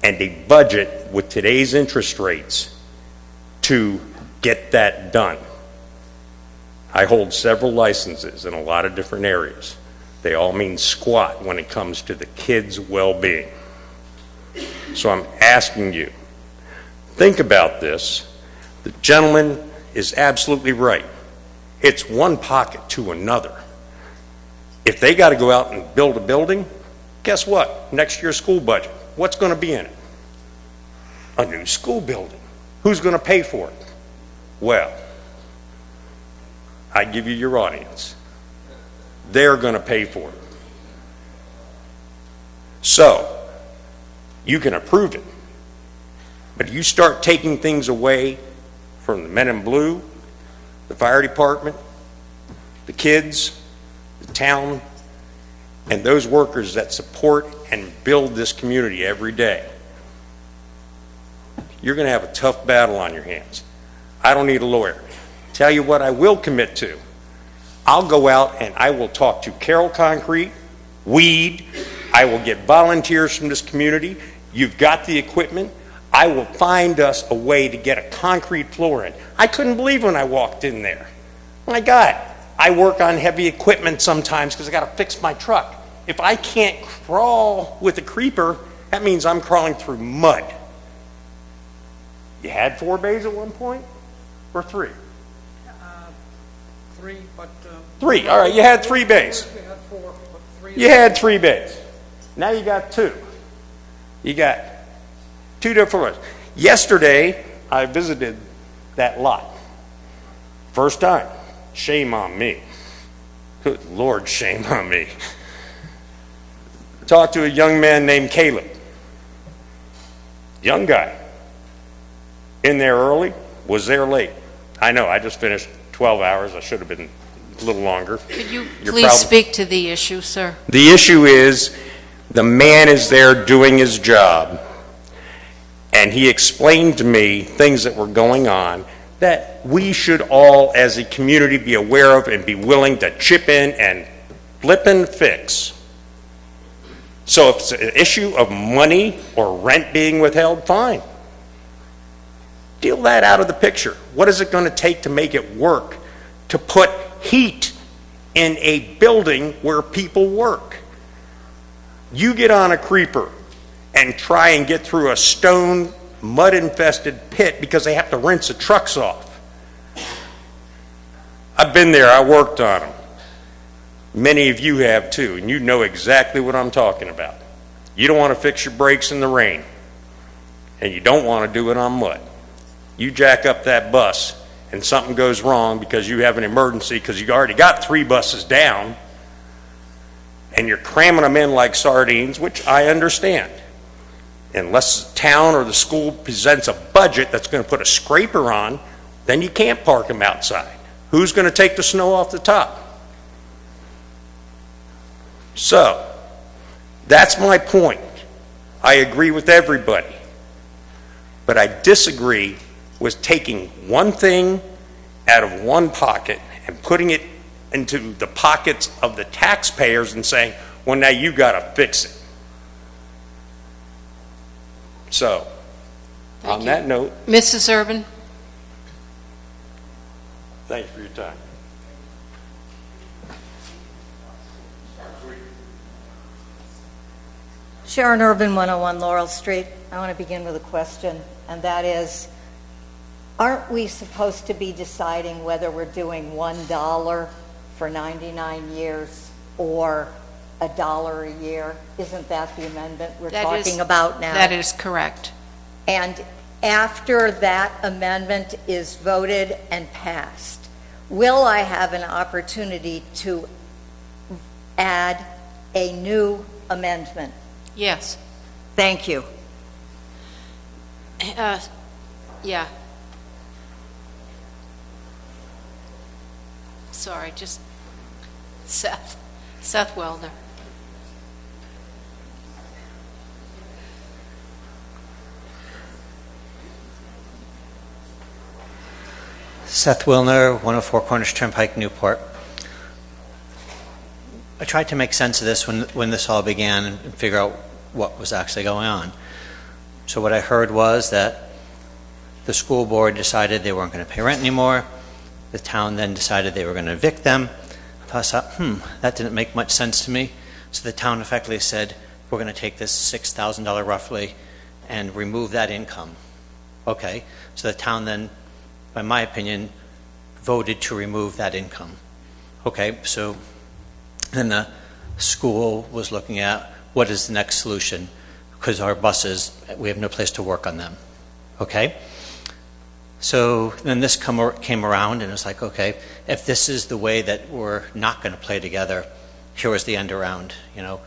and a budget with today's interest rates to get that done. I hold several licenses in a lot of different areas. They all mean squat when it comes to the kids' well-being. So I'm asking you, think about this. The gentleman is absolutely right. It's one pocket to another. If they got to go out and build a building, guess what? Next year's school budget, what's going to be in it? A new school building. Who's going to pay for it? Well, I give you your audience. They're going to pay for it. So, you can approve it. But you start taking things away from the men in blue, the fire department, the kids, the town, and those workers that support and build this community every day. You're going to have a tough battle on your hands. I don't need a lawyer. Tell you what I will commit to. I'll go out and I will talk to Carroll Concrete, Weed. I will get volunteers from this community. You've got the equipment. I will find us a way to get a concrete floor in. I couldn't believe when I walked in there. My God, I work on heavy equipment sometimes because I got to fix my truck. If I can't crawl with a creeper, that means I'm crawling through mud. You had 4 bays at one point? Or 3? 3, but... 3, all right, you had 3 bays. We had 4, but 3... You had 3 bays. Now you got 2. You got 2 different ones. Yesterday, I visited that lot. First time. Shame on me. Good Lord, shame on me. Talked to a young man named Caleb. Young guy. In there early, was there late. I know, I just finished 12 hours. I should have been a little longer. Could you please speak to the issue, sir? The issue is the man is there doing his job, and he explained to me things that were going on that we should all as a community be aware of and be willing to chip in and flip and fix. So if it's an issue of money or rent being withheld, fine. Deal that out of the picture. What is it going to take to make it work to put heat in a building where people work? You get on a creeper and try and get through a stone, mud-infested pit because they have to rinse the trucks off. I've been there. I worked on them. Many of you have too, and you know exactly what I'm talking about. You don't want to fix your brakes in the rain, and you don't want to do it on mud. You jack up that bus, and something goes wrong because you have an emergency because you already got 3 buses down, and you're cramming them in like sardines, which I understand. Unless the town or the school presents a budget that's going to put a scraper on, then you can't park them outside. Who's going to take the snow off the top? So, that's my point. I agree with everybody. But I disagree with taking one thing out of one pocket and putting it into the pockets of the taxpayers and saying, well, now you got to fix it. So, on that note, Mrs. Urban? thank you for your time. Sharon Urban, 101 Laurel Street. I want to begin with a question, and that is, aren't we supposed to be deciding whether we're doing $1 for 99 years or $1 a year? Isn't that the amendment we're talking about now? That is correct. And after that amendment is voted and passed, will I have an opportunity to add a new amendment? Yes. Thank you. Yeah. Sorry, just Seth Wellner. Seth Wilner, 104 Cornish Turnpike, Newport. I tried to make sense of this when this all began and figure out what was actually going on. So what I heard was that the school board decided they weren't going to pay rent anymore. The town then decided they were going to evict them. I thought, that didn't make much sense to me. So the town effectively said, we're going to take this $6,000 roughly and remove that income. Okay, so the town then, by my opinion, voted to remove that income. Okay, so then the school was looking at what is the next solution, because our buses, we have no place to work on them. Okay? So then this came around and it's like, okay, if this is the way that we're not going to play together, here was the end around. You know,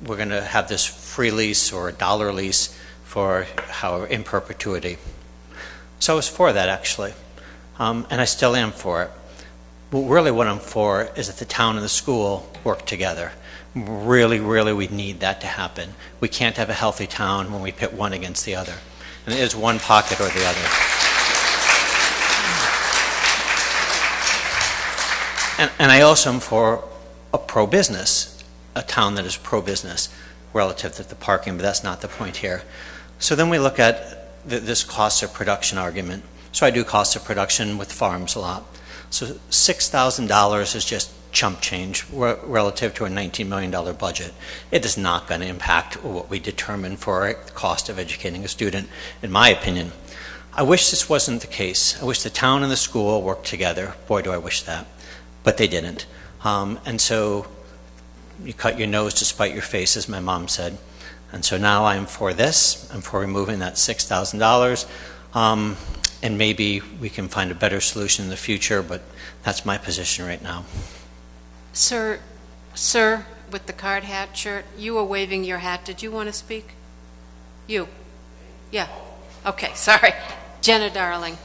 we're going to have this free lease or a $1 lease for in perpetuity. So I was for that, actually, and I still am for it. But really what I'm for is that the town and the school work together. Really, really, we need that to happen. We can't have a healthy town when we pit one against the other. And it is one pocket or the other. And I also am for a pro-business, a town that is pro-business relative to the parking, but that's not the point here. So then we look at this cost of production argument. So I do cost of production with farms a lot. So $6,000 is just chump change relative to a $19 million budget. It is not going to impact what we determine for the cost of educating a student, in my opinion. I wish this wasn't the case. I wish the town and the school worked together. Boy, do I wish that. But they didn't. And so you cut your nose to spite your face, as my mom said. And so now I'm for this. I'm for removing that $6,000. And maybe we can find a better solution in the future, but that's my position right now. Sir, with the card hat shirt, you were waving your hat. Did you want to speak? You? Yeah. Okay, sorry. Jenna Darling.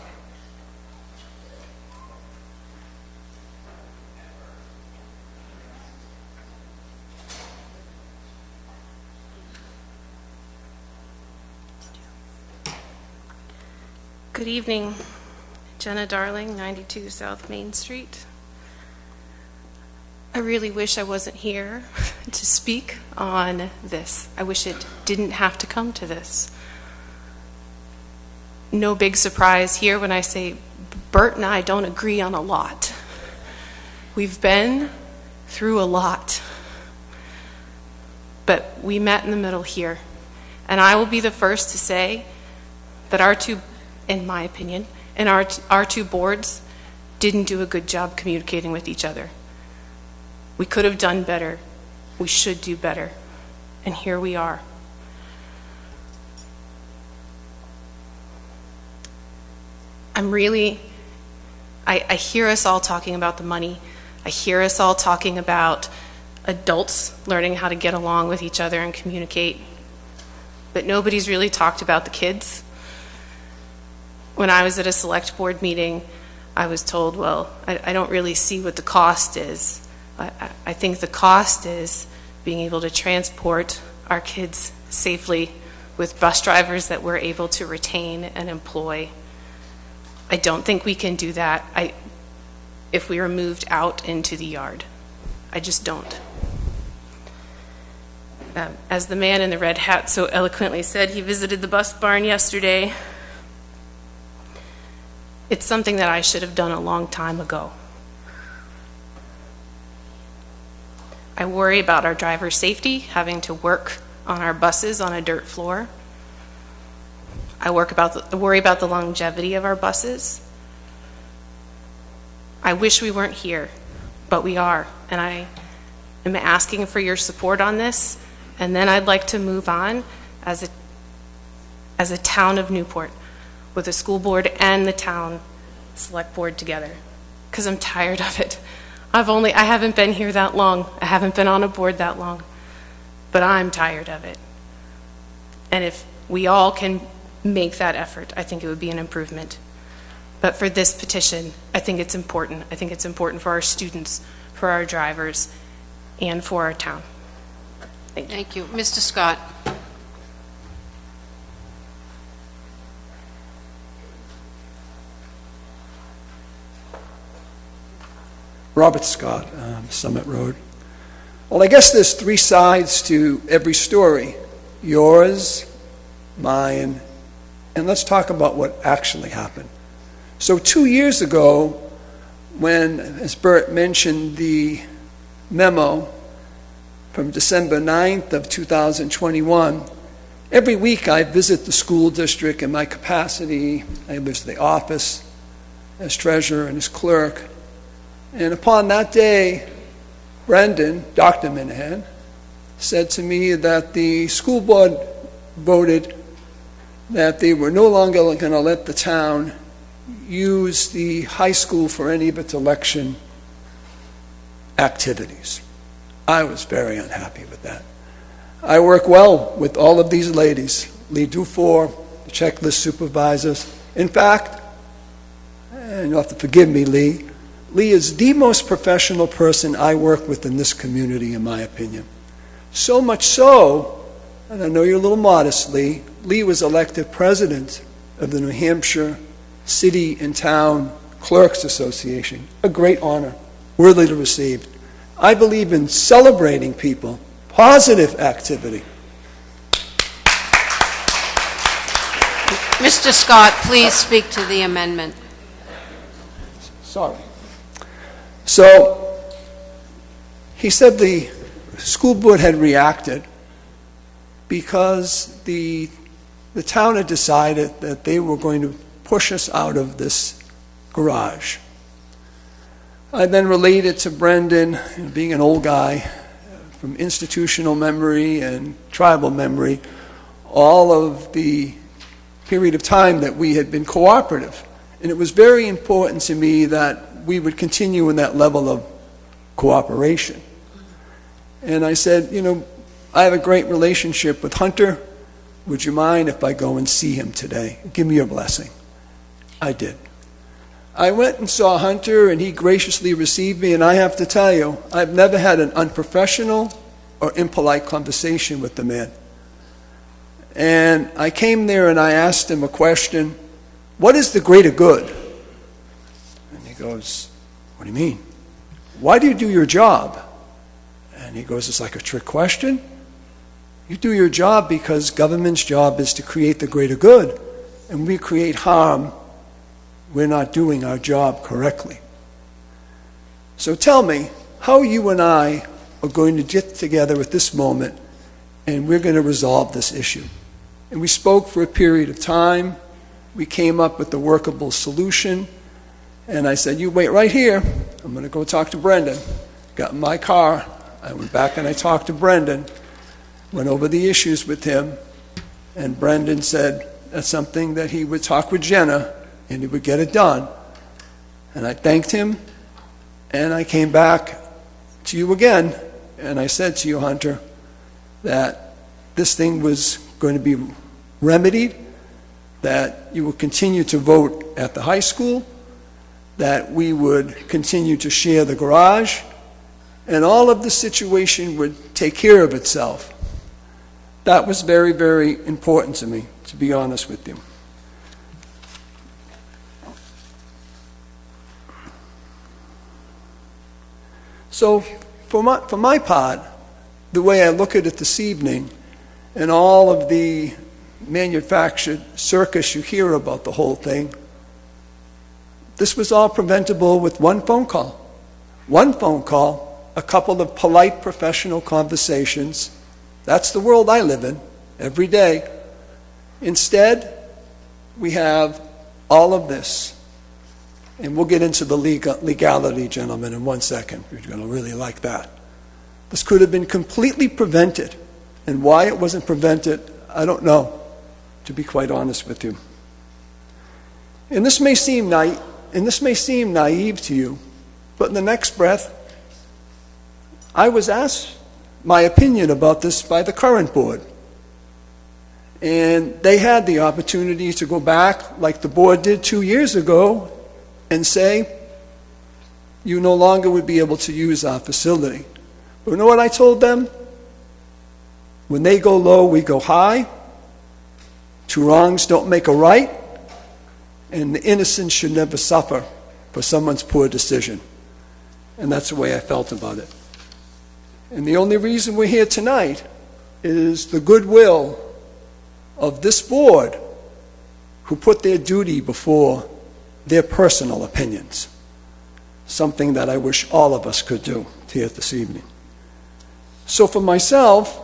Good evening. Jenna Darling, 92 South Main Street. I really wish I wasn't here to speak on this. I wish it didn't have to come to this. No big surprise here when I say Bert and I don't agree on a lot. We've been through a lot. But we met in the middle here. And I will be the first to say that our two, in my opinion, and our two boards didn't do a good job communicating with each other. We could have done better. We should do better. And here we are. I hear us all talking about the money. I hear us all talking about adults learning how to get along with each other and communicate. But nobody's really talked about the kids. When I was at a select board meeting, I was told, well, I don't really see what the cost is. I think the cost is being able to transport our kids safely with bus drivers that we're able to retain and employ. I don't think we can do that if we are moved out into the yard. I just don't. As the man in the red hat so eloquently said, he visited the bus barn yesterday. It's something that I should have done a long time ago. I worry about our driver's safety, having to work on our buses on a dirt floor. I worry about the longevity of our buses. I wish we weren't here, but we are. And I am asking for your support on this. And then I'd like to move on as a town of Newport with the school board and the town select board together, because I'm tired of it. I haven't been here that long. I haven't been on a board that long, but I'm tired of it. And if we all can make that effort, I think it would be an improvement. But for this petition, I think it's important. I think it's important for our students, for our drivers, and for our town. Thank you. Mr. Scott. Robert Scott, Summit Road. Well, I guess there's three sides to every story. Yours, mine, and let's talk about what actually happened. So 2 years ago, when, as Bert mentioned, the memo from December 9th of 2021, every week I visit the school district in my capacity. I visit the office as treasurer and as clerk. And upon that day, Brendan, Dr. Minahan, said to me that the school board voted that they were no longer going to let the town use the high school for any of its election activities. I was very unhappy with that. I work well with all of these ladies, Lee Dufour, the checklist supervisors. In fact, and you'll have to forgive me, Lee is the most professional person I work with in this community, in my opinion. So much so, and I know you're a little modest, Lee was elected president of the New Hampshire City and Town Clerks Association. A great honor, worthy to receive. I believe in celebrating people, positive activity. Mr. Scott, please speak to the amendment. Sorry. So, he said the school board had reacted because the town had decided that they were going to push us out of this garage. I then related to Brendan, being an old guy from institutional memory and tribal memory, all of the period of time that we had been cooperative. And it was very important to me that we would continue in that level of cooperation. And I said, you know, I have a great relationship with Hunter. Would you mind if I go and see him today? Give me your blessing. I did. I went and saw Hunter, and he graciously received me, and I have to tell you, I've never had an unprofessional or impolite conversation with the man. And I came there and I asked him a question, what is the greater good? And he goes, what do you mean? Why do you do your job? And he goes, it's like a trick question. You do your job because government's job is to create the greater good. And we create harm, we're not doing our job correctly. So tell me how you and I are going to get together at this moment and we're going to resolve this issue. And we spoke for a period of time. We came up with a workable solution. And I said, you wait right here. I'm going to go talk to Brendan. Got in my car. I went back and I talked to Brendan. Went over the issues with him. And Brendan said that's something that he would talk with Jenna and he would get it done. And I thanked him. And I came back to you again. And I said to you, Hunter, that this thing was going to be remedied, that you would continue to vote at the high school, that we would continue to share the garage, and all of the situation would take care of itself. That was very, very important to me, to be honest with you. So for my part, the way I look at it this evening, and all of the manufactured circus you hear about the whole thing, this was all preventable with one phone call. One phone call, a couple of polite professional conversations. That's the world I live in every day. Instead, we have all of this. And we'll get into the legality, gentlemen, in 1 second. You're going to really like that. This could have been completely prevented. And why it wasn't prevented, I don't know, to be quite honest with you. And this may seem naive to you, but in the next breath, I was asked my opinion about this by the current board. And they had the opportunity to go back, like the board did 2 years ago, and say, you no longer would be able to use our facility. But you know what I told them? When they go low, we go high. Two wrongs don't make a right. And the innocent should never suffer for someone's poor decision. And that's the way I felt about it. And the only reason we're here tonight is the goodwill of this board who put their duty before their personal opinions. Something that I wish all of us could do here this evening. So for myself,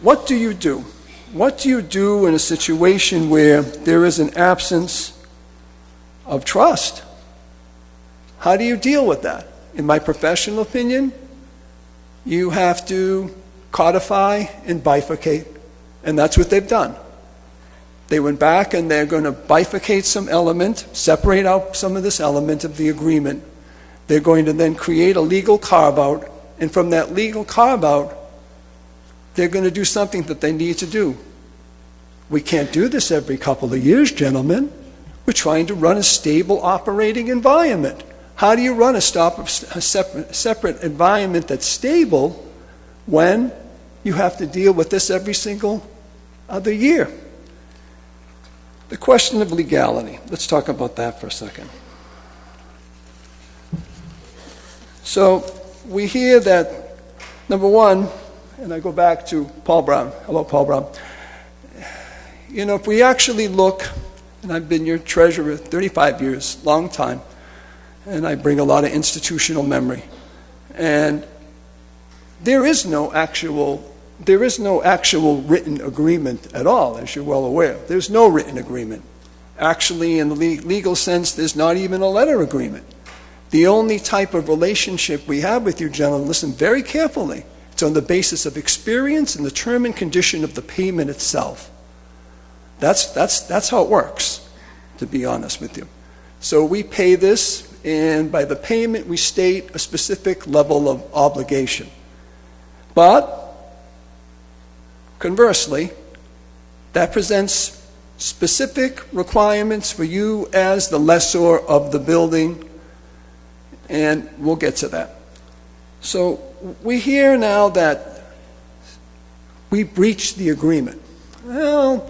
what do you do? What do you do in a situation where there is an absence of trust? How do you deal with that? In my professional opinion, you have to codify and bifurcate, and that's what they've done. They went back and they're going to bifurcate some element, separate out some of this element of the agreement. They're going to then create a legal carve-out, and from that legal carve-out, they're going to do something that they need to do. We can't do this every couple of years, gentlemen. We're trying to run a stable operating environment. How do you run a separate environment that's stable when you have to deal with this every single other year? The question of legality. Let's talk about that for a second. So we hear that, number one, and I go back to Paul Brown. Hello, Paul Brown. You know, if we actually look, and I've been your treasurer 35 years, long time, and I bring a lot of institutional memory. And there is no actual written agreement at all, as you're well aware. There's no written agreement. Actually, in the legal sense, there's not even a letter agreement. The only type of relationship we have with you, gentlemen, listen very carefully, It's on the basis of experience and the term and condition of the payment itself. That's how it works, to be honest with you. So we pay this, and by the payment we state a specific level of obligation. But conversely, that presents specific requirements for you as the lessor of the building, and we'll get to that. So we hear now that we breached the agreement. Well,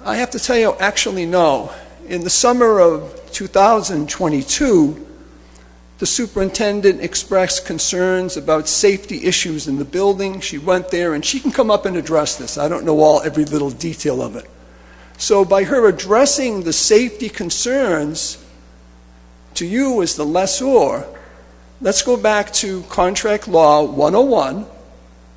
I have to tell you, actually no. In the summer of 2022, the superintendent expressed concerns about safety issues in the building. She went there, and she can come up and address this. I don't know every little detail of it. So by her addressing the safety concerns to you as the lessor, let's go back to Contract Law 101.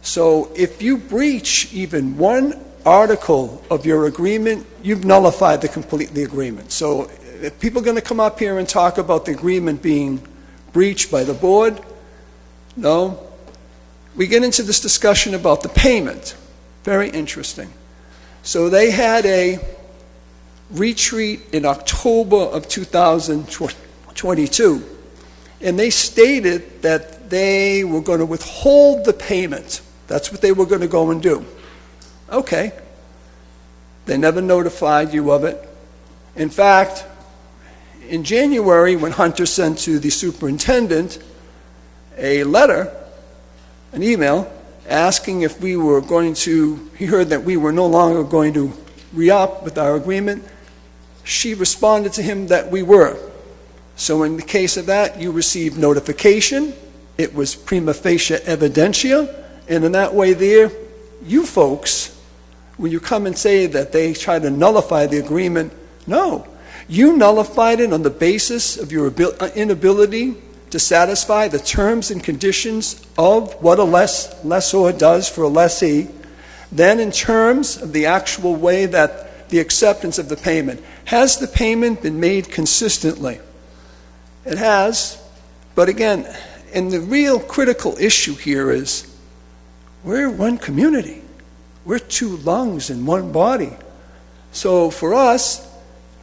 So if you breach even one article of your agreement, you've nullified the agreement. So if people are going to come up here and talk about the agreement being breached by the board, no. We get into this discussion about the payment. Very interesting. So they had a retreat in October of 2022, and they stated that they were going to withhold the payment. That's what they were going to go and do. Okay. They never notified you of it. In fact, in January, when Hunter sent to the superintendent a letter, an email, asking if we were going to, he heard that we were no longer going to re-up with our agreement, she responded to him that we were. So in the case of that, you received notification. It was prima facie evidentia, and in that way there, you folks, when you come and say that they try to nullify the agreement, no. You nullified it on the basis of your inability to satisfy the terms and conditions of what a lessor does for a lessee, then in terms of the actual way that the acceptance of the payment. Has the payment been made consistently? It has, but again, and the real critical issue here is we're one community. We're two lungs in one body. So for us,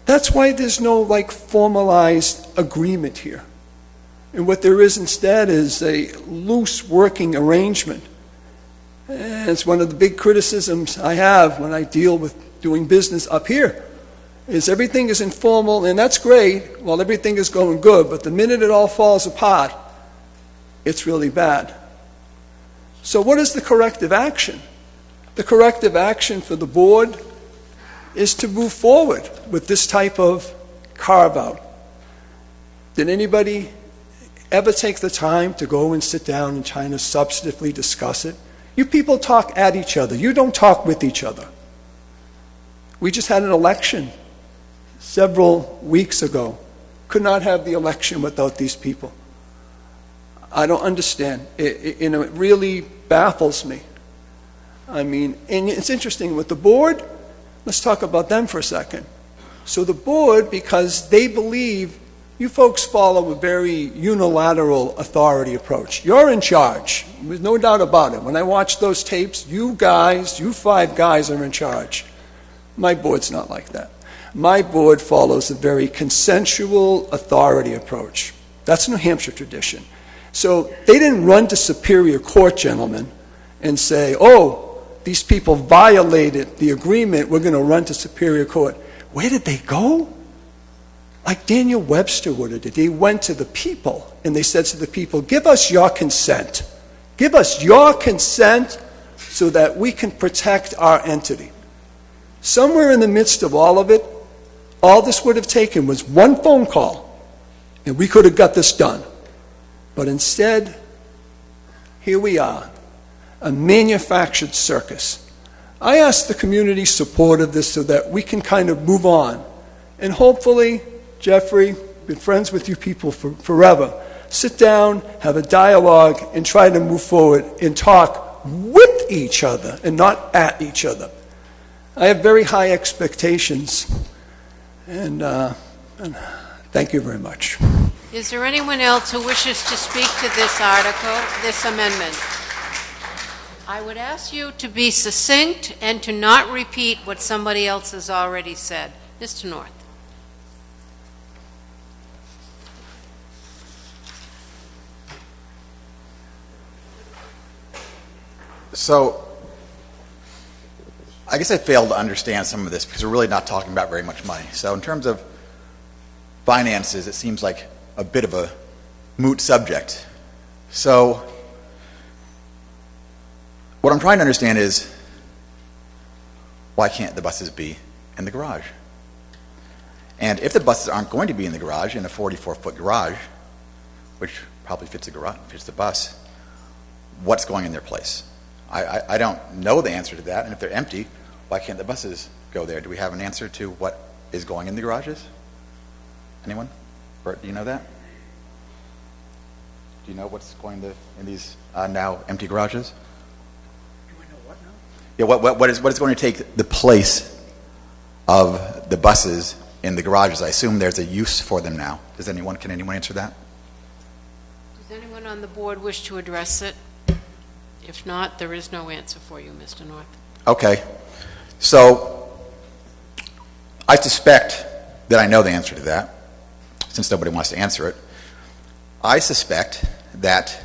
that's why there's no formalized agreement here. And what there is instead is a loose working arrangement. And it's one of the big criticisms I have when I deal with doing business up here, is everything is informal, and that's great while everything is going good, but the minute it all falls apart, it's really bad. So what is the corrective action? The corrective action for the board is to move forward with this type of carve-out. Did anybody ever take the time to go and sit down and try to substantively discuss it? You people talk at each other. You don't talk with each other. We just had an election several weeks ago. Could not have the election without these people. I don't understand. It really baffles me. I mean, and it's interesting with the board. Let's talk about them for a second. So the board, because they believe you folks follow a very unilateral authority approach. You're in charge. There's no doubt about it. When I watch those tapes, you five guys are in charge. My board's not like that. My board follows a very consensual authority approach. That's New Hampshire tradition. So they didn't run to Superior Court, gentlemen, and say, oh, these people violated the agreement, we're going to run to Superior Court. Where did they go? Like Daniel Webster would have did. They went to the people, and they said to the people, give us your consent. Give us your consent so that we can protect our entity. Somewhere in the midst of all of it, all this would have taken was one phone call, and we could have got this done. But instead, here we are, a manufactured circus. I ask the community support of this so that we can kind of move on. And hopefully, Jeffrey, been friends with you people for forever. Sit down, have a dialogue, and try to move forward and talk with each other and not at each other. I have very high expectations, and thank you very much. Is there anyone else who wishes to speak to this article, this amendment? I would ask you to be succinct and to not repeat what somebody else has already said. Mr. North. So, I guess I failed to understand some of this because we're really not talking about very much money. So in terms of finances, it seems like a bit of a moot subject. So what I'm trying to understand is, why can't the buses be in the garage? And if the buses aren't going to be in the garage, in a 44-foot garage, which probably fits the bus, what's going in their place? I don't know the answer to that, and if they're empty, why can't the buses go there? Do we have an answer to what is going in the garages? Anyone? Bert, do you know that? Do you know what's going in these now empty garages? Do I know what now? Yeah, what is going to take the place of the buses in the garages? I assume there's a use for them now. Can anyone answer that? Does anyone on the board wish to address it? If not, there is no answer for you, Mr. North. Okay. So I suspect that I know the answer to that, since nobody wants to answer it. I suspect that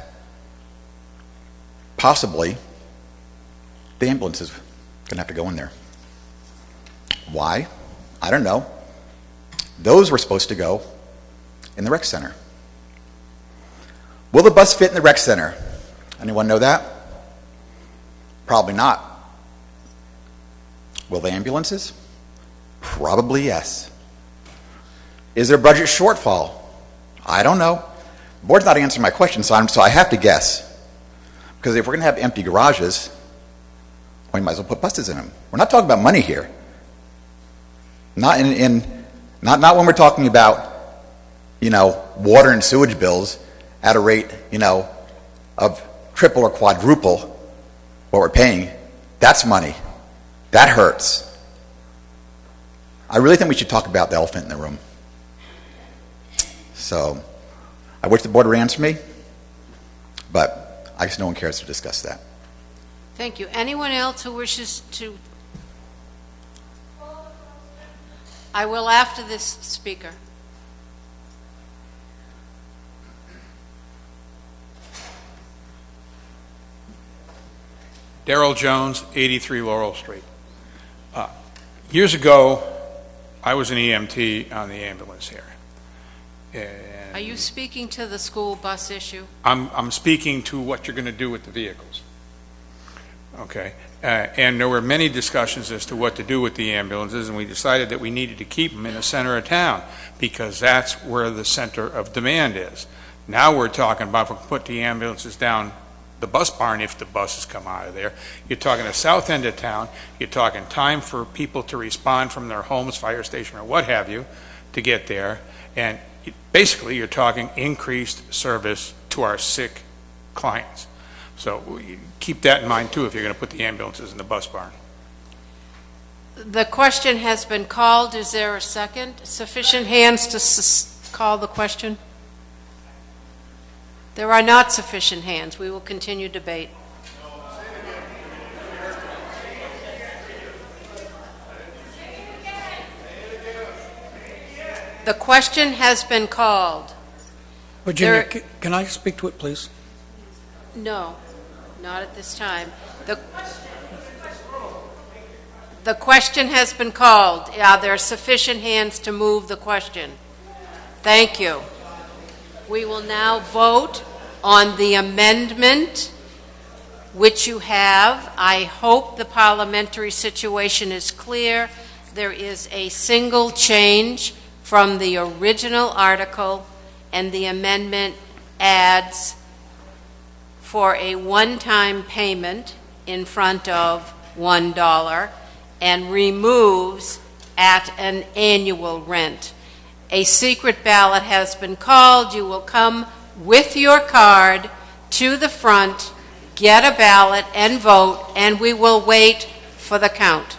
possibly the ambulance is going to have to go in there. Why? I don't know. Those were supposed to go in the rec center. Will the bus fit in the rec center? Anyone know that? Probably not. Will the ambulances? Probably yes. Is there a budget shortfall? I don't know. The board's not answering my question, so I have to guess. Because if we're going to have empty garages, we might as well put buses in them. We're not talking about money here. Not when we're talking about, water and sewage bills at a rate, of triple or quadruple what we're paying. That's money. That hurts. I really think we should talk about the elephant in the room. So, I wish the board would answer me, but I guess no one cares to discuss that. Thank you. Anyone else who wishes to? I will after this speaker. Darrell Jones, 83 Laurel Street. Years ago, I was an EMT on the ambulance here. And Are you speaking to the school bus issue? I'm speaking to what you're going to do with the vehicles. Okay. And there were many discussions as to what to do with the ambulances, and we decided that we needed to keep them in the center of town because that's where the center of demand is. Now we're talking about if we put the ambulances down the bus barn if the buses come out of there. You're talking the south end of town. You're talking time for people to respond from their homes, fire station, or what have you, to get there. And basically, you're talking increased service to our sick clients. So keep that in mind, too, if you're going to put the ambulances in the bus barn. The question has been called. Is there a second? Sufficient hands to call the question? There are not sufficient hands. We will continue debate. The question has been called. Virginia, can I speak to it, please? No, not at this time. The question has been called. Are there sufficient hands to move the question? Thank you. We will now vote on the amendment which you have. I hope the parliamentary situation is clear. There is a single change from the original article, and the amendment adds for a one-time payment in front of $1 and removes at an annual rent. A secret ballot has been called. You will come with your card to the front, get a ballot, and vote, and we will wait for the count.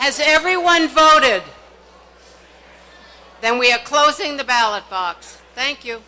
Has everyone voted? Then we are closing the ballot box. Thank you.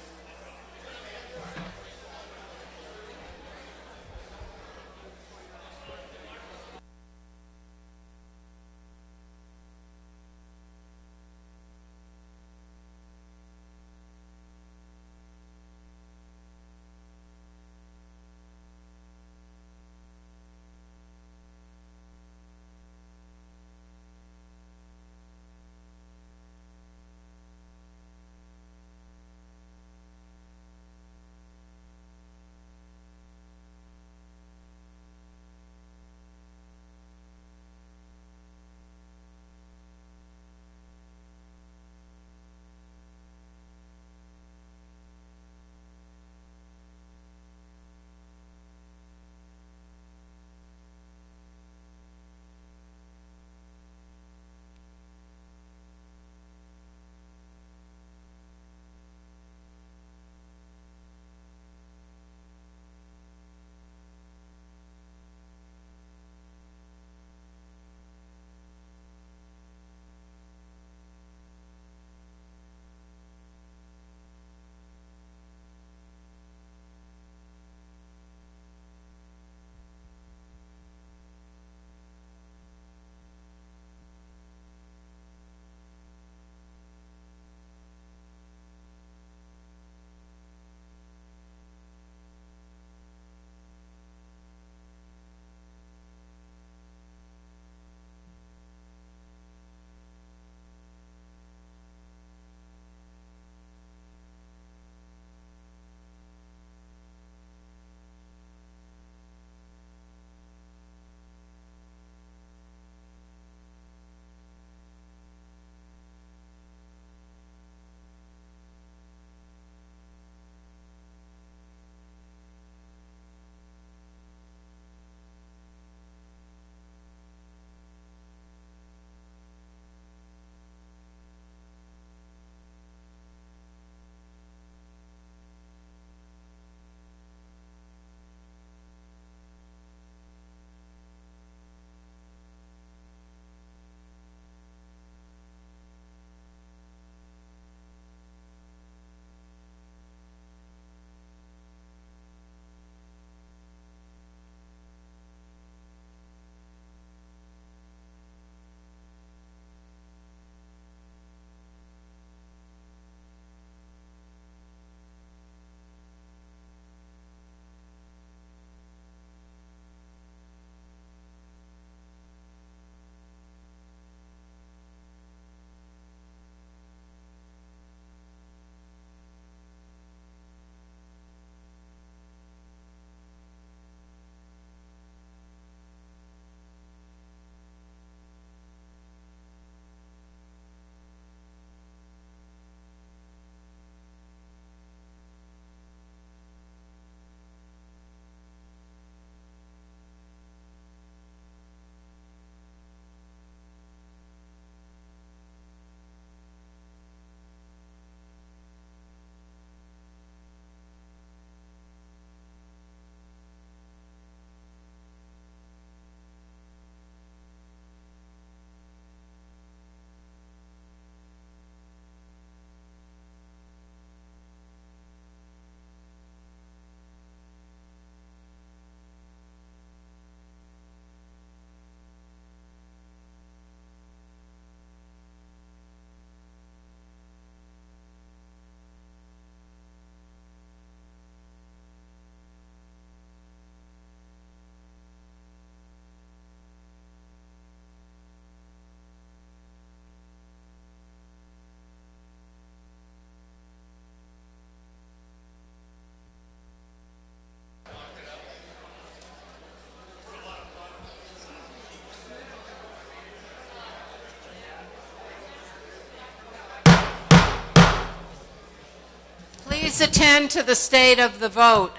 Please attend to the state of the vote.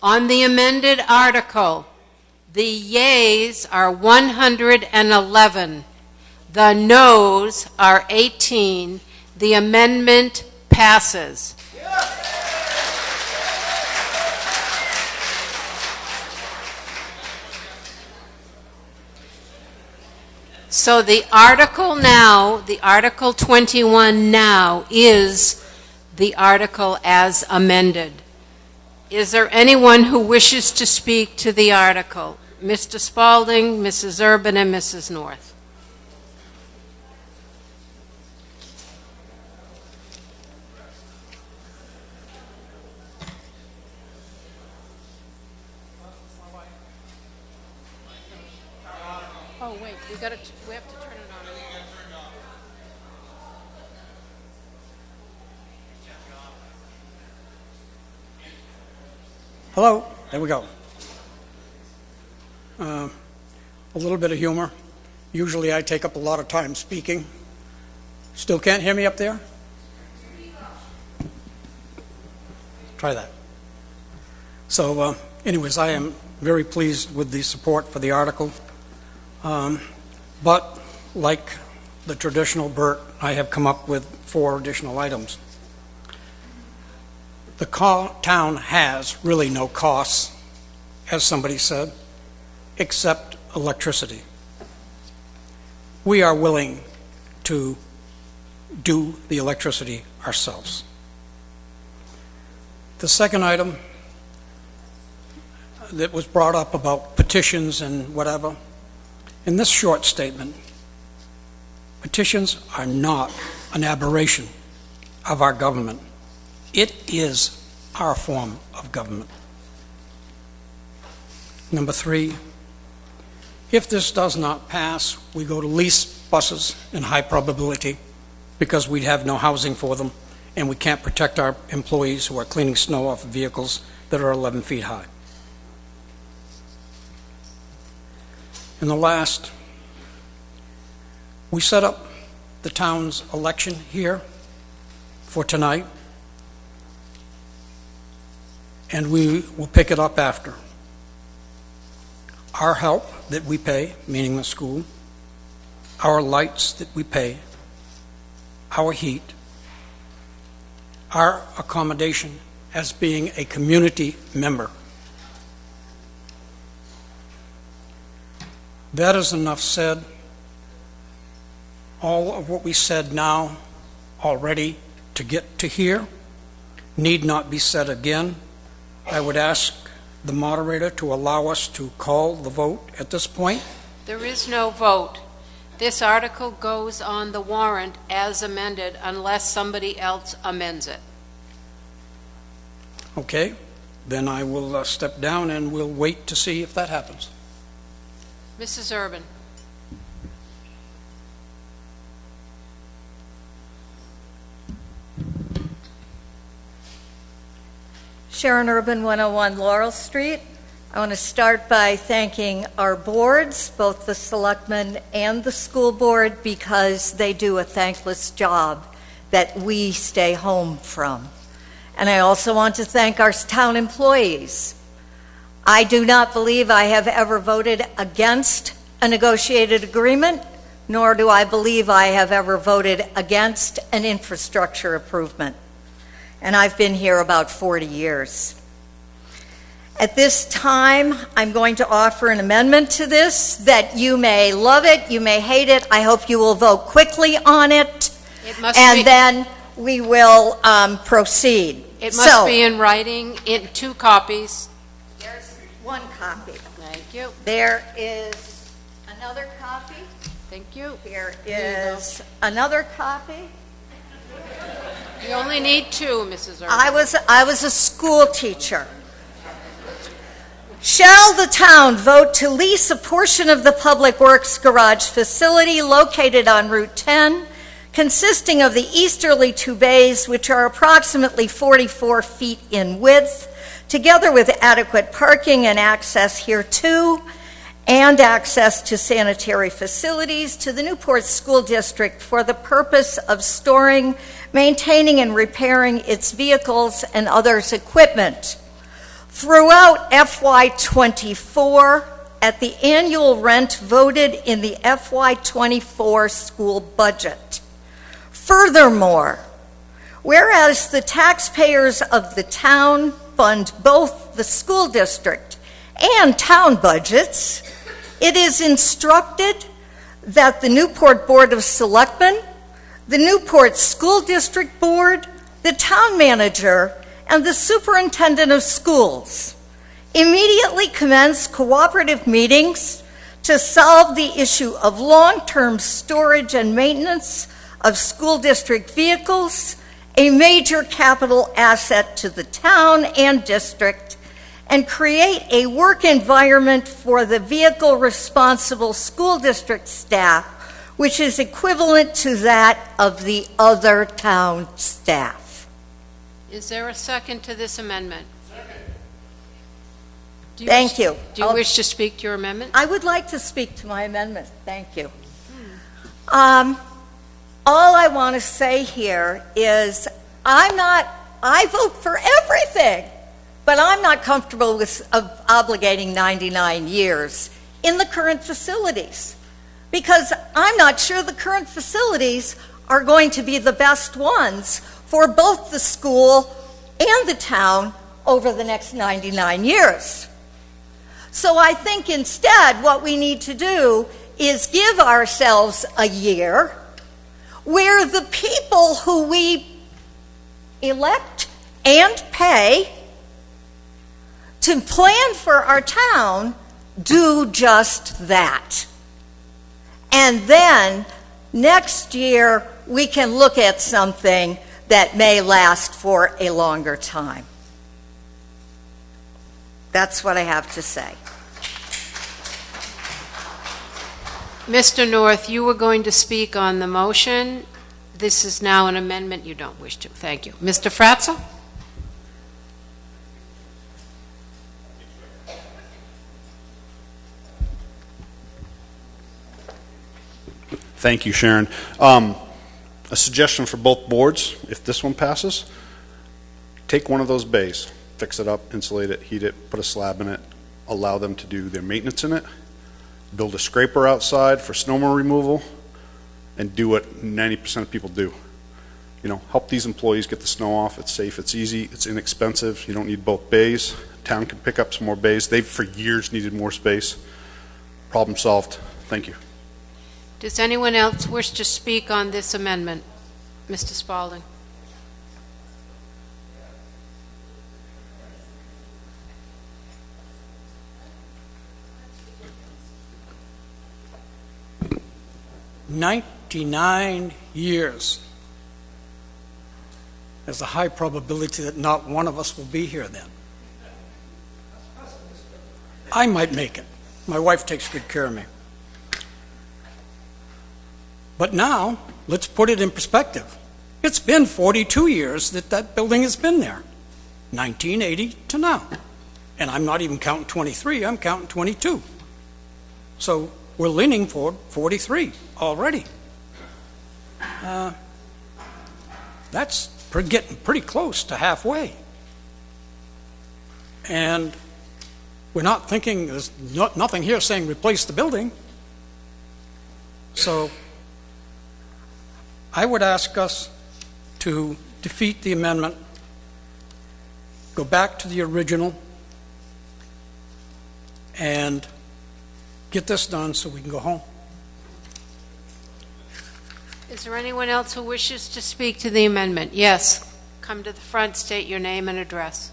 On the amended article, the yeas are 111. The noes are 18. The amendment passes. So the article now, the Article 21 now is the article as amended. Is there anyone who wishes to speak to the article? Mr. Spalding, Mrs. Urban, and Mrs. North. Oh, wait, we have to turn it on. Hello, there we go. A little bit of humor. Usually I take up a lot of time speaking. Still can't hear me up there? Try that. So anyways, I am very pleased with the support for the article. But like the traditional Bert, I have come up with 4 additional items. The town has really no costs, as somebody said, except electricity. We are willing to do the electricity ourselves. The second item that was brought up about petitions and whatever, in this short statement, petitions are not an aberration of our government. It is our form of government. Number 3, if this does not pass, we go to lease buses in high probability because we have no housing for them and we can't protect our employees who are cleaning snow off of vehicles that are 11 feet high. And the last, we set up the town's election here for tonight, and we will pick it up after. Our help that we pay, meaning the school, our lights that we pay, our heat, our accommodation as being a community member. That is enough said. All of what we said now already to get to here need not be said again. I would ask the moderator to allow us to call the vote at this point. There is no vote. This article goes on the warrant as amended unless somebody else amends it. Okay, then I will step down and we'll wait to see if that happens. Mrs. Urban. Sharon Urban, 101 Laurel Street. I want to start by thanking our boards, both the Selectmen and the school board, because they do a thankless job that we stay home from. And I also want to thank our town employees. I do not believe I have ever voted against a negotiated agreement, nor do I believe I have ever voted against an infrastructure improvement. And I've been here about 40 years. At this time, I'm going to offer an amendment to this that you may love it, you may hate it. I hope you will vote quickly on it, then we will proceed. It must be in writing in 2 copies. There's 1 copy. Thank you. There is another copy. Thank you. Here is another copy. You only need 2, Mrs. Urban. I was a school teacher. Shall the town vote to lease a portion of the Public Works garage facility located on Route 10, consisting of the easterly 2 bays, which are approximately 44 feet in width, together with adequate parking and access hereto, and access to sanitary facilities to the Newport School District for the purpose of storing, maintaining, and repairing its vehicles and others' equipment. Throughout FY24, at the annual rent voted in the FY24 school budget. Furthermore, whereas the taxpayers of the town fund both the school district and town budgets, it is instructed that the Newport Board of Selectmen, the Newport School District Board, the town manager, and the superintendent of schools immediately commence cooperative meetings to solve the issue of long-term storage and maintenance of school district vehicles, a major capital asset to the town and district, and create a work environment for the vehicle responsible school district staff, which is equivalent to that of the other town staff. Is there a second to this amendment? Thank you. Do you wish to speak to your amendment? I would like to speak to my amendment. Thank you. All I want to say here is I vote for everything, but I'm not comfortable with obligating 99 years in the current facilities, because I'm not sure the current facilities are going to be the best ones for both the school and the town over the next 99 years. So I think instead what we need to do is give ourselves a year where the people who we elect and pay to plan for our town do just that. And then next year we can look at something that may last for a longer time. That's what I have to say. Mr. North, you were going to speak on the motion. This is now an amendment you don't wish to. Thank you. Mr. Fratzel? Thank you, Sharon. A suggestion for both boards, if this one passes, take one of those bays, fix it up, insulate it, heat it, put a slab in it, allow them to do their maintenance in it, build a scraper outside for snow removal, and do what 90% of people do. You know, help these employees get the snow off. It's safe, it's easy, it's inexpensive. You don't need both bays. Town can pick up some more bays. They've for years needed more space. Problem solved. Thank you. Does anyone else wish to speak on this amendment? Mr. Spalding. "99 years. There's a high probability that not one of us will be here then. I might make it. My wife takes good care of me. But now, let's put it in perspective. It's been 42 years that that building has been there, 1980 to now. And I'm not even counting 23, I'm counting 22. So we're leaning for 43 already. That's getting pretty close to halfway. And we're not thinking, there's nothing here saying replace the building. So I would ask us to defeat the amendment, go back to the original, and get this done so we can go home. Is there anyone else who wishes to speak to the amendment? Yes. Come to the front, state your name and address.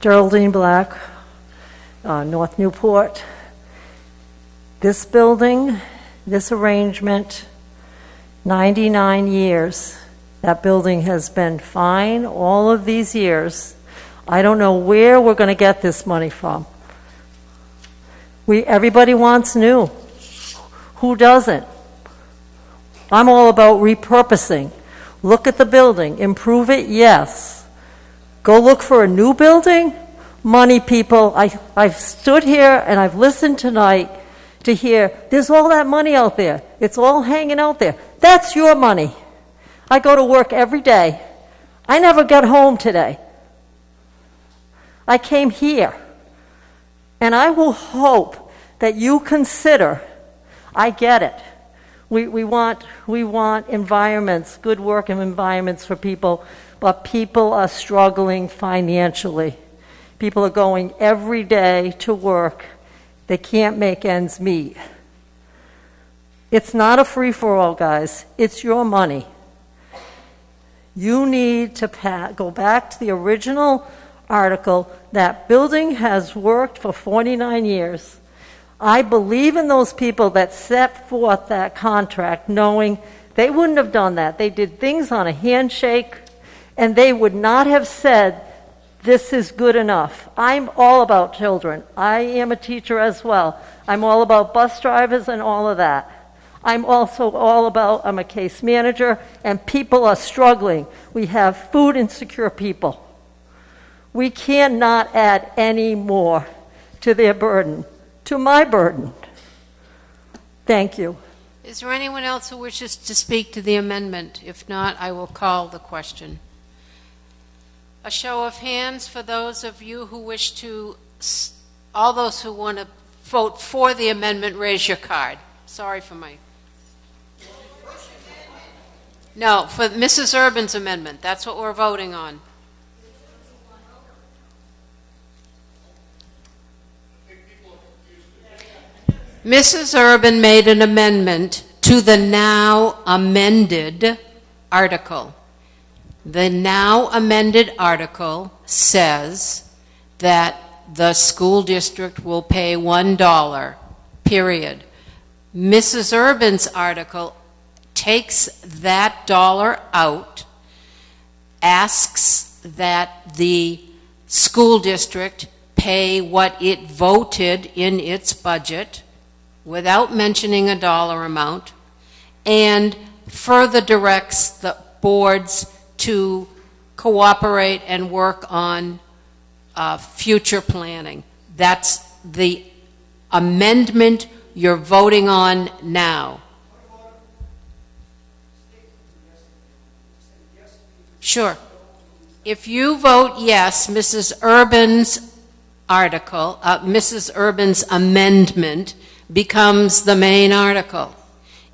Geraldine Black, North Newport. This building, this arrangement, 99 years. That building has been fine all of these years. I don't know where we're going to get this money from. Everybody wants new. Who doesn't? I'm all about repurposing. Look at the building. Improve it, yes. Go look for a new building? Money, people. I've stood here and I've listened tonight to hear there's all that money out there. It's all hanging out there. That's your money. I go to work every day. I never got home today. I came here. And I will hope that you consider, I get it. We want environments, good working environments for people, but people are struggling financially. People are going every day to work. They can't make ends meet. It's not a free-for-all, guys. It's your money. You need to go back to the original article. That building has worked for 49 years. I believe in those people that set forth that contract knowing they wouldn't have done that. They did things on a handshake, and they would not have said, this is good enough. I'm all about children. I am a teacher as well. I'm all about bus drivers and all of that. I'm also I'm a case manager, and people are struggling. We have food insecure people. We cannot add any more to their burden, to my burden. Thank you. Is there anyone else who wishes to speak to the amendment? If not, I will call the question. A show of hands for those of you who wish to, all those who want to vote for the amendment, raise your card. Sorry for my... No, for Mrs. Urban's amendment. That's what we're voting on. Mrs. Urban made an amendment to the now amended article. The now amended article says that the school district will pay $1, period. Mrs. Urban's article takes that dollar out, asks that the school district pay what it voted in its budget without mentioning a dollar amount, and further directs the boards to cooperate and work on future planning. That's the amendment you're voting on now. Sure. If you vote yes, Mrs. Urban's article, Mrs. Urban's amendment becomes the main article.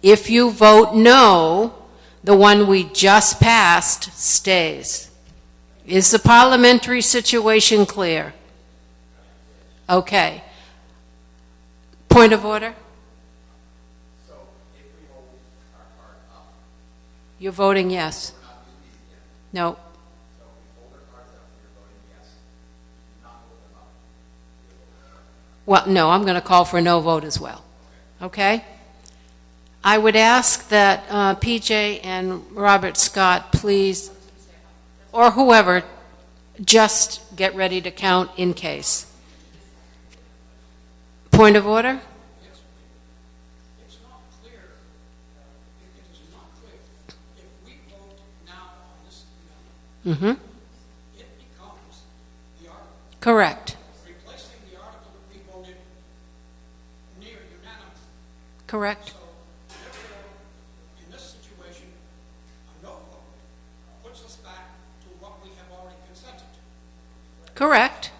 If you vote no, the one we just passed stays. Is the parliamentary situation clear? Okay. Point of order? You're voting yes. No. Well, no, I'm going to call for a no vote as well. Okay? I would ask that PJ and Robert Scott, please, or whoever, just get ready to count in case. Point of order? It's not clear. It is not clear. If we vote now on this amendment, it becomes the article. Correct. Replacing the article that we voted near unanimous. Correct. So, in this situation, a no vote puts us back to what we have already consented to. Correct.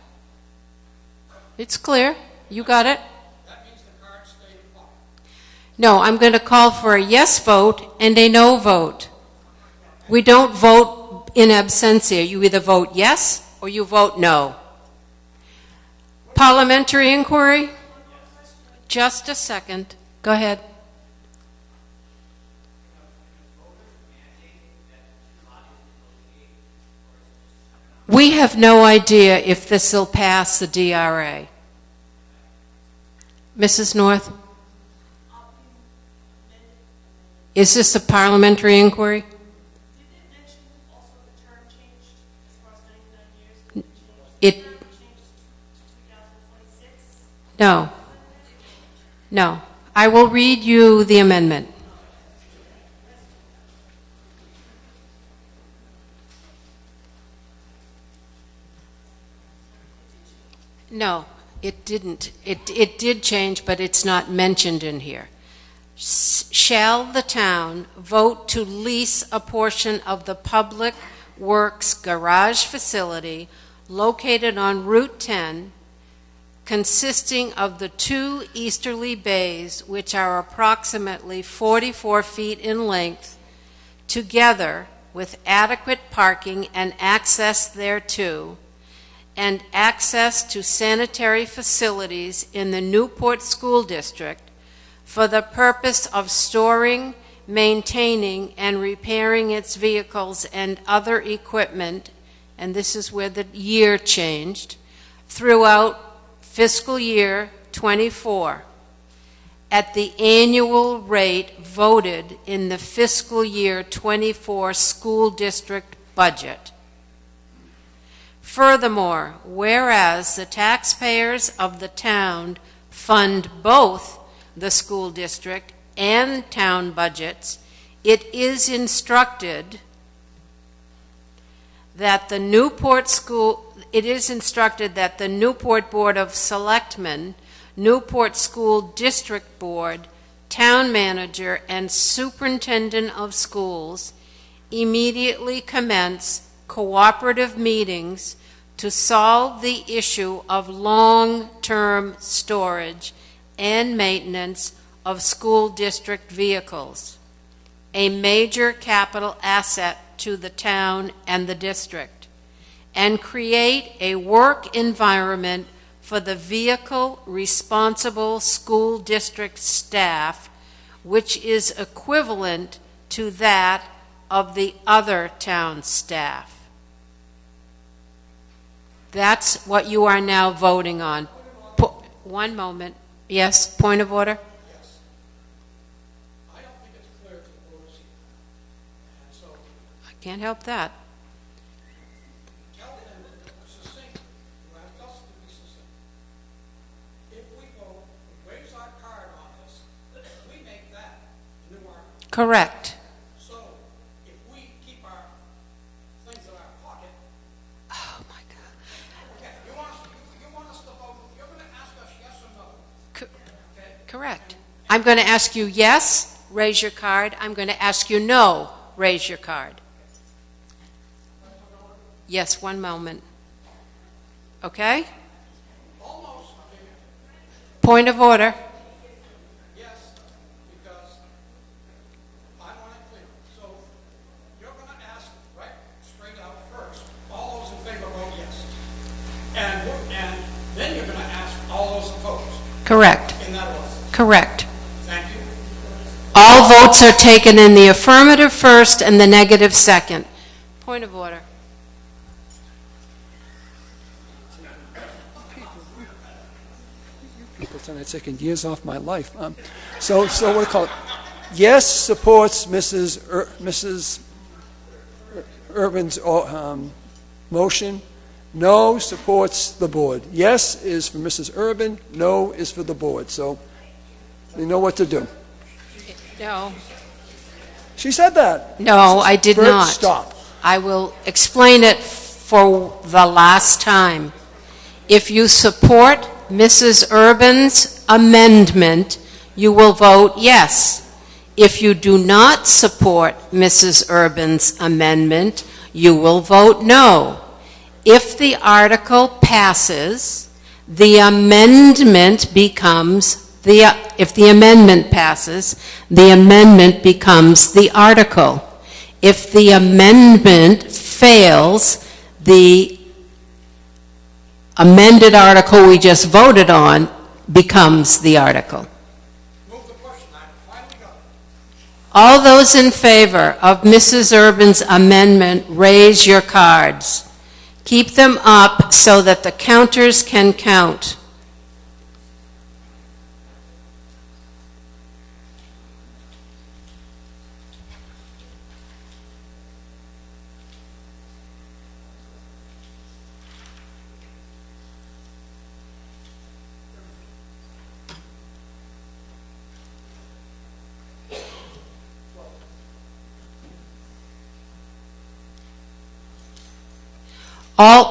It's clear. You got it. That means the cards stay in play. No, I'm going to call for a yes vote and a no vote. We don't vote in absentia. You either vote yes or you vote no. Parliamentary inquiry? Just a second. Go ahead. We have no idea if this will pass the DRA. Mrs. North? Is this a parliamentary inquiry? No. No. I will read you the amendment. No, it didn't. It did change, but it's not mentioned in here. Shall the town vote to lease a portion of the Public Works garage facility located on Route 10, consisting of the 2 easterly bays, which are approximately 44 feet in length, together with adequate parking and access thereto, and access to sanitary facilities in the Newport School District for the purpose of storing, maintaining, and repairing its vehicles and other equipment, and this is where the year changed, throughout fiscal year 24, at the annual rate voted in the fiscal year 24 school district budget. Furthermore, whereas the taxpayers of the town fund both the school district and town budgets, it is instructed that the Newport Board of Selectmen, Newport School District Board, Town Manager, and Superintendent of Schools immediately commence cooperative meetings to solve the issue of long-term storage and maintenance of school district vehicles, a major capital asset to the town and the district, and create a work environment for the vehicle responsible school district staff, which is equivalent to that of the other town staff. That's what you are now voting on. One moment. Yes, point of order? Yes. I don't think it's clear to the voters here. And so I can't help that. tell them succinct. You asked us to be succinct. If we vote, raise our card on this, we make that the new article. Correct. So if we keep our things in our pocket. Oh, my God. Okay, you want us to vote, you're going to ask us yes or no. Correct. I'm going to ask you yes, raise your card. I'm going to ask you no, raise your card. Yes, one moment. Okay? Almost. Point of order. Yes, because I want it clear. So you're going to ask right straight out first. All those in favor vote yes. And then you're going to ask all those opposed. Correct. In that order. Correct. Thank you. All votes are taken in the affirmative first and the negative second. Point of order. People tonight taking years off my life. So what do you call it? Yes supports Mrs. Urban's motion. No supports the board. Yes is for Mrs. Urban. No is for the board. So you know what to do. No. She said that. No, I did Bert, not. Stop. I will explain it for the last time. If you support Mrs. Urban's amendment, you will vote yes. If you do not support Mrs. Urban's amendment, you will vote no. If the article passes, the amendment becomes if the amendment passes, the amendment becomes the article. If the amendment fails, the amended article we just voted on becomes the article. All those in favor of Mrs. Urban's amendment, raise your cards. Keep them up so that the counters can count.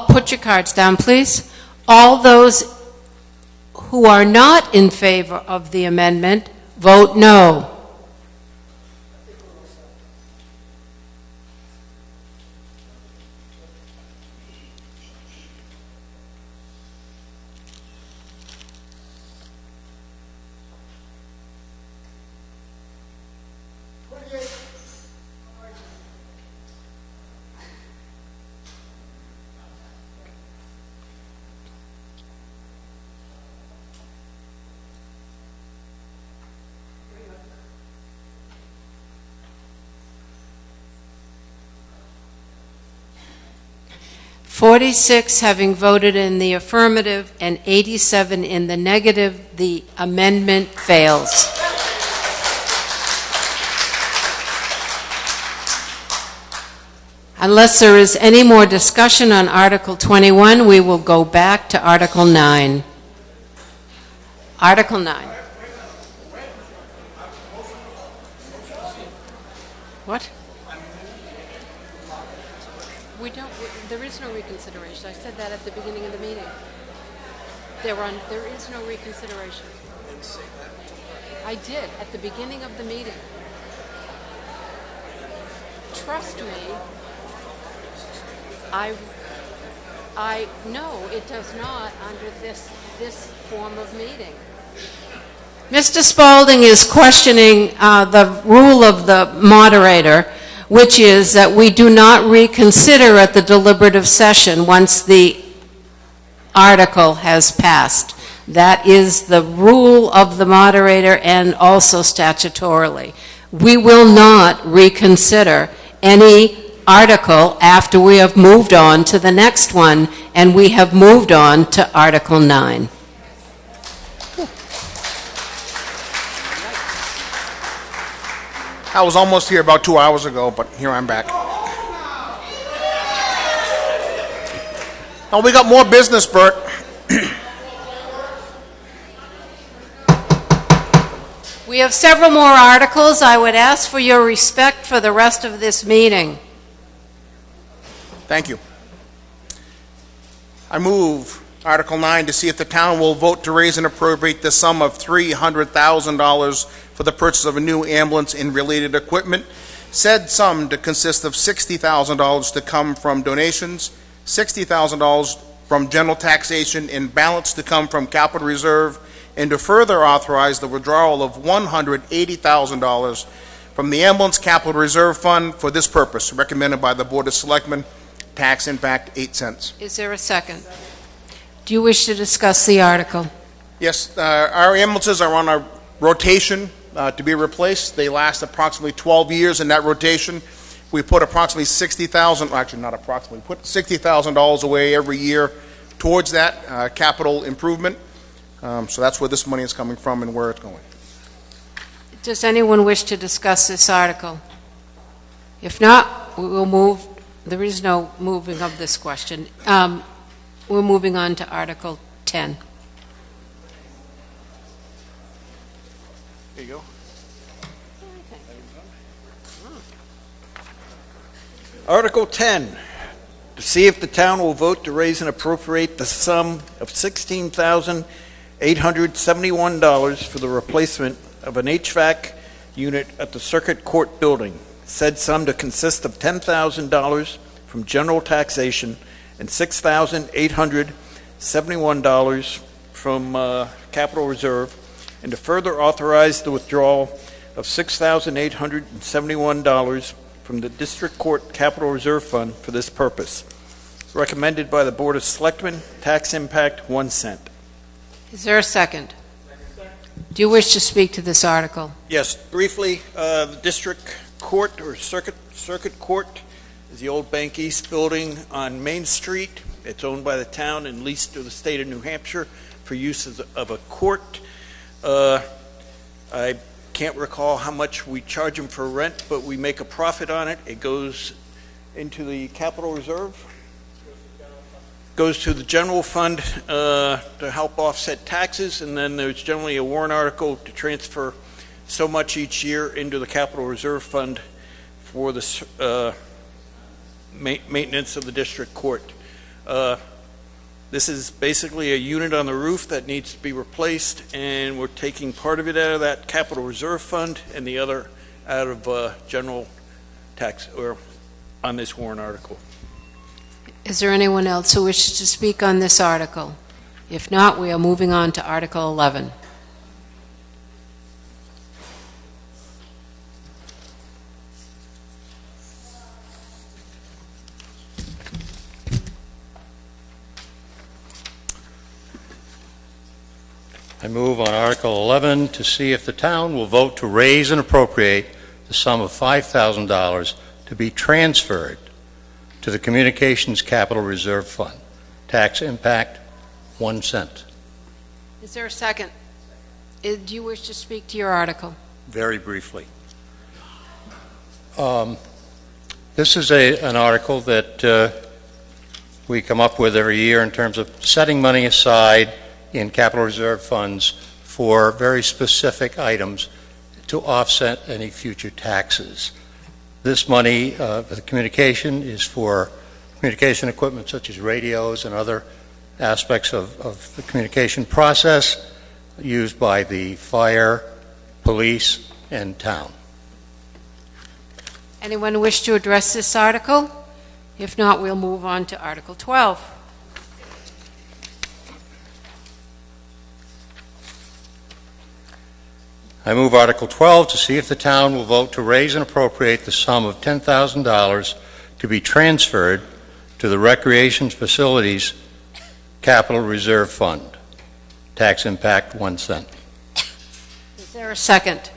Put your cards down, please. All those who are not in favor of the amendment, vote no. 46 having voted in the affirmative and 87 in the negative, the amendment fails. Unless there is any more discussion on Article 21, we will go back to Article 9. Article 9. What? There is no reconsideration. I said that at the beginning of the meeting. There is no reconsideration. I did at the beginning of the meeting. Trust me. No, it does not under this form of meeting. Mr. Spaulding is questioning the rule of the moderator, which is that we do not reconsider at the deliberative session once the article has passed. That is the rule of the moderator and also statutorily. We will not reconsider any article after we have moved on to the next one, and we have moved on to Article 9. I was almost here about 2 hours ago, but here I'm back. Oh, we got more business, Bert. We have several more articles. I would ask for your respect for the rest of this meeting. Thank you. I move Article 9 to see if the town will vote to raise and appropriate the sum of $300,000 for the purchase of a new ambulance and related equipment. Said sum to consist of $60,000 to come from donations, $60,000 from general taxation, and balance to come from capital reserve, and to further authorize the withdrawal of $180,000 from the ambulance capital reserve fund for this purpose, recommended by the Board of Selectmen. Tax impact 8 cents. Is there a second? Do you wish to discuss the article? Yes, our ambulances are on a rotation to be replaced. They last approximately 12 years in that rotation. We put approximately $60,000, actually not approximately, put $60,000 away every year towards that capital improvement. So that's where this money is coming from and where it's going. Does anyone wish to discuss this article? If not, we will move. There is no moving of this question. We're moving on to Article 10. There you go. Article 10, to see if the town will vote to raise and appropriate the sum of $16,871 for the replacement of an HVAC unit at the Circuit Court building. Said sum to consist of $10,000 from general taxation and $6,871 from capital reserve, and to further authorize the withdrawal of $6,871 from the District Court Capital Reserve Fund for this purpose. Recommended by the Board of Selectmen. Tax impact 1 cent. Is there a second? Do you wish to speak to this article? Yes, briefly, the District Court or Circuit Court is the old Bank East building on Main Street. It's owned by the town and leased to the state of New Hampshire for use of a court. I can't recall how much we charge them for rent, but we make a profit on it. It goes into the capital reserve, goes to the general fund to help offset taxes, and then there's generally a warrant article to transfer so much each year into the capital reserve fund for the maintenance of the district court. This is basically a unit on the roof that needs to be replaced, and we're taking part of it out of that capital reserve fund and the other out of general tax or on this warrant article. Is there anyone else who wishes to speak on this article? If not, we are moving on to Article 11. I move on Article 11 to see if the town will vote to raise and appropriate the sum of $5,000 to be transferred to the Communications Capital Reserve Fund. Tax impact, 1 cent. Is there a second? Do you wish to speak to your article? Very briefly. This is an article that we come up with every year in terms of setting money aside in capital reserve funds for very specific items to offset any future taxes. This money, the communication, is for communication equipment such as radios and other aspects of the communication process used by the fire, police, and town. Anyone wish to address this article? If not, we'll move on to Article 12. I move Article 12 to see if the town will vote to raise and appropriate the sum of $10,000 to be transferred to the Recreation Facilities Capital Reserve Fund. Tax impact, 1 cent. Is there a second?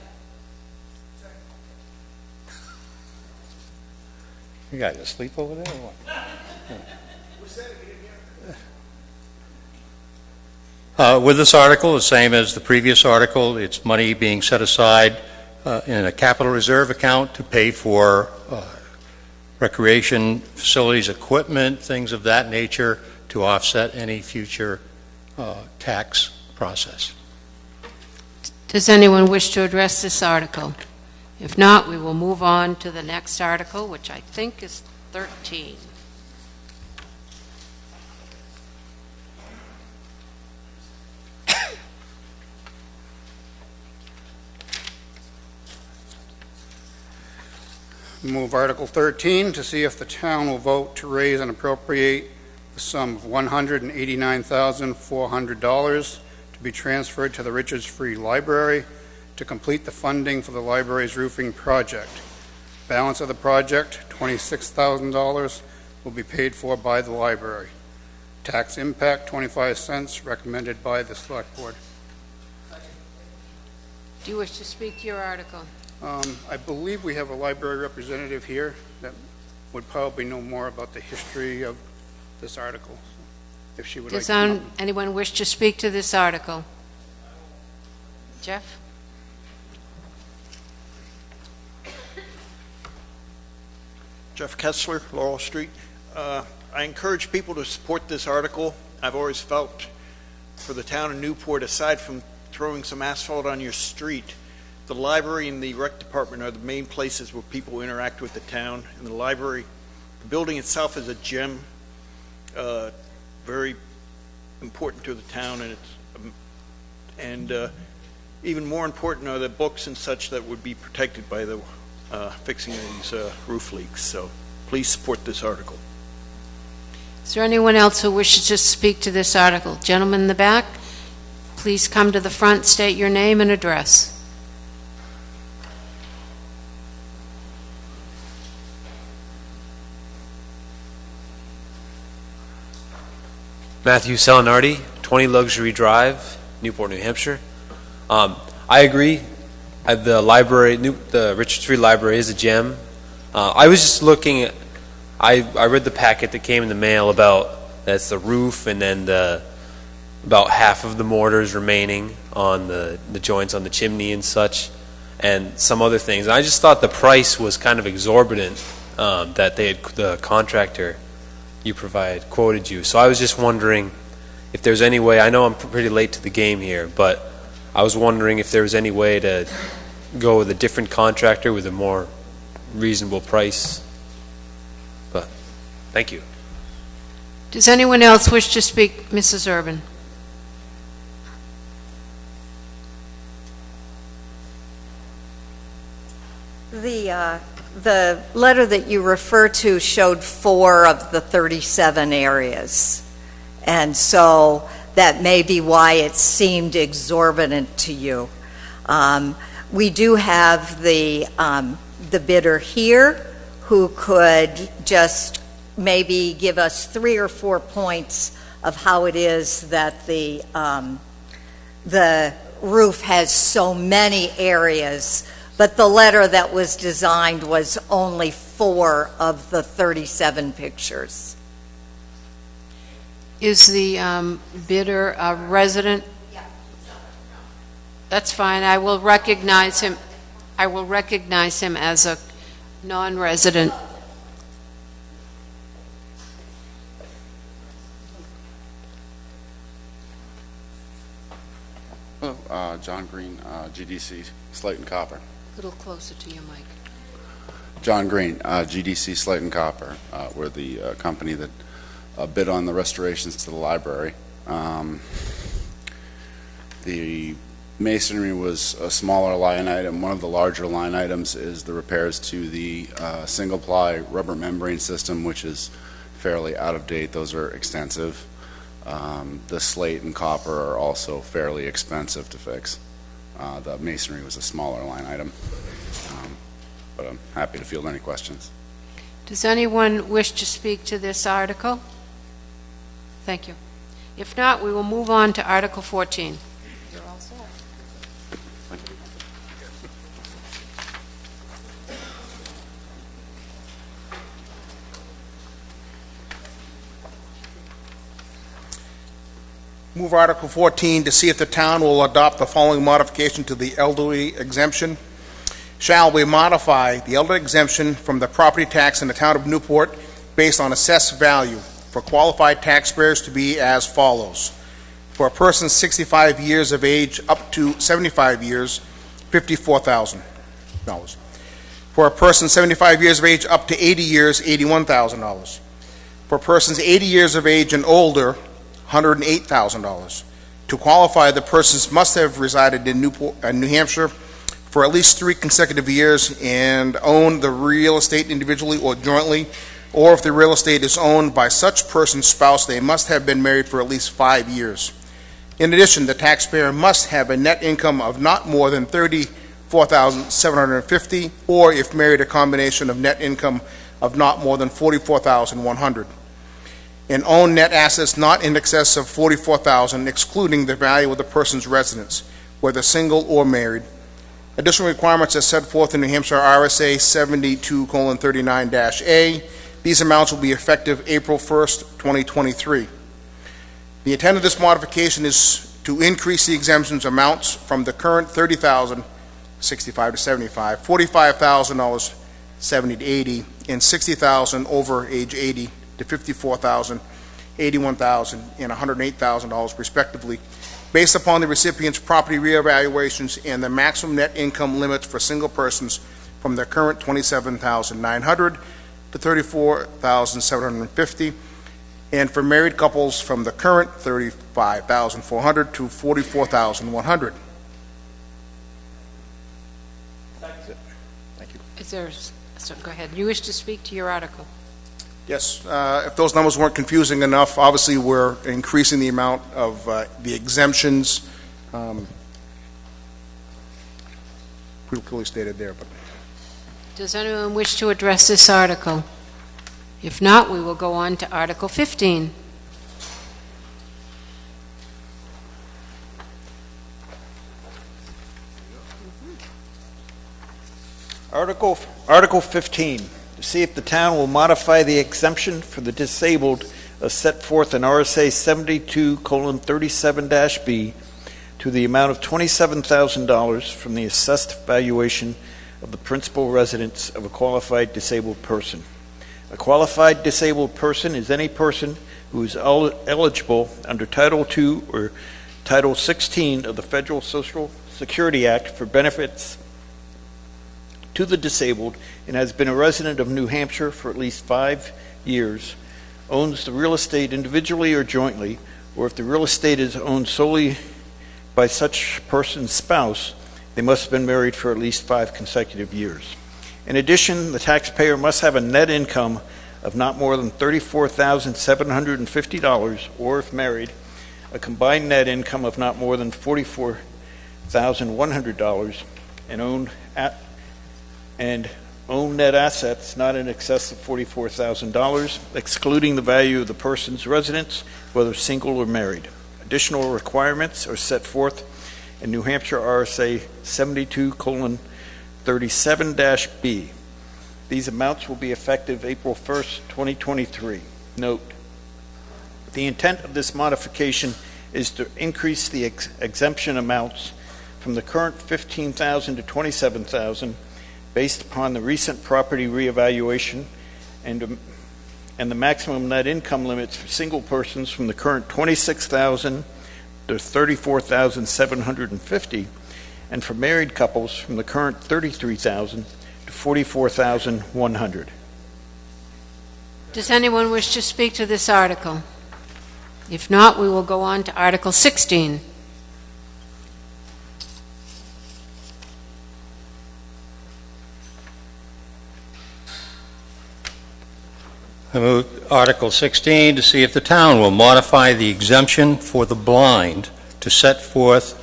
You guys asleep over there or what? With this article, the same as the previous article, it's money being set aside in a capital reserve account to pay for recreation facilities, equipment, things of that nature to offset any future tax process. Does anyone wish to address this article? If not, we will move on to the next article, which I think is 13. Move Article 13 to see if the town will vote to raise and appropriate the sum of $189,400 to be transferred to the Richards Free Library to complete the funding for the library's roofing project. Balance of the project, $26,000, will be paid for by the library. Tax impact, 25 cents, recommended by the Select Board. Do you wish to speak to your article? I believe we have a library representative here that would probably know more about the history of this article, if she would Does like to. anyone wish to speak to this article? Jeff? Jeff Kessler, Laurel Street. I encourage people to support this article. I've always felt for the town of Newport, aside from throwing some asphalt on your street, the library and the rec department are the main places where people interact with the town. And the library, the building itself is a gem, very important to the town, and even more important are the books and such that would be protected by the fixing these roof leaks. So please support this article. Is there anyone else who wishes to speak to this article? Gentleman in the back, please come to the front, state your name and address. Matthew Selinardi, 20 Luxury Drive, Newport, New Hampshire. I agree. The library, the Richards Free Library is a gem. I was just looking at, I read the packet that came in the mail about, that's the roof and then about half of the mortars remaining on the joints on the chimney and such, and some other things. And I just thought the price was kind of exorbitant that the contractor you provide quoted you. So I was just wondering if there's any way, I know I'm pretty late to the game here, but I was wondering if there was any way to go with a different contractor with a more reasonable price. But thank you. Does anyone else wish to speak? Mrs. Urban. The letter that you refer to showed 4 of the 37 areas. And so that may be why it seemed exorbitant to you. We do have the bidder here who could just maybe give us 3 or 4 points of how it is that the roof has so many areas But the letter that was designed was only 4 of the 37 pictures. Is the bidder a resident? That's fine. I will recognize him. I will recognize him as a non-resident. John Green, GDC, Slate and Copper. A little closer to your mic. John Green, GDC, Slate and Copper. We're the company that bid on the restorations to the library. The masonry was a smaller line item. One of the larger line items is the repairs to the single-ply rubber membrane system, which is fairly out of date. Those are extensive. The slate and copper are also fairly expensive to fix. The masonry was a smaller line item. But I'm happy to field any questions. Does anyone wish to speak to this article? Thank you. If not, we will move on to Article 14. You're all set. Move Article 14 to see if the town will adopt the following modification to the elderly exemption. Shall we modify the elderly exemption from the property tax in the town of Newport based on assessed value for qualified taxpayers to be as follows. For a person 65 years of age up to 75 years, $54,000. For a person 75 years of age up to 80 years, $81,000. For persons 80 years of age and older, $108,000. To qualify, the persons must have resided in New Hampshire for at least 3 consecutive years and own the real estate individually or jointly, or if the real estate is owned by such person's spouse, they must have been married for at least 5 years. In addition, the taxpayer must have a net income of not more than $34,750, or if married, a combination of net income of not more than $44,100. And own net assets not in excess of $44,000, excluding the value of the person's residence, whether single or married. Additional requirements as set forth in New Hampshire RSA 72:39-A. These amounts will be effective April 1st, 2023. The intent of this modification is to increase the exemptions amounts from the current $30,000, 65 to 75, $45,000, 70 to 80, and $60,000 over age 80 to $54,000, $81,000, and $108,000 respectively, based upon the recipient's property reevaluations and the maximum net income limits for single persons from the current $27,900 to $34,750, and for married couples from the current $35,400 to $44,100. Thank you. Is there, so go ahead. You wish to speak to your article? Yes, if those numbers weren't confusing enough, obviously we're increasing the amount of the exemptions. Clearly stated there. But does anyone wish to address this article? If not, we will go on to Article 15. Article 15. To see if the town will modify the exemption for the disabled as set forth in RSA 72:37-B to the amount of $27,000 from the assessed valuation of the principal residence of a qualified disabled person. A qualified disabled person is any person who is eligible under Title II or Title 16 of the Federal Social Security Act for benefits to the disabled and has been a resident of New Hampshire for at least 5 years, owns the real estate individually or jointly, or if the real estate is owned solely by such person's spouse, they must have been married for at least 5 consecutive years. In addition, the taxpayer must have a net income of not more than $34,750, or if married, a combined net income of not more than $44,100, and own net assets not in excess of $44,000, excluding the value of the person's residence, whether single or married. Additional requirements are set forth in New Hampshire RSA 37-B. These amounts will be effective April 1st, 2023. Note, the intent of this modification is to increase the exemption amounts from the current $15,000 to $27,000 based upon the recent property reevaluation and the maximum net income limits for single persons from the current $26,000 to $34,750, and for married couples from the current $33,000 to $44,100. Does anyone wish to speak to this article? If not, we will go on to Article 16. I move Article 16 to see if the town will modify the exemption for the blind to set forth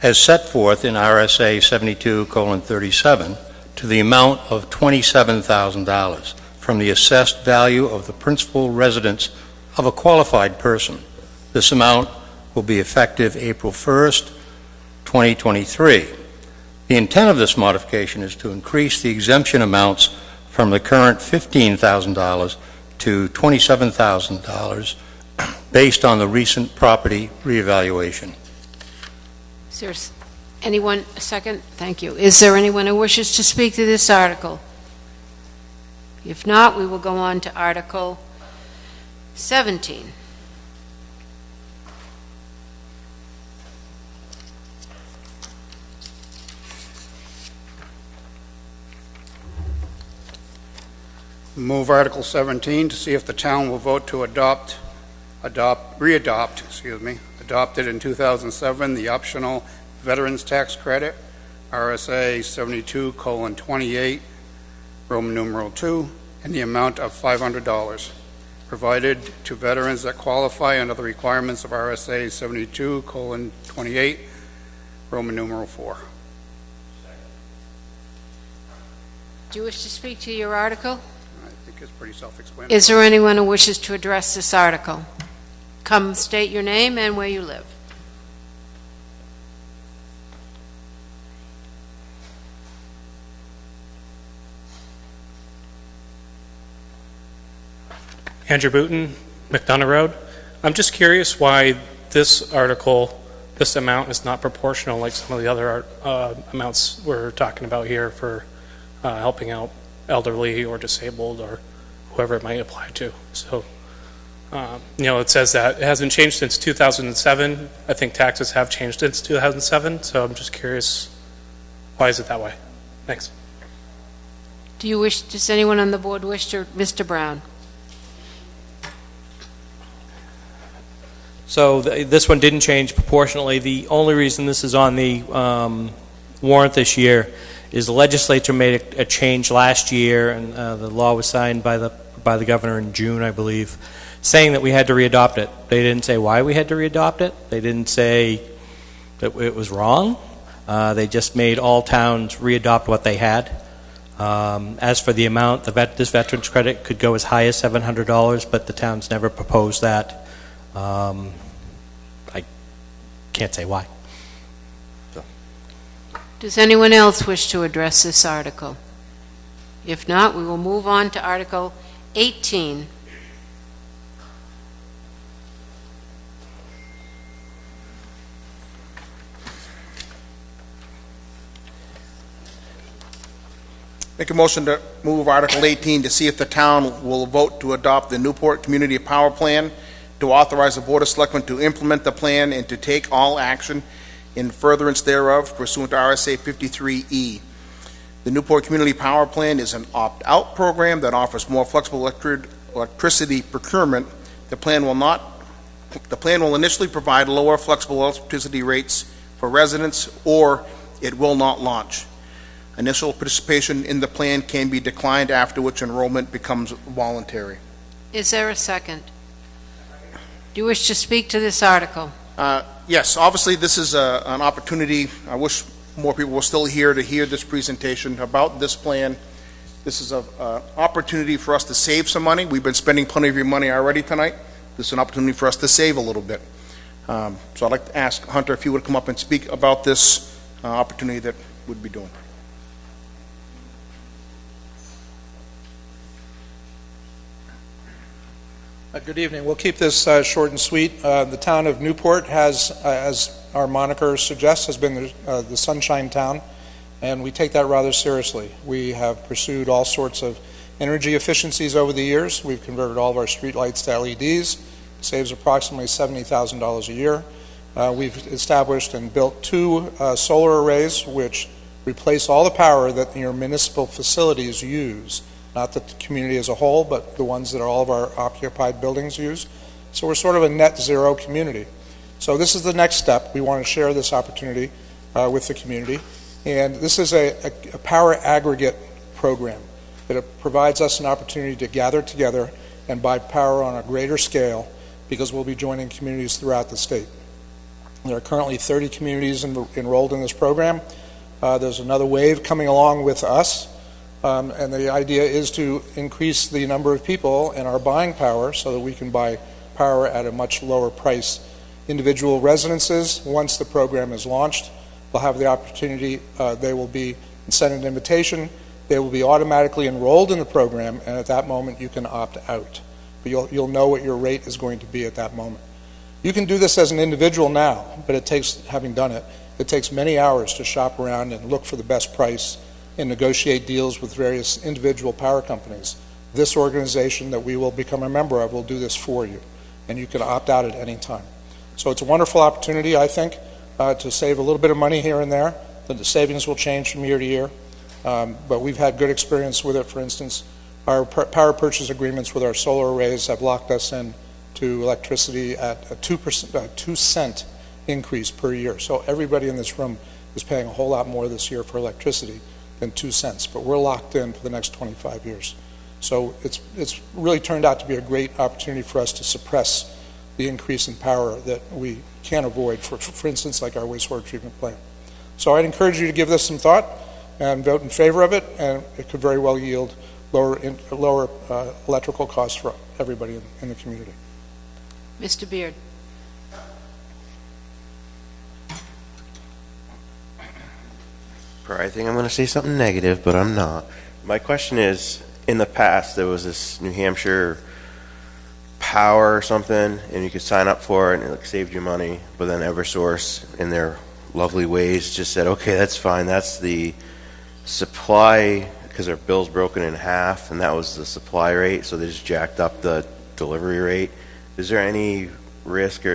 in RSA 72:37 to the amount of $27,000 from the assessed value of the principal residence of a qualified person. This amount will be effective April 1st, 2023. The intent of this modification is to increase the exemption amounts from the current $15,000 to $27,000 based on the recent property reevaluation. Is there anyone, a second? Thank you. Is there anyone who wishes to speak to this article? If not, we will go on to Article 17. Move Article 17 to see if the town will vote to adopt it in 2007, the optional Veterans Tax Credit, RSA 72:28, Roman numeral 2, in the amount of $500, provided to veterans that qualify under the requirements of RSA 72:28, Roman numeral 4. Do you wish to speak to your article? I think it's pretty self-explanatory. Is there anyone who wishes to address this article? Come state your name and where you live. Andrew Booton, McDonough Road. I'm just curious why this article, this amount is not proportional like some of the other amounts we're talking about here for helping out elderly or disabled or whoever it might apply to. So, it says that it hasn't changed since 2007. I think taxes have changed since 2007, so I'm just curious, why is it that way? Thanks. Does anyone on the board wish to, Mr. Brown? So this one didn't change proportionally. The only reason this is on the warrant this year is the legislature made a change last year, and the law was signed by the governor in June, I believe, saying that we had to readopt it. They didn't say why we had to readopt it. They didn't say that it was wrong. They just made all towns readopt what they had. As for the amount, this veterans credit could go as high as $700, but the towns never proposed that. I can't say why. Does anyone else wish to address this article? If not, we will move on to Article 18. Make a motion to move Article 18 to see if the town will vote to adopt the Newport Community Power Plan, to authorize the Board of Selectmen to implement the plan and to take all action in furtherance thereof pursuant to RSA 53E. The Newport Community Power Plan is an opt-out program that offers more flexible electricity procurement. The plan will initially provide lower flexible electricity rates for residents, or it will not launch. Initial participation in the plan can be declined, after which enrollment becomes voluntary. Is there a second? Do you wish to speak to this article? Yes, obviously this is an opportunity. I wish more people were still here to hear this presentation about this plan. This is an opportunity for us to save some money. We've been spending plenty of your money already tonight. This is an opportunity for us to save a little bit. So I'd like to ask Hunter if he would come up and speak about this opportunity that we'd be doing. Good evening. We'll keep this short and sweet. The town of Newport has, as our moniker suggests, has been the Sunshine Town, and we take that rather seriously. We have pursued all sorts of energy efficiencies over the years. We've converted all of our streetlights to LEDs. It saves approximately $70,000 a year. We've established and built 2 solar arrays which replace all the power that your municipal facilities use. Not the community as a whole, but the ones that all of our occupied buildings use. So we're sort of a net zero community. So this is the next step. We want to share this opportunity with the community. And this is a power aggregate program that provides us an opportunity to gather together and buy power on a greater scale because we'll be joining communities throughout the state. There are currently 30 communities enrolled in this program. There's another wave coming along with us. And the idea is to increase the number of people and our buying power so that we can buy power at a much lower price. Individual residences, once the program is launched, will have the opportunity, they will be sent an invitation, they will be automatically enrolled in the program, and at that moment you can opt out. But you'll know what your rate is going to be at that moment. You can do this as an individual now, but it takes, having done it, it takes many hours to shop around and look for the best price and negotiate deals with various individual power companies. This organization that we will become a member of will do this for you, and you can opt out at any time. So it's a wonderful opportunity, I think, to save a little bit of money here and there. The savings will change from year to year, but we've had good experience with it. For instance, our power purchase agreements with our solar arrays have locked us in to electricity at a 2-cent increase per year. So everybody in this room is paying a whole lot more this year for electricity than 2 cents, but we're locked in for the next 25 years. So it's really turned out to be a great opportunity for us to suppress the increase in power that we can't avoid, for instance, like our wastewater treatment plant. So I'd encourage you to give this some thought and vote in favor of it, and it could very well yield lower electrical costs for everybody in the community. Mr. Beard. I think I'm going to say something negative, but I'm not. My question is, in the past, there was this New Hampshire Power or something, and you could sign up for it, and it saved you money, but then Eversource, in their lovely ways, just said, okay, that's fine, that's the supply, because their bill's broken in half, and that was the supply rate, so they just jacked up the delivery rate. Is there any risk, or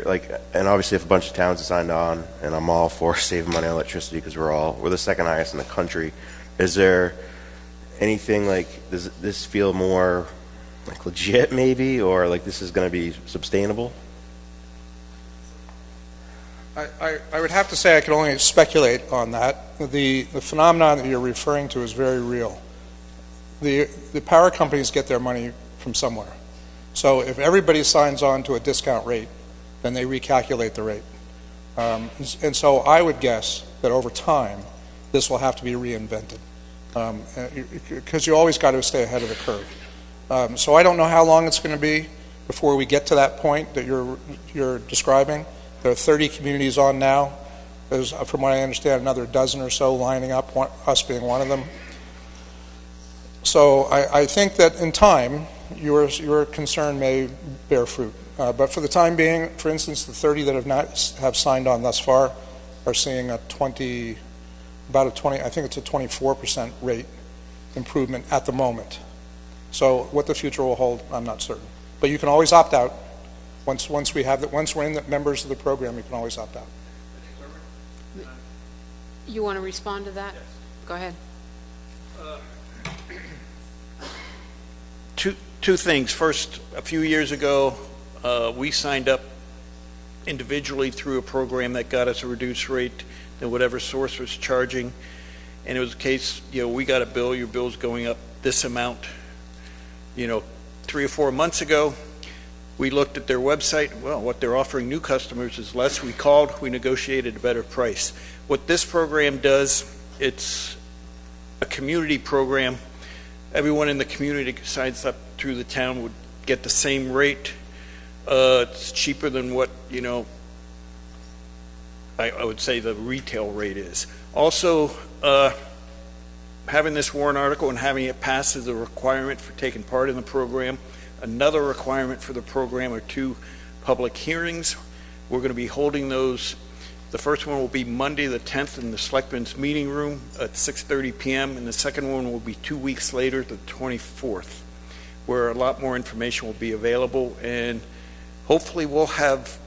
and obviously if a bunch of towns have signed on, and I'm all for saving money on electricity because we're the second highest in the country, is there anything does this feel more legit maybe, or this is going to be sustainable? I would have to say I can only speculate on that. The phenomenon that you're referring to is very real. The power companies get their money from somewhere. So if everybody signs on to a discount rate, then they recalculate the rate. And so I would guess that over time, this will have to be reinvented, because you always got to stay ahead of the curve. So I don't know how long it's going to be before we get to that point that you're describing. There are 30 communities on now. There's, from what I understand, another dozen or so lining up, us being one of them. So I think that in time, your concern may bear fruit. But for the time being, for instance, the 30 that have signed on thus far are seeing I think it's a 24% rate improvement at the moment. So what the future will hold, I'm not certain. But you can always opt out. Once we're in the members of the program, you can always opt out. You want to respond to that? Yes. Go ahead. Two things. First, a few years ago, we signed up individually through a program that got us a reduced rate than whatever source was charging. And it was a case, we got a bill, your bill's going up this amount. 3 or 4 months ago, we looked at their website. Well, what they're offering new customers is less. We called, we negotiated a better price. What this program does, it's a community program. Everyone in the community that signs up through the town would get the same rate. It's cheaper than what, I would say the retail rate is. Also, having this warrant article and having it pass is a requirement for taking part in the program. Another requirement for the program are 2 public hearings. We're going to be holding those. The first one will be Monday the 10th in the Selectmen's meeting room at 6:30 p.m. and the second one will be 2 weeks later, the 24th, where a lot more information will be available, and hopefully we'll have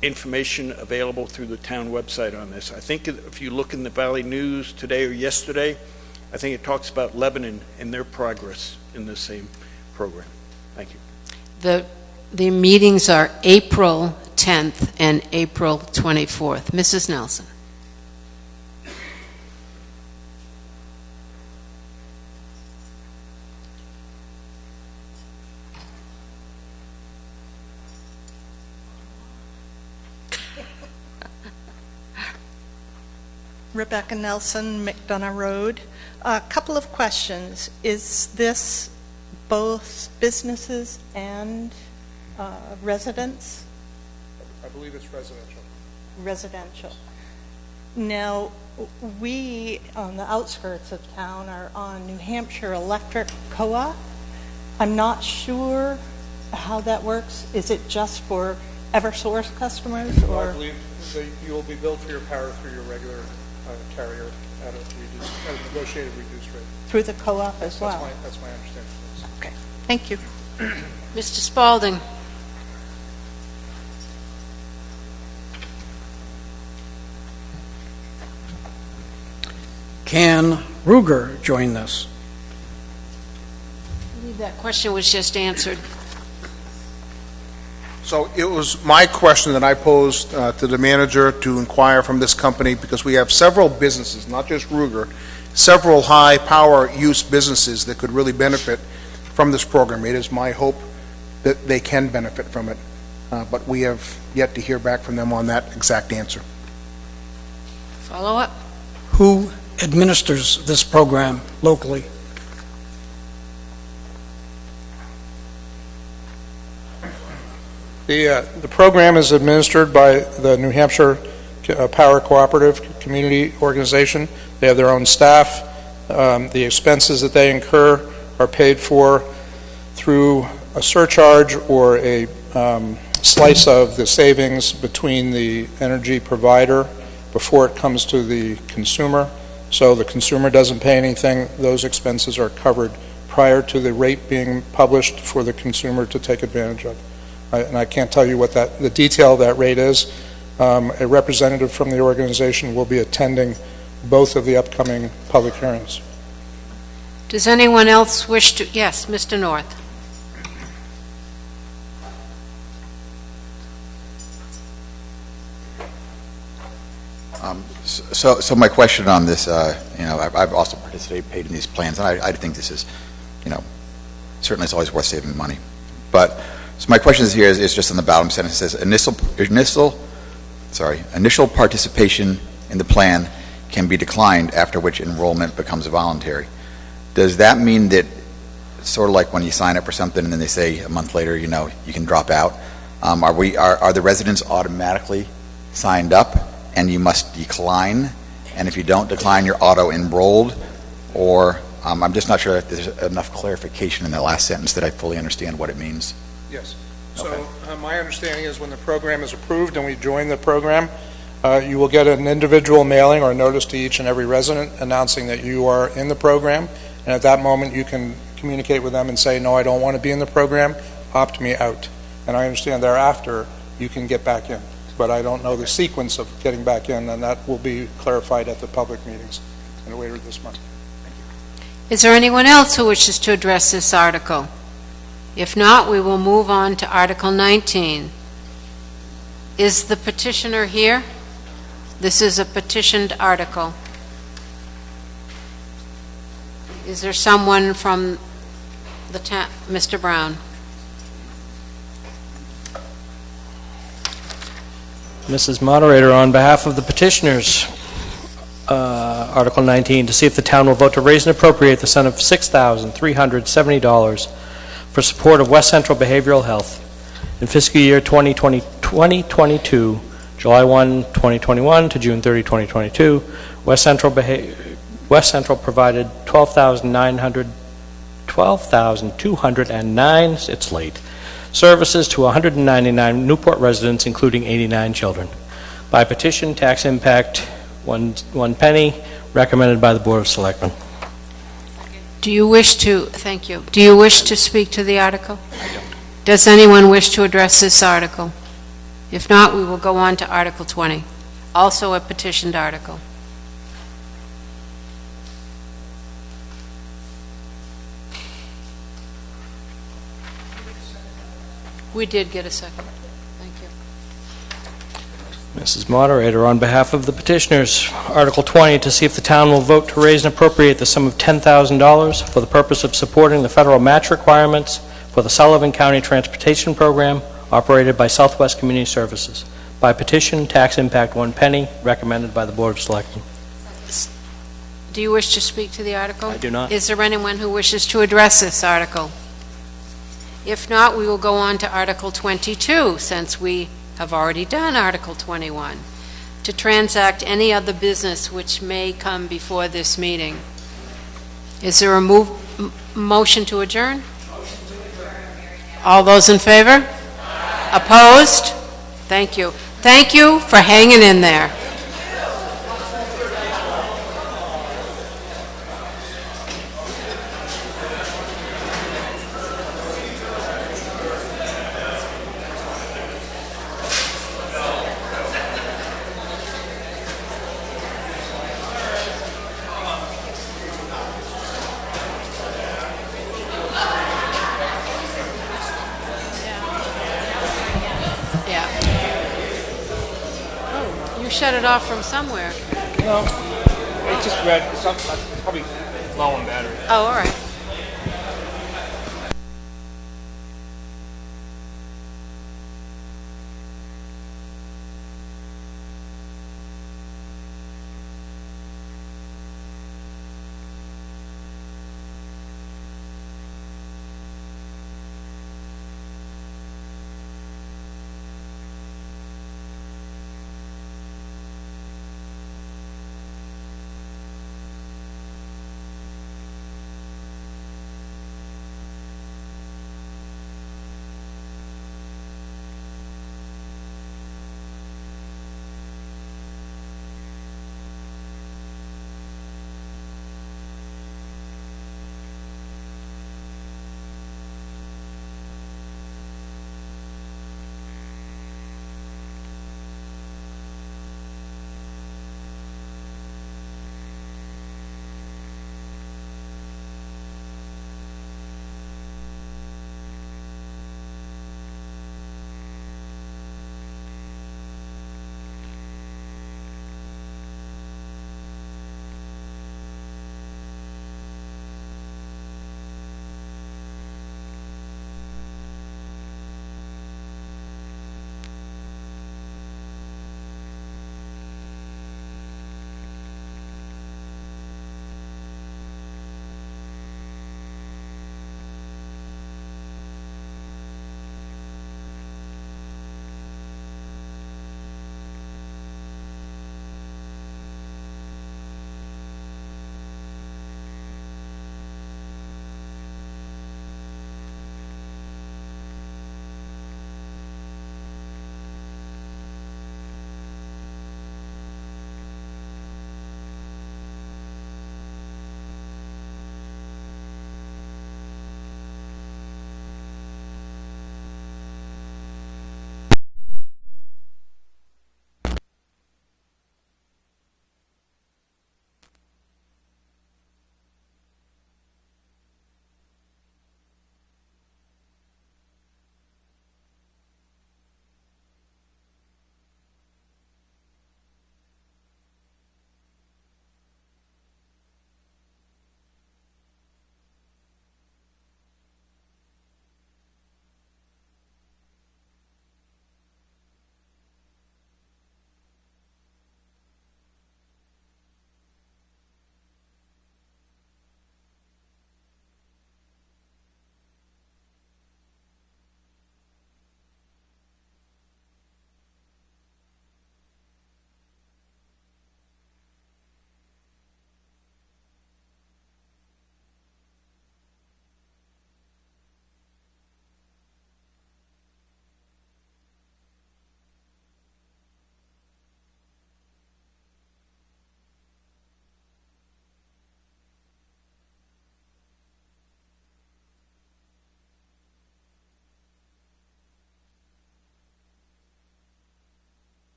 information available through the town website on this. I think if you look in the Valley News today or yesterday, I think it talks about Lebanon and their progress in the same program. Thank you. The meetings are April 10th and April 24th. Mrs. Nelson. Rebecca Nelson, McDonough Road. A couple of questions. Is this both businesses and residents? I believe it's residential. Residential. Now, we on the outskirts of town are on New Hampshire Electric Co-op. I'm not sure how that works. Is it just for Eversource customers, or? I believe that you will be billed for your power through your regular carrier at a negotiated reduced rate. Through the co-op as well? That's my understanding. Okay, thank you. Mr. Spalding. Can Ruger join this? I believe that question was just answered. So it was my question that I posed to the manager to inquire from this company, because we have several businesses, not just Ruger, several high power use businesses that could really benefit from this program. It is my hope that they can benefit from it, but we have yet to hear back from them on that exact answer. Follow up. Who administers this program locally? The program is administered by the New Hampshire Power Cooperative Community Organization. They have their own staff. The expenses that they incur are paid for through a surcharge or a slice of the savings between the energy provider before it comes to the consumer. So the consumer doesn't pay anything. Those expenses are covered prior to the rate being published for the consumer to take advantage of. And I can't tell you what the detail of that rate is. A representative from the organization will be attending both of the upcoming public hearings. Does anyone else wish to? Yes, Mr. North. So my question on this, I've also participated in these plans, and I think this is, certainly it's always worth saving money. But so my question here is just on the bottom sentence. It says initial participation in the plan can be declined, after which enrollment becomes voluntary. Does that mean that, sort of like when you sign up for something and then they say a month later, you can drop out? Are the residents automatically signed up and you must decline? And if you don't decline, you're auto-enrolled? Or I'm just not sure if there's enough clarification in the last sentence that I fully understand what it means. Yes. So my understanding is when the program is approved and we join the program, you will get an individual mailing or notice to each and every resident announcing that you are in the program. And at that moment, you can communicate with them and say, no, I don't want to be in the program, opt me out. And I understand thereafter, you can get back in. But I don't know the sequence of getting back in, and that will be clarified at the public meetings later this month. Is there anyone else who wishes to address this article? If not, we will move on to Article 19. Is the petitioner here? This is a petitioned article. Is there someone from the town? Mr. Brown. Mrs. Moderator, on behalf of the petitioners, Article 19, to see if the town will vote to raise and appropriate the sum of $6,370 for support of West Central Behavioral Health in fiscal year 2022, July 1, 2021 to June 30, 2022. West Central West Central provided 12,209, it's late, services to 199 Newport residents, including 89 children. By petition, tax impact, one penny, recommended by the Board of Selectmen. Do you wish to, thank you, do you wish to speak to the article? Does anyone wish to address this article? If not, we will go on to Article 20, also a petitioned article. We did get a second. Thank you. Mrs. Moderator, on behalf of the petitioners, Article 20, to see if the town will vote to raise and appropriate the sum of $10,000 for the purpose of supporting the federal match requirements for the Sullivan County Transportation Program operated by Southwest Community Services. By petition, tax impact, 1 penny, recommended by the Board of Selectmen. Do you wish to speak to the article? I do not. Is there anyone who wishes to address this article? If not, we will go on to Article 22, since we have already done Article 21, to transact any other business which may come before this meeting. Is there a motion to adjourn? All those in favor? Opposed? Thank you. Thank you for hanging in there. You shut it off from somewhere. No, it just read, it's probably low on battery. Oh, all right.